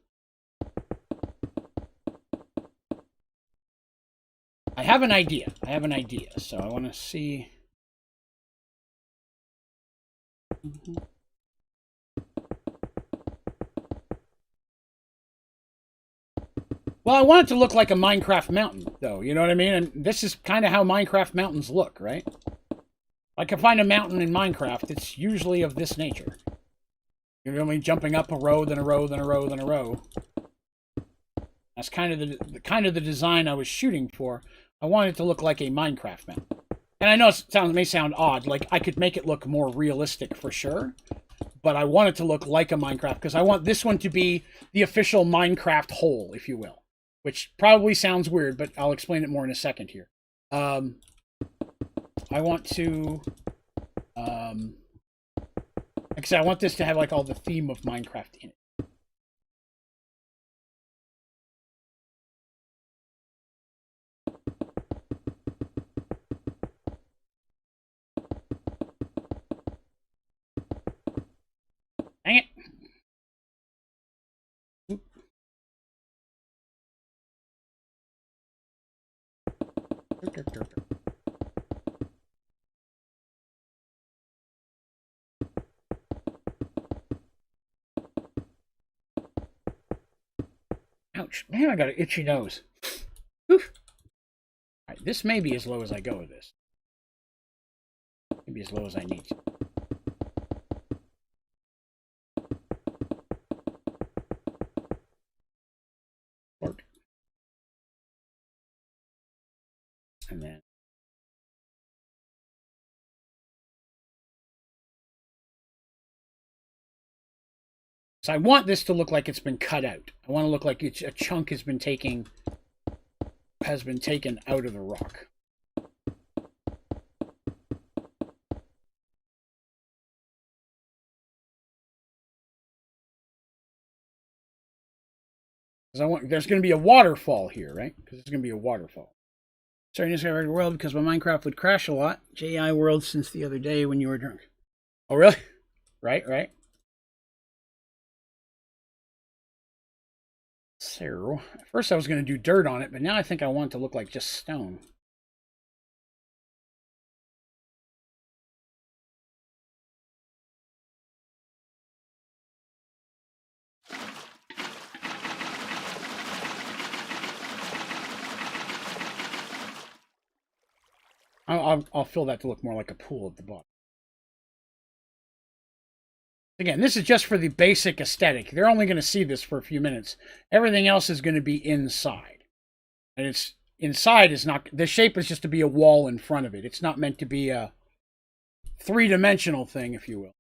I have an idea. So I want to see. Well, I want it to look like a Minecraft mountain, though. You know what I mean? And this is kind of how Minecraft mountains look, right? I can find a mountain in Minecraft. It's usually of this nature. You're only jumping up a row, then a row, then a row, then a row. That's kind of the design I was shooting for. I wanted it to look like a Minecraft mountain. And I know it may sound odd. Like, I could make it look more realistic for sure. But I want it to look like a Minecraft because I want this one to be the official Minecraft hole, if you will. Which probably sounds weird, but I'll explain it more in a second here. I want to... like I said, I want this to have like all the theme of Minecraft in it. Dang it. Ouch. Man, I got an itchy nose. Oof. Alright, this may be as low as I go with this. Maybe as low as I need to. And then so I want this to look like it's been cut out. I want to look like a chunk has been taken out of the rock. There's going to be a waterfall here, right? Because there's going to be a waterfall. Sorry, I discovered world because my Minecraft would crash a lot. JI world since the other day when you were drunk. Oh, really? Right. So, at first I was going to do dirt on it, but now I think I want it to look like just stone. I'll fill that to look more like a pool at the bottom. Again, this is just for the basic aesthetic. They're only going to see this for a few minutes. Everything else is going to be inside. And it's inside is not... The shape is just to be a wall in front of it. It's not meant to be a three-dimensional thing, if you will.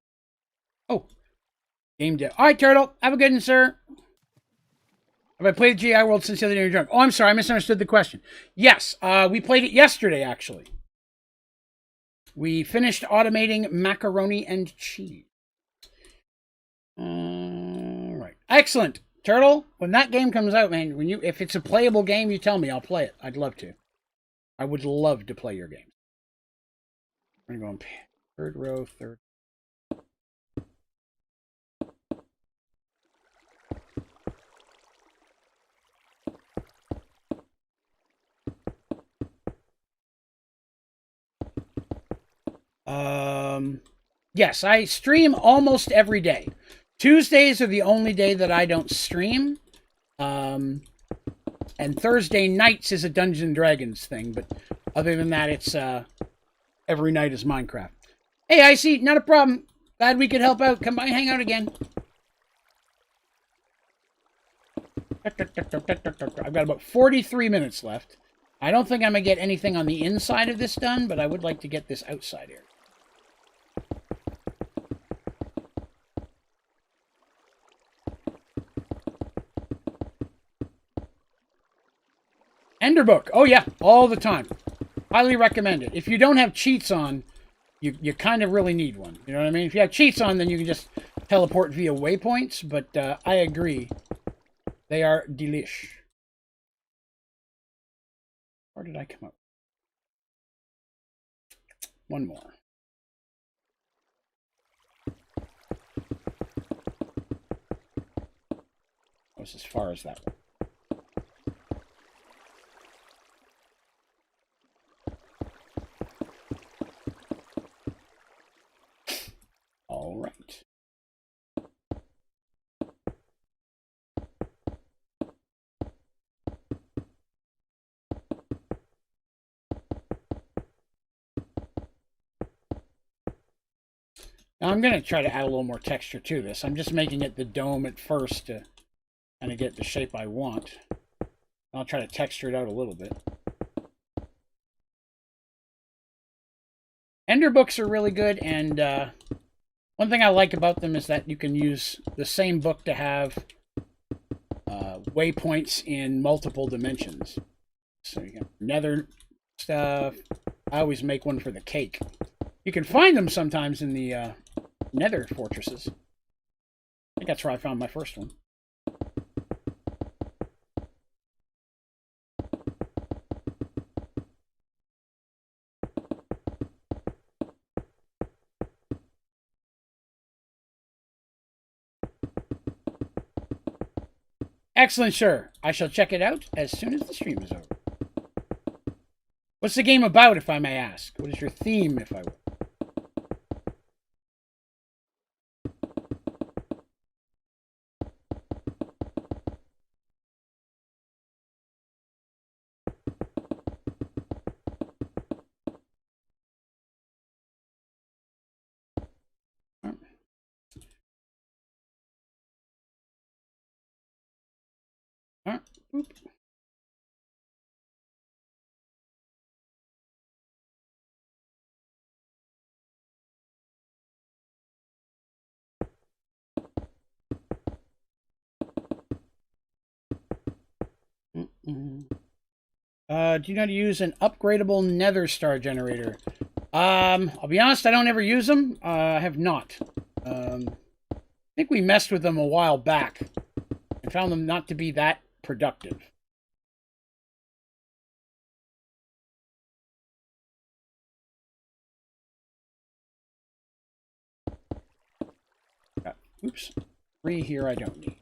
Oh. Game dev. All right, Turtle. Have a good one, sir. Have I played GI World since the other day you're drunk? Oh, I'm sorry. I misunderstood the question. Yes. We played it yesterday, actually. We finished automating macaroni and cheese. Right. Excellent. Turtle, when that game comes out, man, if it's a playable game, you tell me. I'll play it. I'd love to. I would love to play your game. We're going third row, third. Yes, I stream almost every day. Tuesdays are the only day that I don't stream. And Thursday nights is a Dungeons & Dragons thing, but other than that, it's every night is Minecraft. Hey, Icy, not a problem. Glad we could help out. Come by and hang out again. I've got about 43 minutes left. I don't think I'm going to get anything on the inside of this done, but I would like to get this outside area. Enderbook. Oh, yeah. All the time. Highly recommend it. If you don't have cheats on, you kind of really need one. You know what I mean? If you have cheats on, then you can just teleport via waypoints. But I agree. They are delish. Where did I come up? One more. That was as far as that one. All right. Now I'm going to try to add a little more texture to this. I'm just making it the dome at first to kind of get the shape I want. I'll try to texture it out a little bit. Ender books are really good, and one thing I like about them is that you can use the same book to have waypoints in multiple dimensions. So you got nether stuff. I always make one for the cake. You can find them sometimes in the nether fortresses. I think that's where I found my first one. Excellent, sir. I shall check it out as soon as the stream is over. What's the game about, if I may ask? What is your theme, if I will? Oop. Do you know how to use an upgradable nether star generator? I'll be honest, I don't ever use them. I have not. I think we messed with them a while back and found them not to be that productive. Oops. 3 here I don't need.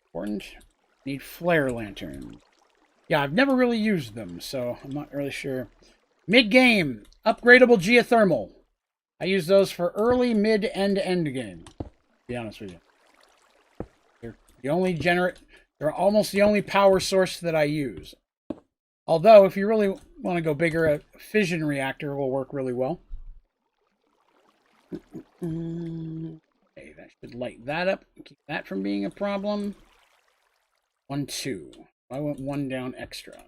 Important. Need flare lantern. Yeah, I've never really used them, so I'm not really sure. Mid-game, upgradable geothermal. I use those for early, mid, and end game. To be honest with you. They're almost the only power source that I use. Although, if you really want to go bigger, a fission reactor will work really well. Okay, that should light that up. Keep that from being a problem. 1, 2. I went 1 down extra.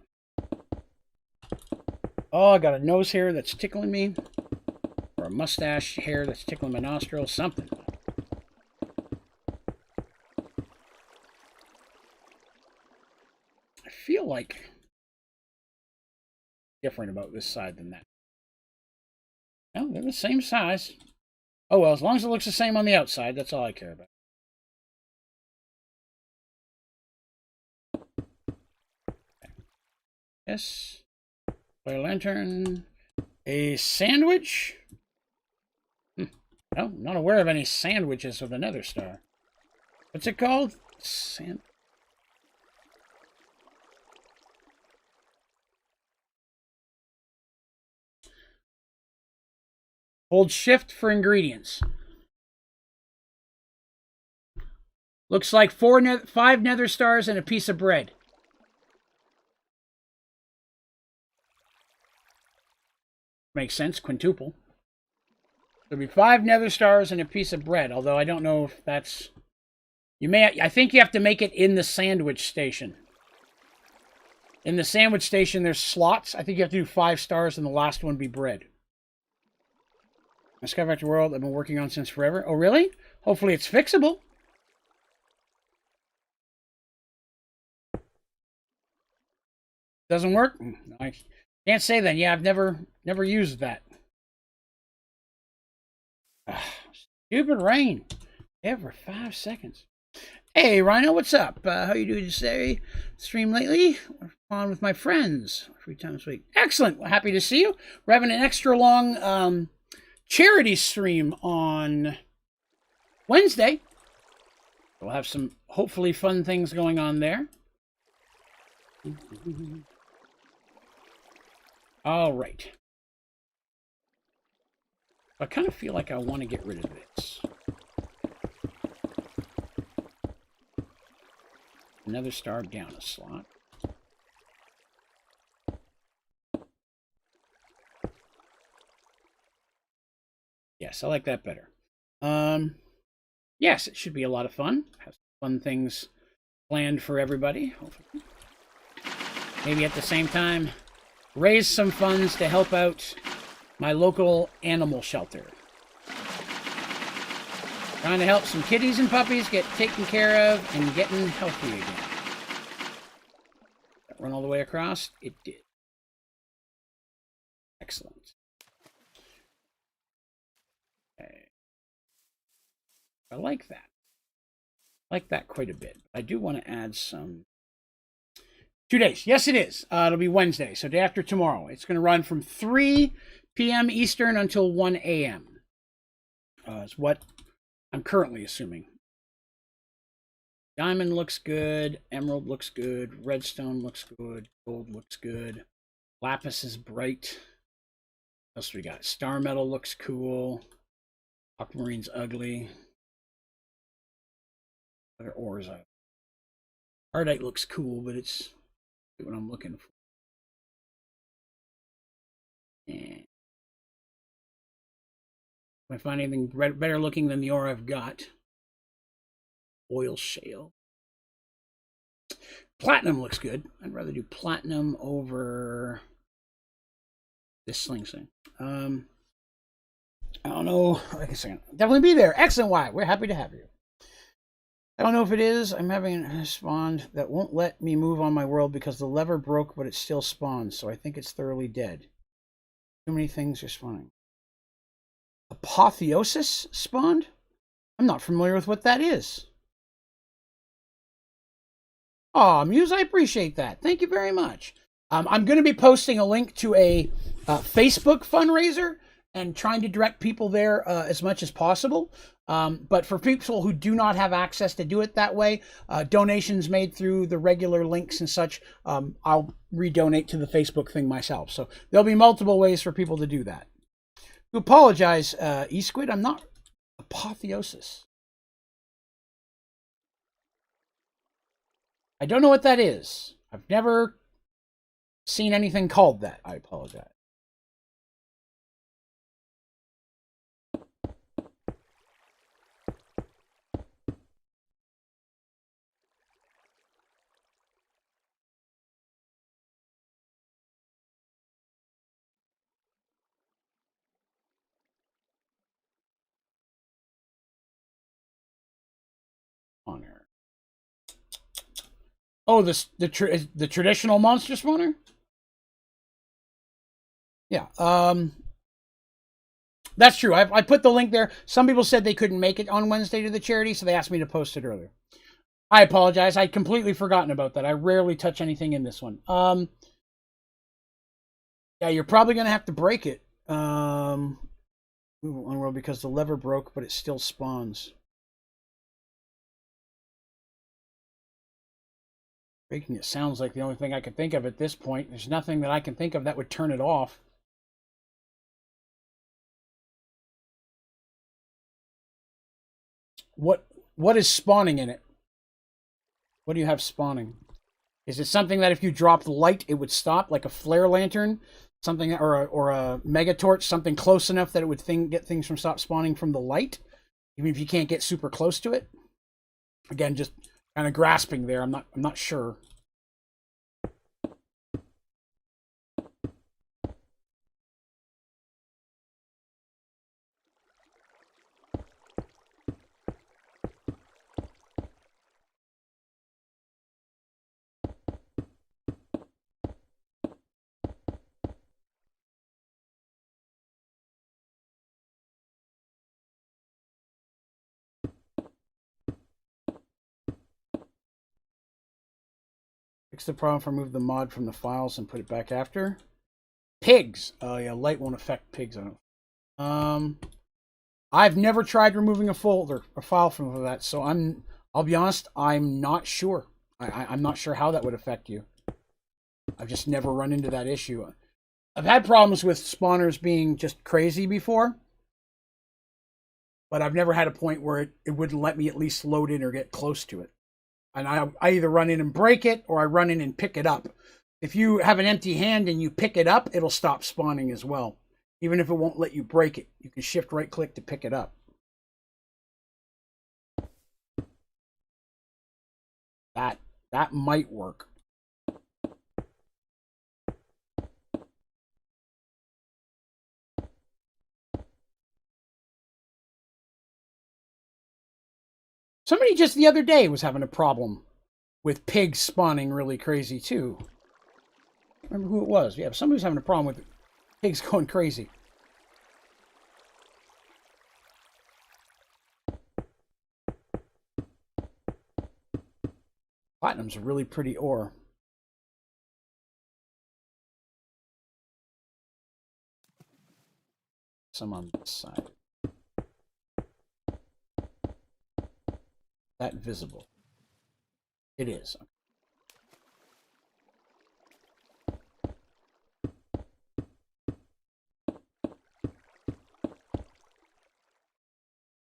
Oh, I got a nose hair that's tickling me. Or a mustache hair that's tickling my nostril. Something. I feel like different about this side than that. No, they're the same size. Oh well, as long as it looks the same on the outside, that's all I care about. Okay. Yes. Flare lantern. A sandwich? No, I'm not aware of any sandwiches of the Nether Star. What's it called? Hold shift for ingredients. Looks like 5 nether stars and a piece of bread. Makes sense, quintuple. There'll be 5 nether stars and a piece of bread, although I don't know if that's... I think you have to make it in the sandwich station. In the sandwich station, there's slots. I think you have to do 5 stars and the last one be bread. My Skyfactor World I've been working on since forever. Oh, really? Hopefully it's fixable. Doesn't work? I can't say then. Yeah, I've never used that. Stupid rain. Every 5 seconds. Hey, Rhino, what's up? How you doing today? Stream lately? On with my friends 3 times a week. Excellent. Well, happy to see you. We're having an extra long charity stream on Wednesday. We'll have some hopefully fun things going on there. All right. I kind of feel like I want to get rid of this. Another star down a slot. Yes, I like that better. Yes, it should be a lot of fun. Have some fun things planned for everybody, hopefully. Maybe at the same time, raise some funds to help out my local animal shelter. Trying to help some kitties and puppies get taken care of and getting healthy again. That run all the way across? It did. Excellent. Okay. I like that. I like that quite a bit. I do want to add some... 2 days. Yes, it is. It'll be Wednesday, so day after tomorrow. It's going to run from 3 p.m. Eastern until 1 a.m. Is what I'm currently assuming. Diamond looks good. Emerald looks good. Redstone looks good. Gold looks good. Lapis is bright. What else we got? Star metal looks cool. Aquamarine's ugly. Other ores. Ardite looks cool, but it's what I'm looking for. And if I find anything better looking than the ore I've got. Oil shale. Platinum looks good. I'd rather do platinum over this sling thing. I don't know. Like I said, definitely be there. X and Y. We're happy to have you. I don't know if it is. I'm having a spawn that won't let me move on my world because the lever broke, but it still spawns. So I think it's thoroughly dead. Too many things are spawning. Apotheosis spawned? I'm not familiar with what that is. Aw, Muse, I appreciate that. Thank you very much. I'm going to be posting a link to a Facebook fundraiser and trying to direct people there as much as possible. But for people who do not have access to do it that way, donations made through the regular links and such, I'll redonate to the Facebook thing myself. So there'll be multiple ways for people to do that. To apologize, eSquid, I'm not apotheosis. I don't know what that is. I've never seen anything called that. I apologize. Honor. Oh, the traditional monster spawner? Yeah. That's true. I put the link there. Some people said they couldn't make it on Wednesday to the charity, so they asked me to post it earlier. I apologize. I'd completely forgotten about that. I rarely touch anything in this one. Yeah, you're probably going to have to break it. Because the lever broke, but it still spawns. Breaking it sounds like the only thing I can think of at this point. There's nothing that I can think of that would turn it off. What is spawning in it? What do you have spawning? Is it something that if you drop the light, it would stop, like a flare lantern? Something, or a mega torch, something close enough that it would get things from stop spawning from the light, even if you can't get super close to it? Again, just kind of grasping there. I'm not sure. Fix the problem for remove the mod from the files and put it back after. Pigs. Oh yeah, light won't affect pigs. I've never tried removing a folder or file from that, so I'll be honest, I'm not sure. I'm not sure how that would affect you. I've just never run into that issue. I've had problems with spawners being just crazy before, but I've never had a point where it wouldn't let me at least load in or get close to it. And I either run in and break it, or I run in and pick it up. If you have an empty hand and you pick it up, it'll stop spawning as well. Even if it won't let you break it, you can shift right click to pick it up. That might work. Somebody just the other day was having a problem with pigs spawning really crazy too. I don't remember who it was. Yeah, somebody was having a problem with pigs going crazy. Platinum's a really pretty ore. some on this side. That visible? It is.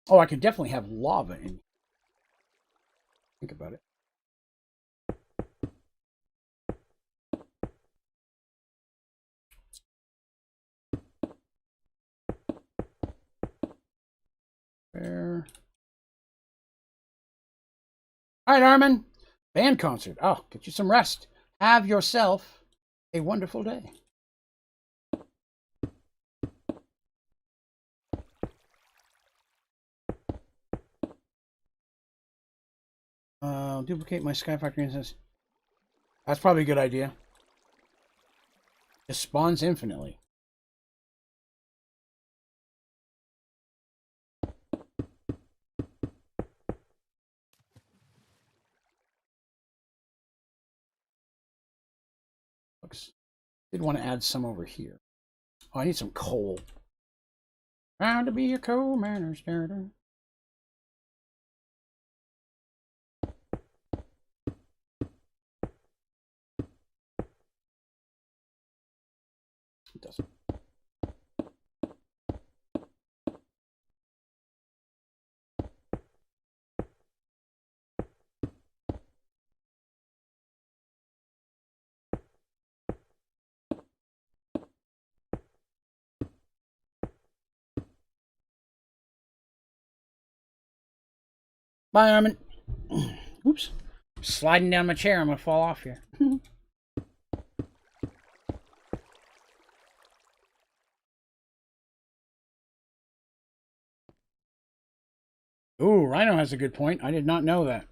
Oh, I could definitely have lava in. Think about it. There. All right, Armin. Band concert. Oh, get you some rest. Have yourself a wonderful day. Duplicate my Sky Factory instance. That's probably a good idea. It spawns infinitely. Did want to add some over here. Oh, I need some coal. Proud to be a coal miner starter. It doesn't. Bye, Armin. Oops. Sliding down my chair. I'm going to fall off here. Ooh, Rhino has a good point. I did not know that.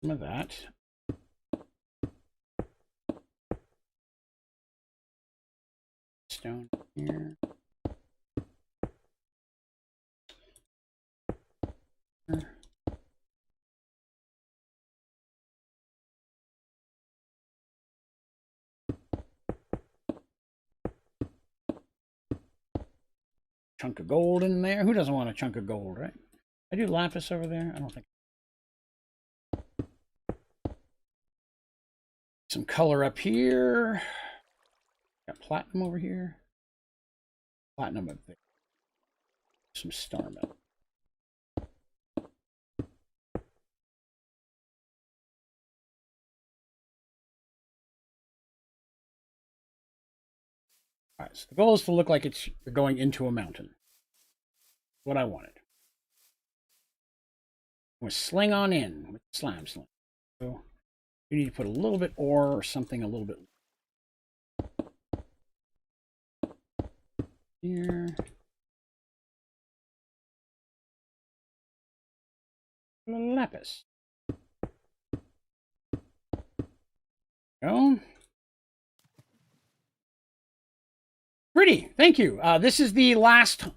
Some of that. Stone here. Chunk of gold in there. Who doesn't want a chunk of gold, right? I do lapis over there. I don't think. Some color up here. Got platinum over here. Platinum up there. Some star metal. All right, so the goal is to look like you're going into a mountain. What I wanted. I'm going to sling on in with the slime sling. So you need to put a little bit ore or something a little bit here. Lapis. Go. Pretty, thank you. This is the last, or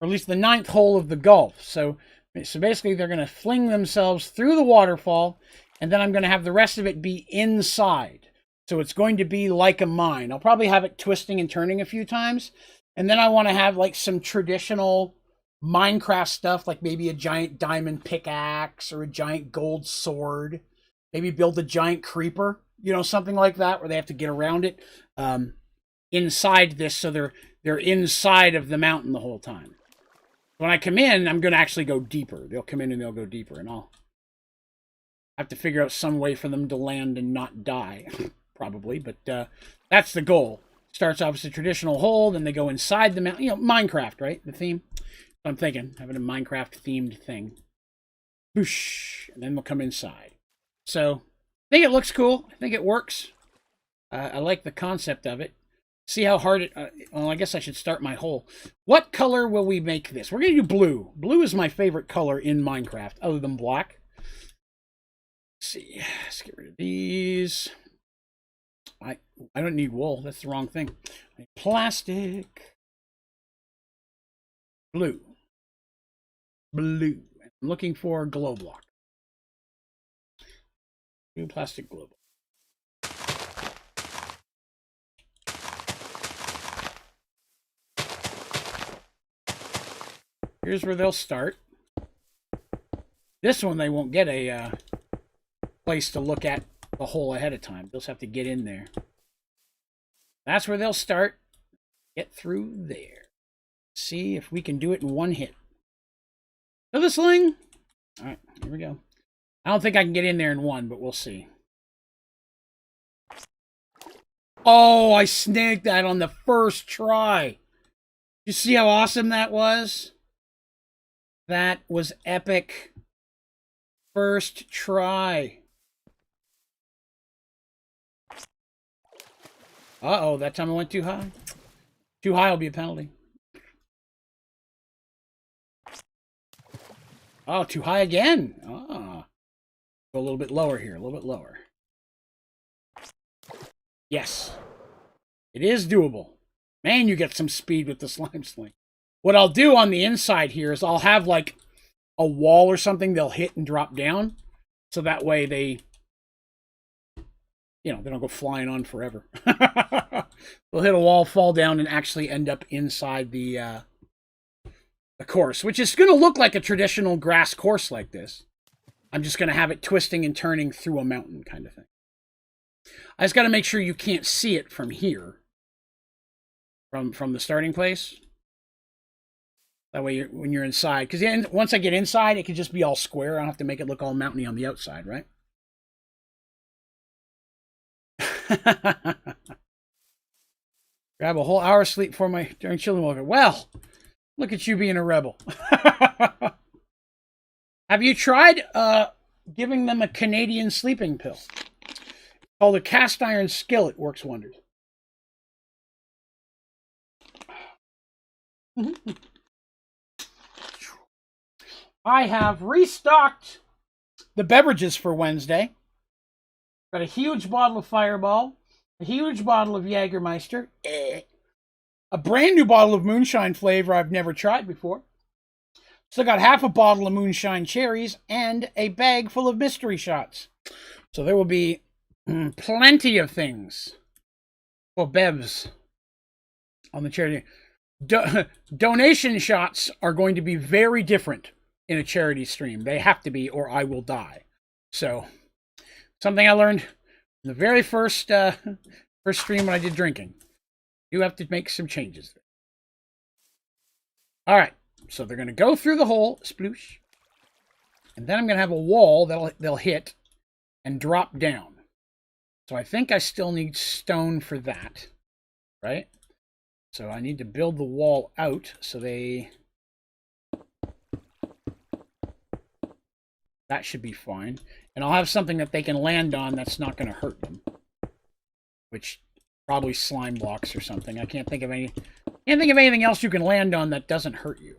at least the 9th hole of the gulf. So basically they're going to fling themselves through the waterfall, and then I'm going to have the rest of it be inside. So it's going to be like a mine. I'll probably have it twisting and turning a few times. And then I want to have like some traditional Minecraft stuff, like maybe a giant diamond pickaxe or a giant gold sword. Maybe build a giant creeper, you know, something like that, where they have to get around it inside this, so they're inside of the mountain the whole time. When I come in, I'm going to actually go deeper. They'll come in and they'll go deeper, and I'll have to figure out some way for them to land and not die, probably. But that's the goal. Starts off as a traditional hole, then they go inside the mountain. You know, Minecraft, right? The theme. So I'm thinking, having a Minecraft-themed thing. Boosh! And then we'll come inside. So, I think it looks cool. I think it works. I like the concept of it. See how hard it... well, I guess I should start my hole. What color will we make this? We're going to do blue. Blue is my favorite color in Minecraft, other than black. Let's see. Let's get rid of these. I don't need wool. That's the wrong thing. Plastic. Blue. Blue. I'm looking for glow block. Blue plastic glow block. Here's where they'll start. This one, they won't get a place to look at the hole ahead of time. They'll just have to get in there. That's where they'll start. Get through there. See if we can do it in one hit. To the sling. All right, here we go. I don't think I can get in there in one, but we'll see. Oh, I snagged that on the first try. You see how awesome that was? That was epic. First try. Uh-oh, that time I went too high. Too high will be a penalty. Oh, too high again. Ah. Go a little bit lower here, a little bit lower. Yes. It is doable. Man, you get some speed with the slime sling. What I'll do on the inside here is I'll have like a wall or something they'll hit and drop down. So that way they, you know, they don't go flying on forever. They'll hit a wall, fall down, and actually end up inside the course, which is going to look like a traditional grass course like this. I'm just going to have it twisting and turning through a mountain kind of thing. I just got to make sure you can't see it from here, from the starting place. That way, when you're inside, because once I get inside, it can just be all square. I don't have to make it look all mountainy on the outside, right? Grab a whole hour sleep during children welfare. Well, look at you being a rebel. Have you tried giving them a Canadian sleeping pill? Called a cast iron skillet. Works wonders. I have restocked the beverages for Wednesday. Got a huge bottle of Fireball, a huge bottle of Jägermeister, a brand new bottle of moonshine flavor I've never tried before. Still got half a bottle of moonshine cherries and a bag full of mystery shots. So there will be plenty of things. Well, bevs on the charity. Donation shots are going to be very different in a charity stream. They have to be, or I will die. So, something I learned in the very first stream when I did drinking. You have to make some changes. All right. So they're going to go through the hole, sploosh, and then I'm going to have a wall that they'll hit and drop down. So I think I still need stone for that, right? So I need to build the wall out so that should be fine. And I'll have something that they can land on that's not going to hurt them, which probably slime blocks or something. I can't think of anything else you can land on that doesn't hurt you.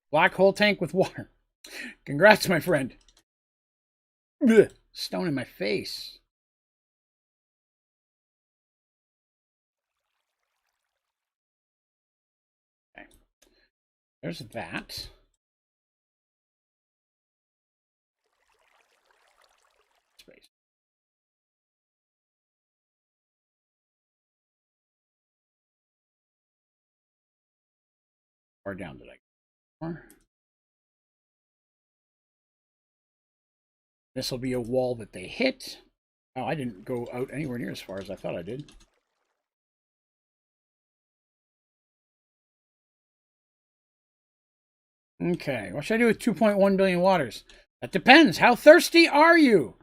Black hole tank with water. Congrats, my friend. Ugh, stone in my face. Okay. There's that. Space. Far down did I go? This will be a wall that they hit. Oh, I didn't go out anywhere near as far as I thought I did. Okay, what should I do with 2.1 billion waters? That depends. How thirsty are you?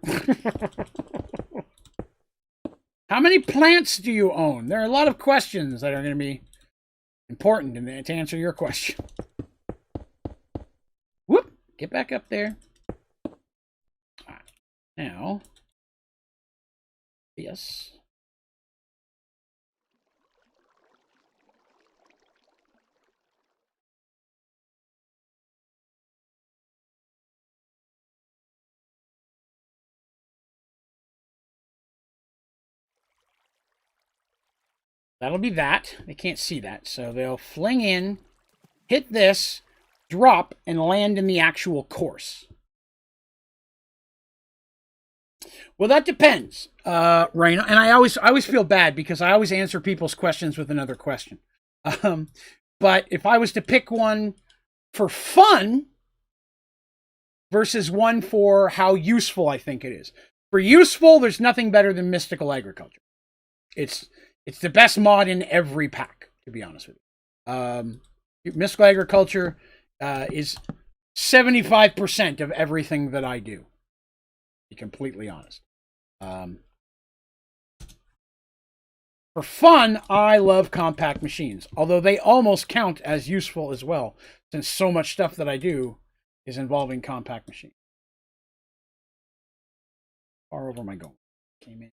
How many plants do you own? There are a lot of questions that are going to be important to answer your question. Whoop! Get back up there. Right. Now, yes. That'll be that. They can't see that. So they'll fling in, hit this, drop, and land in the actual course. Well, that depends, Raina. And I always feel bad because I always answer people's questions with another question. But if I was to pick one for fun versus one for how useful I think it is. For useful, there's nothing better than Mystical Agriculture. It's the best mod in every pack, to be honest with you. Mystical Agriculture is 75% of everything that I do, to be completely honest. For fun, I love compact machines, although they almost count as useful as well, since so much stuff that I do is involving compact machines. Far over my goal. Came in.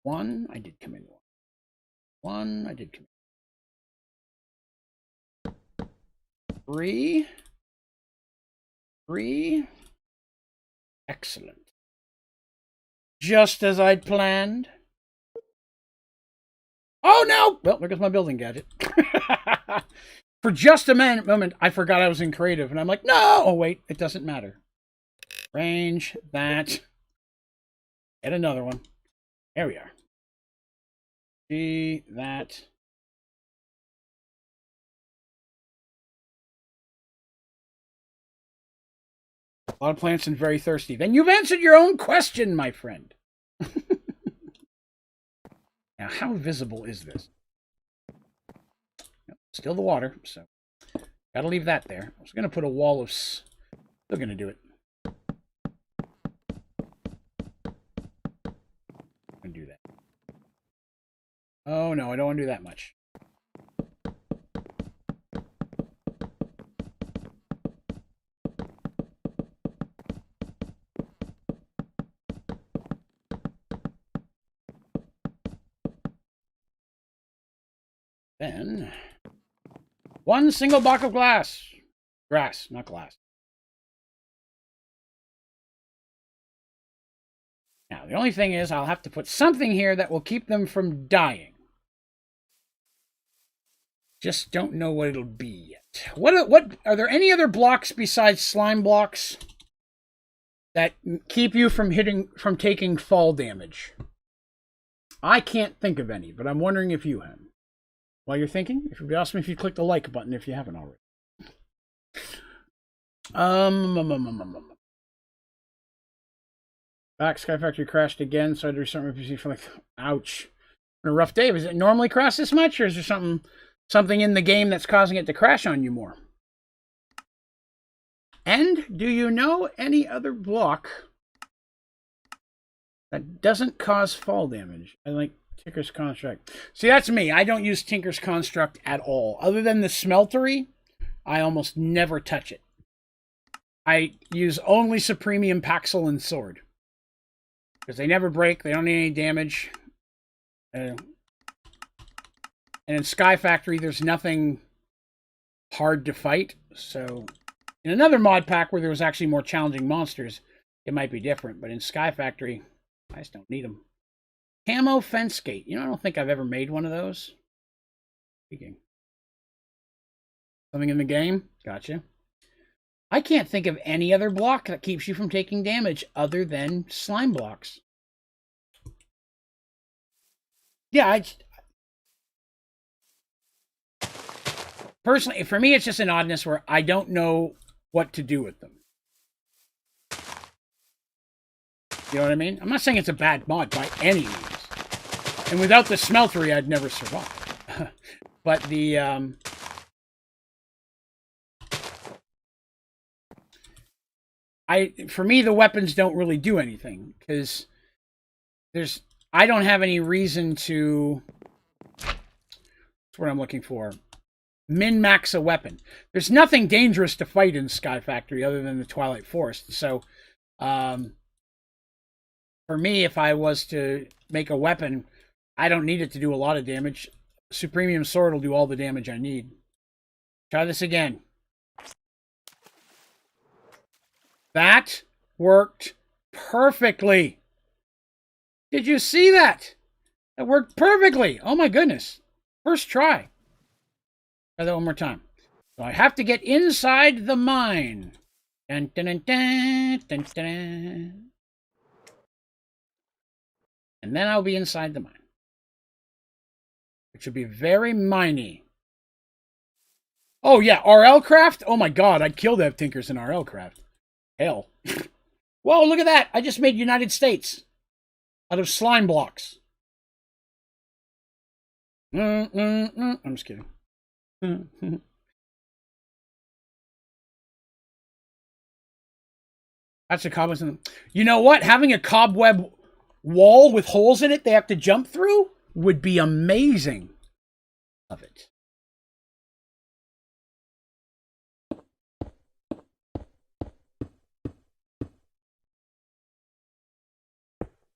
One, I did come in one. One, I did come in. Three. Three. Excellent. Just as I'd planned. Oh no! Well, there goes my building gadget. For just a moment, I forgot I was in creative, and I'm like, no! Oh wait, it doesn't matter. Range, that. Get another one. There we are. See, that. A lot of plants and very thirsty. Then you've answered your own question, my friend. Now, how visible is this? Still the water, so gotta leave that there. I was gonna put a wall of... Still gonna do it. I'm gonna do that. Oh no, I don't want to do that much. Then, one single block of glass. Grass, not glass. Now, the only thing is I'll have to put something here that will keep them from dying. Just don't know what it'll be yet. What are there any other blocks besides slime blocks that keep you from taking fall damage? I can't think of any, but I'm wondering if you have. While you're thinking, if you'd be awesome if you click the like button if you haven't already. Back, Sky Factory crashed again, so I had to restart my PC for like, ouch. On a rough day. Does it normally crash this much, or is there something in the game that's causing it to crash on you more? And do you know any other block that doesn't cause fall damage? I like Tinker's Construct. See, that's me. I don't use Tinker's Construct at all. Other than the smeltery, I almost never touch it. I use only Supremium, Paxel, and Sword. Because they never break, they don't need any damage. And in Sky Factory, there's nothing hard to fight. So, in another mod pack where there was actually more challenging monsters, it might be different. But in Sky Factory, I just don't need them. Camo Fence Gate. You know, I don't think I've ever made one of those. Speaking. Something in the game? Gotcha. I can't think of any other block that keeps you from taking damage other than slime blocks. Yeah, personally, for me, it's just an oddness where I don't know what to do with them. You know what I mean? I'm not saying it's a bad mod by any means. And without the smeltery, I'd never survive. But the... for me, the weapons don't really do anything. Because I don't have any reason to... That's what I'm looking for. Min-max a weapon. There's nothing dangerous to fight in Sky Factory other than the Twilight Forest. So, for me, if I was to make a weapon, I don't need it to do a lot of damage. Supremium Sword will do all the damage I need. Try this again. That worked perfectly. Did you see that? That worked perfectly. Oh my goodness. First try. Try that one more time. So I have to get inside the mine. Dun, dun, dun, dun, dun, dun, dun. And then I'll be inside the mine. It should be very miney. Oh yeah, RL Craft? Oh my god, I'd kill to have Tinkers in RL Craft. Hell. Whoa, look at that. I just made United States out of slime blocks. I'm just kidding. That's a cobweb. You know what? Having a cobweb wall with holes in it they have to jump through would be amazing. Love it.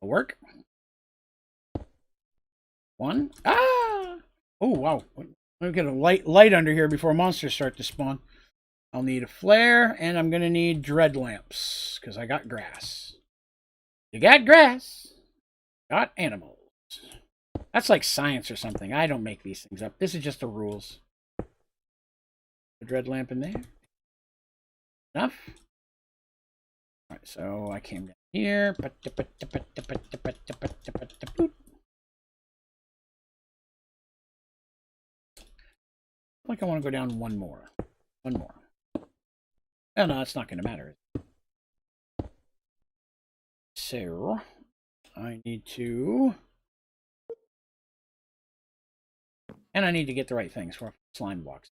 Work. One. Ah! Oh, wow. Let me get a light under here before monsters start to spawn. I'll need a flare, and I'm going to need dread lamps, because I got grass. You got grass. Got animals. That's like science or something. I don't make these things up. This is just the rules. The dread lamp in there. Enough. All right, so I came down here. Like I want to go down one more. One more. Oh, no, it's not going to matter. So, I need to... And I need to get the right things for slime blocks.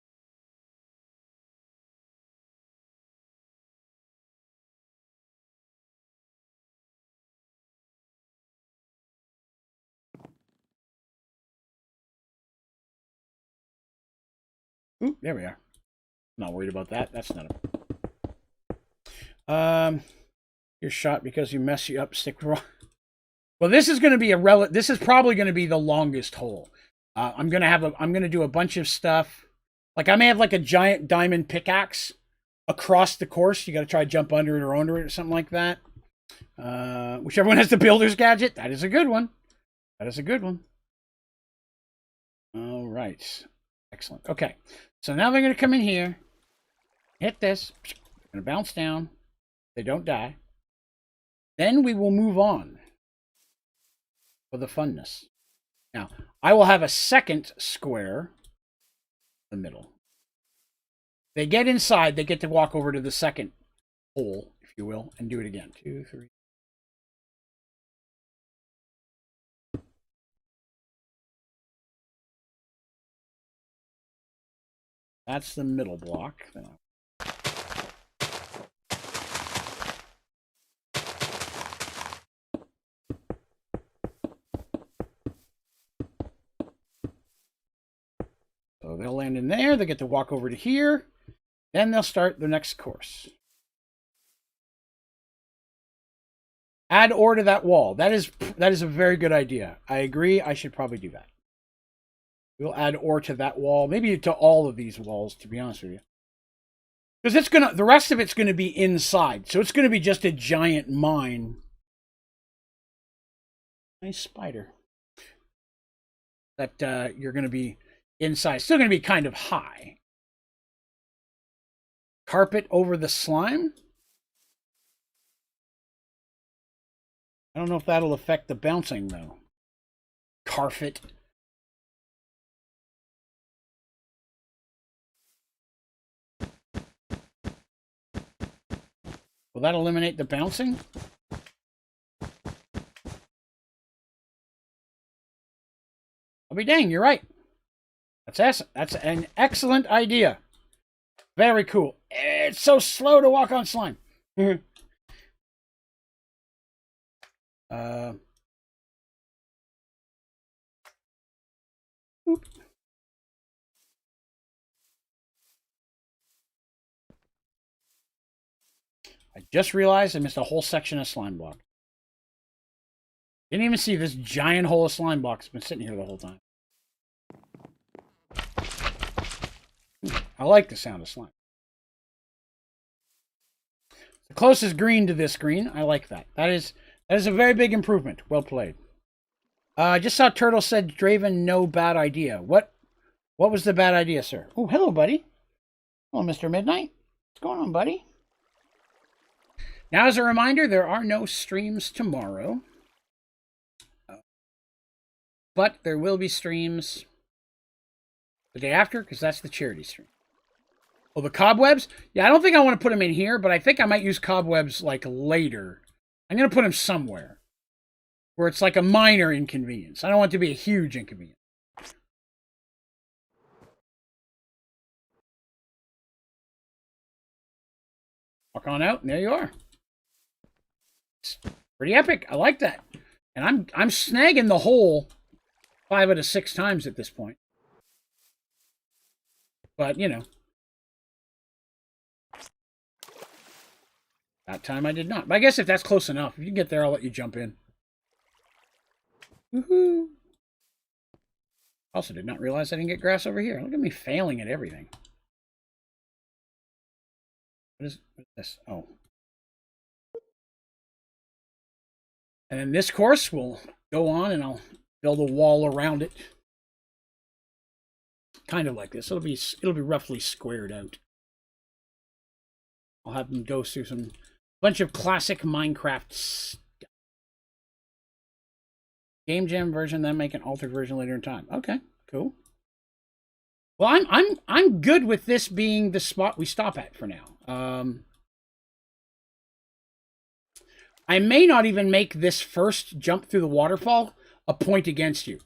Ooh, there we are. Not worried about that. That's not a... You're shot because you mess you up. Stick wrong. Well, this is going to be a This is probably going to be the longest hole. I'm going to do a bunch of stuff. Like I may have like a giant diamond pickaxe across the course. You got to try to jump under it or under it or something like that. Whichever one has the builder's gadget, that is a good one. That is a good one. All right. Excellent. Okay. So now they're going to come in here, hit this, going to bounce down. They don't die. Then we will move on for the funness. Now, I will have a second square in the middle. They get inside, they get to walk over to the second hole, if you will, and do it again. 2, 3. That's the middle block. So they'll land in there. They get to walk over to here. Then they'll start the next course. Add ore to that wall. That is a very good idea. I agree. I should probably do that. We'll add ore to that wall. Maybe to all of these walls, to be honest with you. Because the rest of it's gonna be inside. So it's gonna be just a giant mine. Nice spider. That you're gonna be inside. Still going to be kind of high. Carpet over the slime. I don't know if that'll affect the bouncing, though. Carpet. Will that eliminate the bouncing? I'll be dang, you're right. That's an excellent idea. Very cool. It's so slow to walk on slime. Oop. I just realized I missed a whole section of slime block. Didn't even see this giant hole of slime block. It's been sitting here the whole time. I like the sound of slime. The closest green to this green. I like that. That is a very big improvement. Well played. I just saw Turtle said Draven, no bad idea. What was the bad idea, sir? Oh, hello, buddy. Hello, Mr. Midnight. What's going on, buddy? Now, as a reminder, there are no streams tomorrow. But there will be streams the day after, because that's the charity stream. Oh, the cobwebs? Yeah, I don't think I want to put them in here, but I think I might use cobwebs, like, later. I'm going to put them somewhere where it's like a minor inconvenience. I don't want it to be a huge inconvenience. Walk on out, and there you are. It's pretty epic. I like that. And I'm snagging the hole 5 out of 6 times at this point. But, you know. That time I did not. But I guess if that's close enough, if you get there, I'll let you jump in. Woohoo! Also did not realize I didn't get grass over here. Look at me failing at everything. What is this? Oh. And then this course will go on and I'll build a wall around it. Kind of like this. It'll be roughly squared out. I'll have them go through some bunch of classic Minecraft stuff. Game Jam version, then make an altered version later in time. Okay, cool. Well, I'm good with this being the spot we stop at for now. I may not even make this first jump through the waterfall a point against you.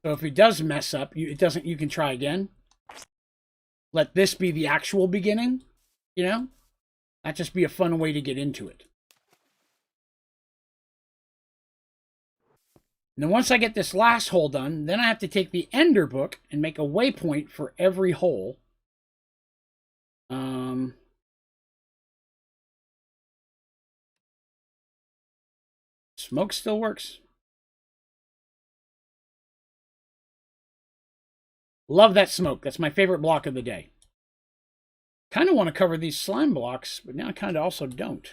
So if it does mess up, you can try again. Let this be the actual beginning, you know? That'd just be a fun way to get into it. And then once I get this last hole done, then I have to take the Ender book and make a waypoint for every hole. Smoke still works. Love that smoke. That's my favorite block of the day. Kind of want to cover these slime blocks, but now I kind of also don't.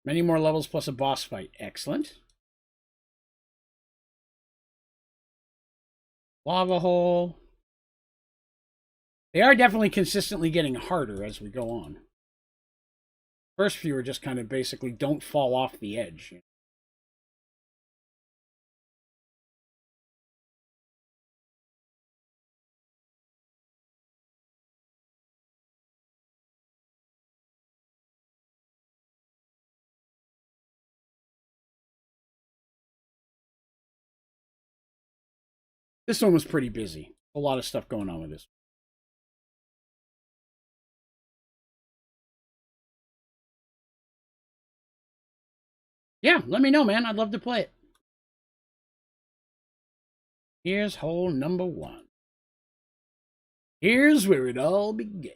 Many more levels plus a boss fight. Excellent. Lava hole. They are definitely consistently getting harder as we go on. First few are just kind of basically don't fall off the edge. This one was pretty busy. A lot of stuff going on with this. Yeah, let me know, man. I'd love to play it. Here's hole number 1. Here's where it all began.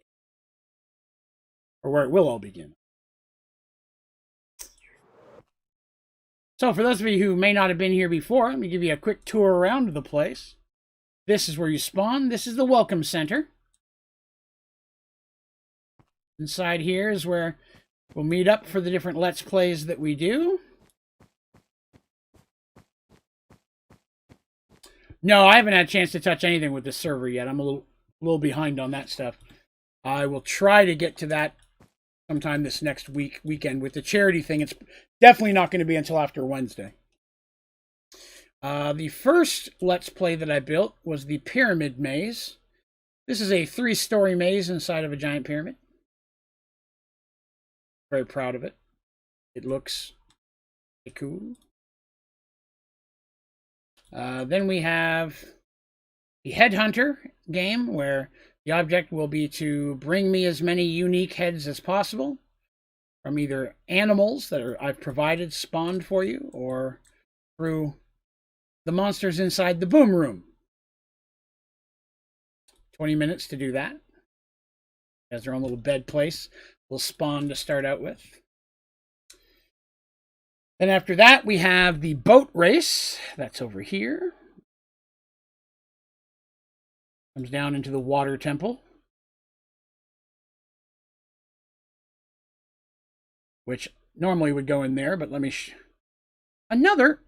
Or where it will all begin. So for those of you who may not have been here before, let me give you a quick tour around the place. This is where you spawn. This is the Welcome Center. Inside here is where we'll meet up for the different Let's Plays that we do. No, I haven't had a chance to touch anything with the server yet. I'm a little behind on that stuff. I will try to get to that sometime this next weekend with the charity thing. It's definitely not going to be until after Wednesday. The first Let's Play that I built was the Pyramid Maze. This is a 3-story maze inside of a giant pyramid. Very proud of it. It looks cool. Then we have the Headhunter game, where the object will be to bring me as many unique heads as possible from either animals that I've provided spawned for you, or through the monsters inside the boom room. 20 minutes to do that. Has their own little bed place. Little spawn to start out with. Then after that, we have the boat race. That's over here. Comes down into the water temple, which normally would go in there, but let me another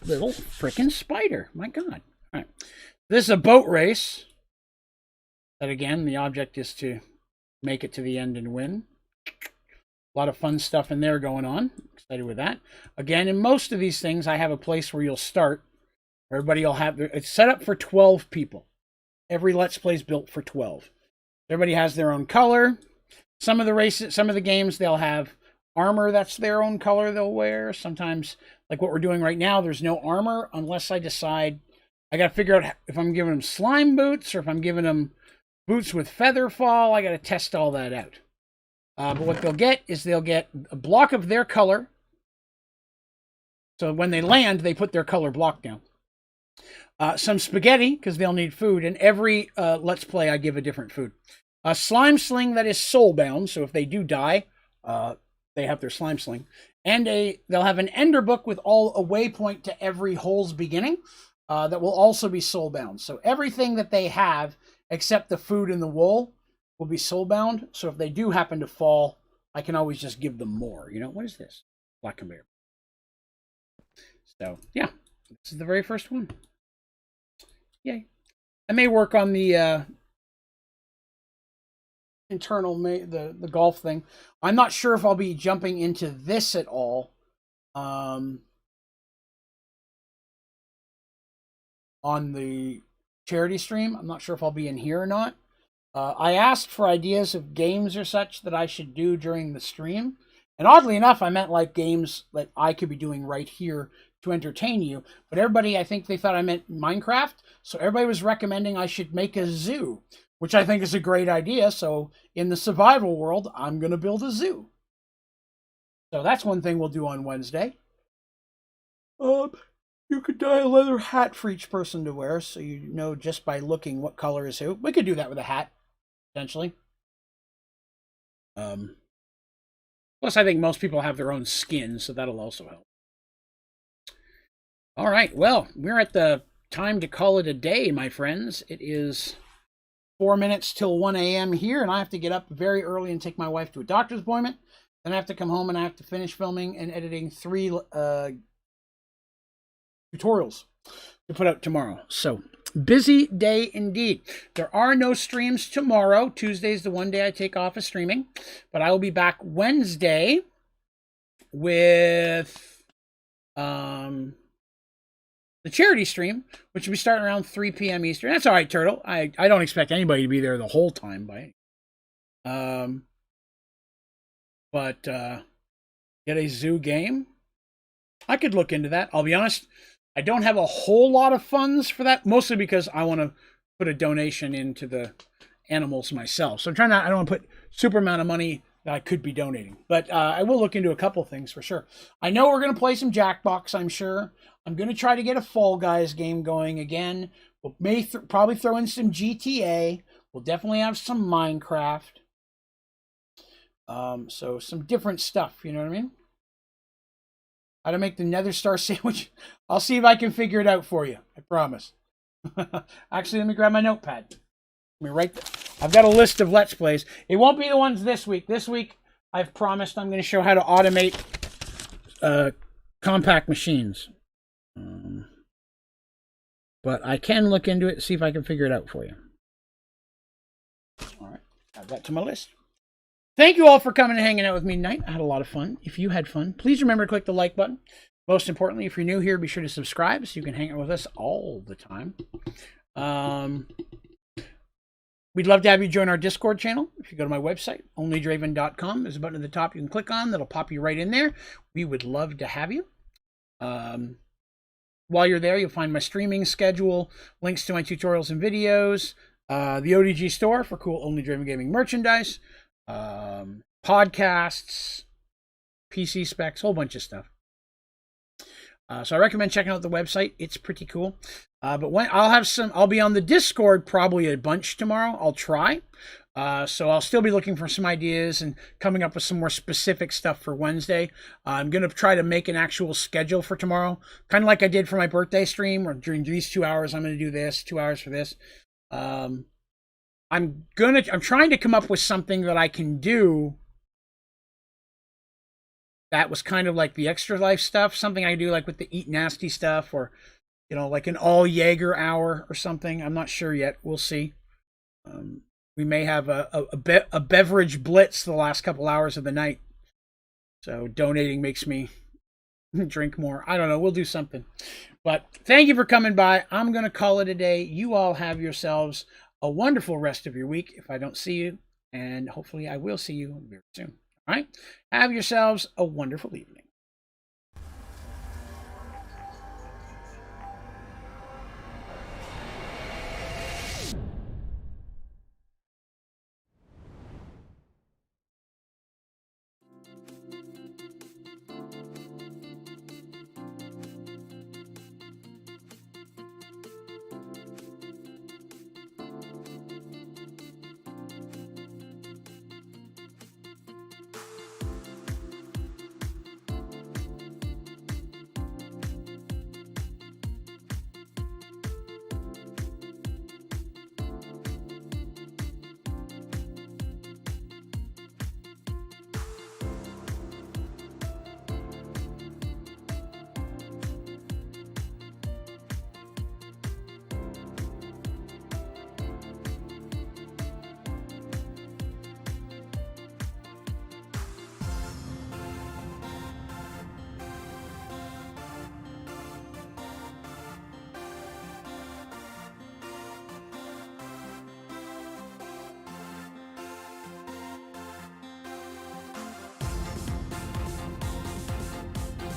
little freaking spider. My God. All right. This is a boat race. That again, the object is to make it to the end and win. A lot of fun stuff in there going on. Excited with that. Again, in most of these things, I have a place where you'll start. Everybody will have, it's set up for 12 people. Every Let's Play is built for 12. Everybody has their own color. Some of the races, some of the games, they'll have armor that's their own color they'll wear. Sometimes, like what we're doing right now, there's no armor unless I decide. I got to figure out if I'm giving them slime boots or if I'm giving them boots with feather fall. I got to test all that out. But what they'll get is they'll get a block of their color. So when they land, they put their color block down. Some spaghetti, because they'll need food. And every Let's Play, I give a different food. A slime sling that is soulbound. So if they do die, they have their slime sling. And they'll have an ender book with a waypoint to every hole's beginning. That will also be soulbound. So everything that they have, except the food and the wool, will be soulbound. So if they do happen to fall, I can always just give them more. You know, what is this? Black conveyor. So, yeah. This is the very first one. Yay. I may work on the internal, the golf thing. I'm not sure if I'll be jumping into this at all. On the charity stream. I'm not sure if I'll be in here or not. I asked for ideas of games or such that I should do during the stream. And oddly enough, I meant like games that I could be doing right here to entertain you. But everybody, I think they thought I meant Minecraft. So everybody was recommending I should make a zoo, which I think is a great idea. So in the survival world, I'm going to build a zoo. So that's one thing we'll do on Wednesday. You could dye a leather hat for each person to wear, so you know just by looking what color is who. We could do that with a hat, potentially. Plus, I think most people have their own skin, so that'll also help. All right, well, we're at the time to call it a day, my friends. It is 4 minutes till 1 a.m. here, and I have to get up very early and take my wife to a doctor's appointment. Then I have to come home and I have to finish filming and editing 3 tutorials to put out tomorrow. So, busy day indeed. There are no streams tomorrow. Tuesday is the one day I take off of streaming. But I will be back Wednesday with the charity stream, which will be starting around 3 p.m. Eastern. That's all right, Turtle. I don't expect anybody to be there the whole time. But get a zoo game. I could look into that. I'll be honest, I don't have a whole lot of funds for that, mostly because I want to put a donation into the animals myself. So I'm trying not, I don't want to put super amount of money that I could be donating. But I will look into a couple things for sure. I know we're going to play some Jackbox, I'm sure. I'm going to try to get a Fall Guys game going again. We'll probably throw in some GTA. We'll definitely have some Minecraft. So some different stuff, you know what I mean? How to make the Nether Star sandwich. I'll see if I can figure it out for you. I promise. Actually, let me grab my notepad. Let me write. I've got a list of Let's Plays. It won't be the ones this week. This week, I've promised I'm going to show how to automate compact machines. But I can look into it and see if I can figure it out for you. All right. Add that to my list. Thank you all for coming and hanging out with me tonight. I had a lot of fun. If you had fun, please remember to click the like button. Most importantly, if you're new here, be sure to subscribe so you can hang out with us all the time. We'd love to have you join our Discord channel. If you go to my website, onlydraven.com, there's a button at the top you can click on that'll pop you right in there. We would love to have you. While you're there, you'll find my streaming schedule, links to my tutorials and videos, the ODG store for cool Onlydraven gaming merchandise, podcasts, PC specs, whole bunch of stuff. So I recommend checking out the website. It's pretty cool. But when I'll be on the Discord probably a bunch tomorrow. I'll try. So I'll still be looking for some ideas and coming up with some more specific stuff for Wednesday. I'm going to try to make an actual schedule for tomorrow, kind of like I did for my birthday stream, where during these 2 hours I'm going to do this, 2 hours for this. I'm trying to come up with something that I can do that was kind of like the extra life stuff, something I do like with the eat nasty stuff, or like an all Jaeger hour or something. I'm not sure yet. We'll see. We may have a beverage blitz the last couple hours of the night. So donating makes me drink more. I don't know. We'll do something. But thank you for coming by. I'm going to call it a day. You all have yourselves a wonderful rest of your week if I don't see you. And hopefully I will see you very soon. All right? Have yourselves a wonderful evening.